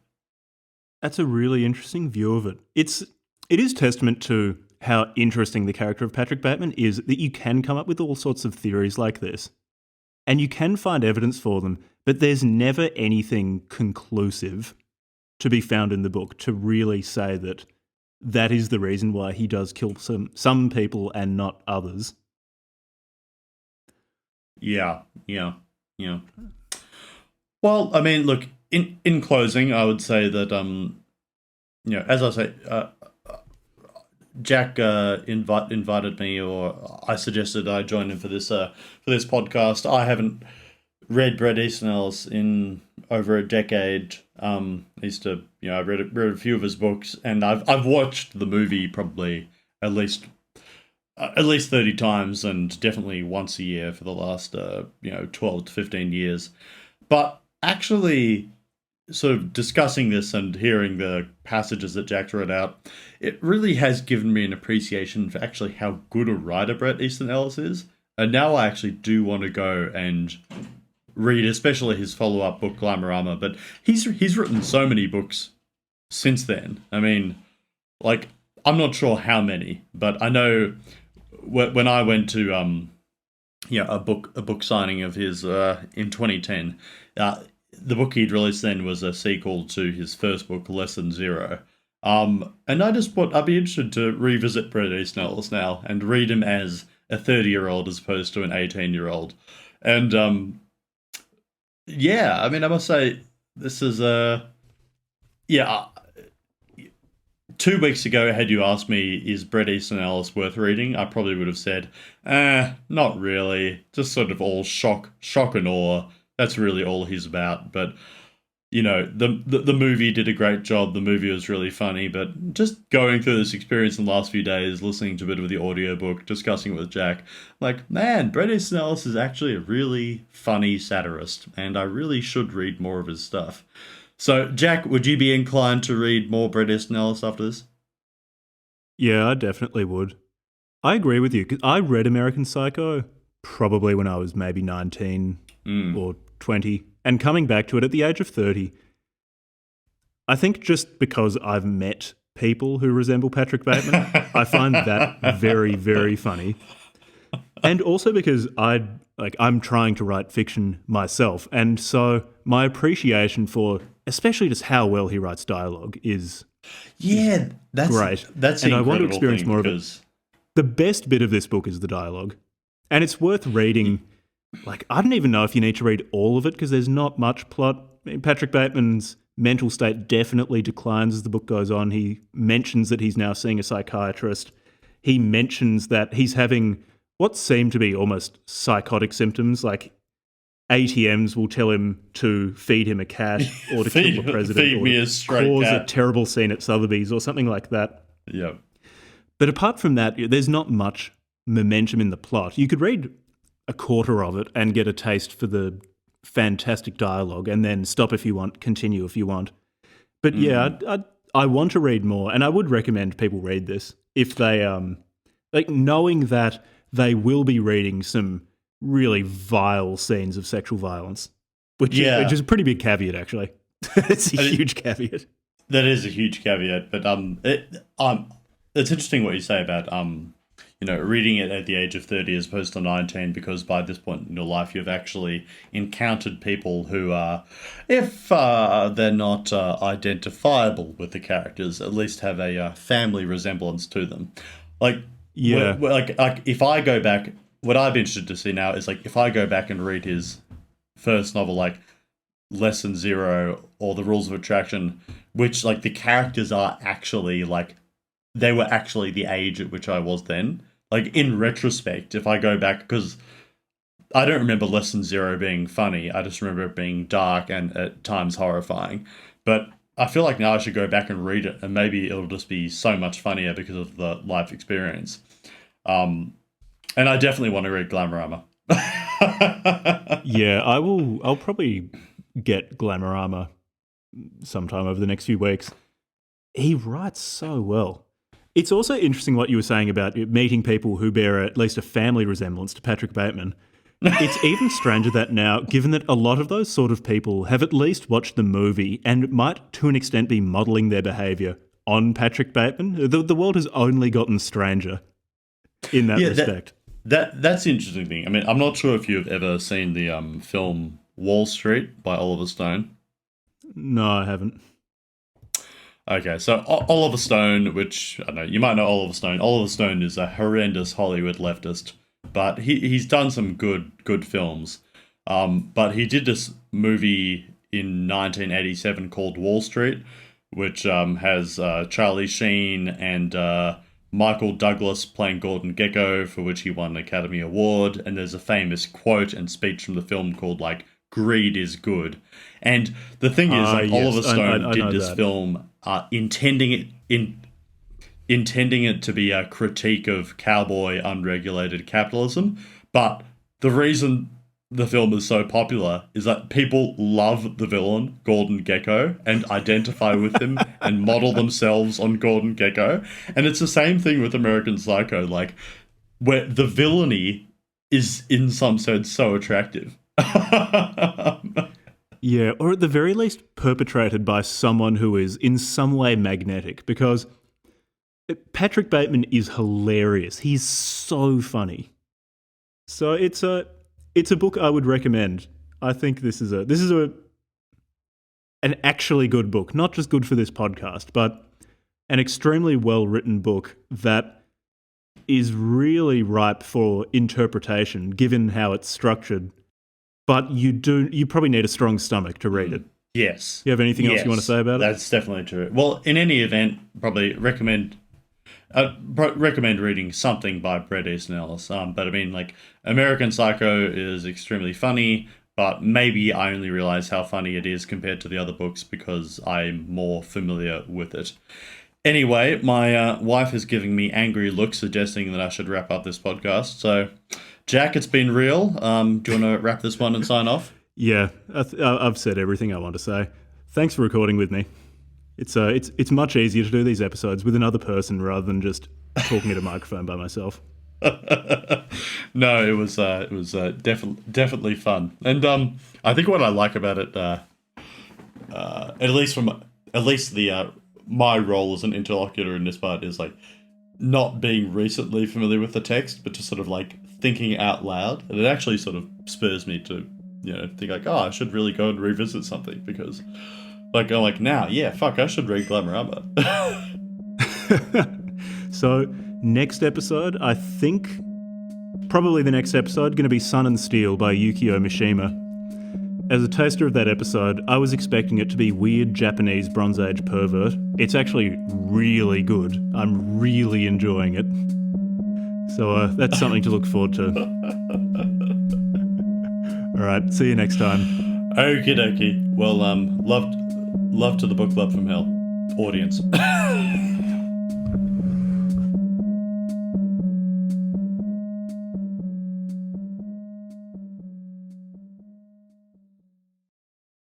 That's a really interesting view of it. It is testament to how interesting the character of Patrick Bateman is that you can come up with all sorts of theories like this. And you can find evidence for them, but there's never anything conclusive to be found in the book to really say that that is the reason why he does kill some people and not others. Yeah. Well, I mean, look, in closing, I would say that, as I say, Jack invited me, or I suggested I join him for this podcast. I haven't read Bret Easton Ellis in over a decade. I used to, I read a few of his books, and I've watched the movie probably at least 30 times, and definitely once a year for the last 12 to 15 years. But actually, sort of discussing this and hearing the passages that Jack read out, it really has given me an appreciation for actually how good a writer Bret Easton Ellis is. And now I actually do want to go and read, especially his follow-up book, Glamorama. But he's written so many books since then. I mean, like, I'm not sure how many, but I know when I went to a book signing of his in 2010. The book he'd released then was a sequel to his first book, Lesson Zero. And I just thought I'd be interested to revisit Bret Easton Ellis now and read him as a 30-year-old as opposed to an 18-year-old. And I mean, I must say, this is 2 weeks ago, had you asked me, is Bret Easton Ellis worth reading? I probably would have said, not really. Just sort of all shock and awe. That's really all he's about. But, the movie did a great job. The movie was really funny. But just going through this experience in the last few days, listening to a bit of the audiobook, discussing it with Jack, like, man, Bret Easton Ellis is actually a really funny satirist. And I really should read more of his stuff. So, Jack, would you be inclined to read more Bret Easton Ellis after this? Yeah, I definitely would. I agree with you, because I read American Psycho probably when I was maybe 19 or 20, and coming back to it at the age of 30, I think just because I've met people who resemble Patrick Bateman, I find that very, very funny. And also because I'm trying to write fiction myself, and so my appreciation for especially just how well he writes dialogue is that's great. That's and I want to experience more of it. The best bit of this book is the dialogue, and it's worth reading. Like, I don't even know if you need to read all of it because there's not much plot. I mean, Patrick Bateman's mental state definitely declines as the book goes on. He mentions that he's now seeing a psychiatrist. He mentions that he's having what seem to be almost psychotic symptoms, like ATMs will tell him to feed him a cat or to kill the president or cause a terrible scene at Sotheby's or something like that. Yeah. But apart from that, there's not much momentum in the plot. You could read a quarter of it and get a taste for the fantastic dialogue and then stop if you want, continue if you want. But I want to read more, and I would recommend people read this if they, knowing that they will be reading some really vile scenes of sexual violence, which is a pretty big caveat, actually. It's a huge caveat. That is a huge caveat, but it's interesting what you say about reading it at the age of 30 as opposed to 19, because by this point in your life you've actually encountered people who are, if they're not identifiable with the characters, at least have a family resemblance to them. Like if I go back what I'd be interested to see now is like if I go back and read his first novel, like Lesson Zero or The Rules of Attraction, which like the characters are actually like they were actually the age at which I was then. Like in retrospect, if I go back, because I don't remember Lesson Zero being funny, I just remember it being dark and at times horrifying. But I feel like now I should go back and read it, and maybe it'll just be so much funnier because of the life experience. And I definitely want to read Glamorama. Yeah, I will. I'll probably get Glamorama sometime over the next few weeks. He writes so well. It's also interesting what you were saying about meeting people who bear at least a family resemblance to Patrick Bateman. It's even stranger that now, given that a lot of those sort of people have at least watched the movie and might, to an extent, be modelling their behaviour on Patrick Bateman. The world has only gotten stranger in that respect. That's the interesting thing. I mean, I'm not sure if you've ever seen the film Wall Street by Oliver Stone. No, I haven't. Okay, so Oliver Stone, which, I don't know, you might know Oliver Stone. Oliver Stone is a horrendous Hollywood leftist, but he's done some good films. But he did this movie in 1987 called Wall Street, which has Charlie Sheen and Michael Douglas playing Gordon Gekko, for which he won an Academy Award. And there's a famous quote and speech from the film called, like, "Greed is good." And the thing is, like, yes, Oliver Stone I did this that. film intending it to be a critique of cowboy unregulated capitalism. But the reason the film is so popular is that people love the villain, Gordon Gekko, and identify with him and model themselves on Gordon Gekko. And it's the same thing with American Psycho, like, where the villainy is, in some sense, so attractive. Yeah, or at the very least perpetrated by someone who is in some way magnetic, because Patrick Bateman is hilarious. He's so funny. So it's a book I would recommend. I think this is an actually good book, not just good for this podcast, but an extremely well-written book that is really ripe for interpretation given how it's structured. But you probably need a strong stomach to read it. Yes. You have anything else you want to say about it? That's definitely true. Well, in any event, probably recommend reading something by Bret Easton Ellis. But I mean, like, American Psycho is extremely funny, but maybe I only realize how funny it is compared to the other books because I'm more familiar with it. Anyway, my wife is giving me angry looks, suggesting that I should wrap up this podcast. So, Jack, it's been real. Do you want to wrap this one and sign off? Yeah, I've said everything I want to say. Thanks for recording with me. It's much easier to do these episodes with another person rather than just talking at a microphone by myself. No, it was definitely fun, and I think what I like about it, at least the my role as an interlocutor in this part is like not being recently familiar with the text, but just sort of like thinking out loud, and it actually sort of spurs me to think like, oh, I should really go and revisit something because. Like, I'm like, now, yeah, fuck, I should read Glamorama. So, next episode, I think, probably the next episode, going to be Sun and Steel by Yukio Mishima. As a taster of that episode, I was expecting it to be weird Japanese Bronze Age pervert. It's actually really good. I'm really enjoying it. So, that's something to look forward to. Alright, see you next time. Okie dokie. Well, love to the book club from hell audience.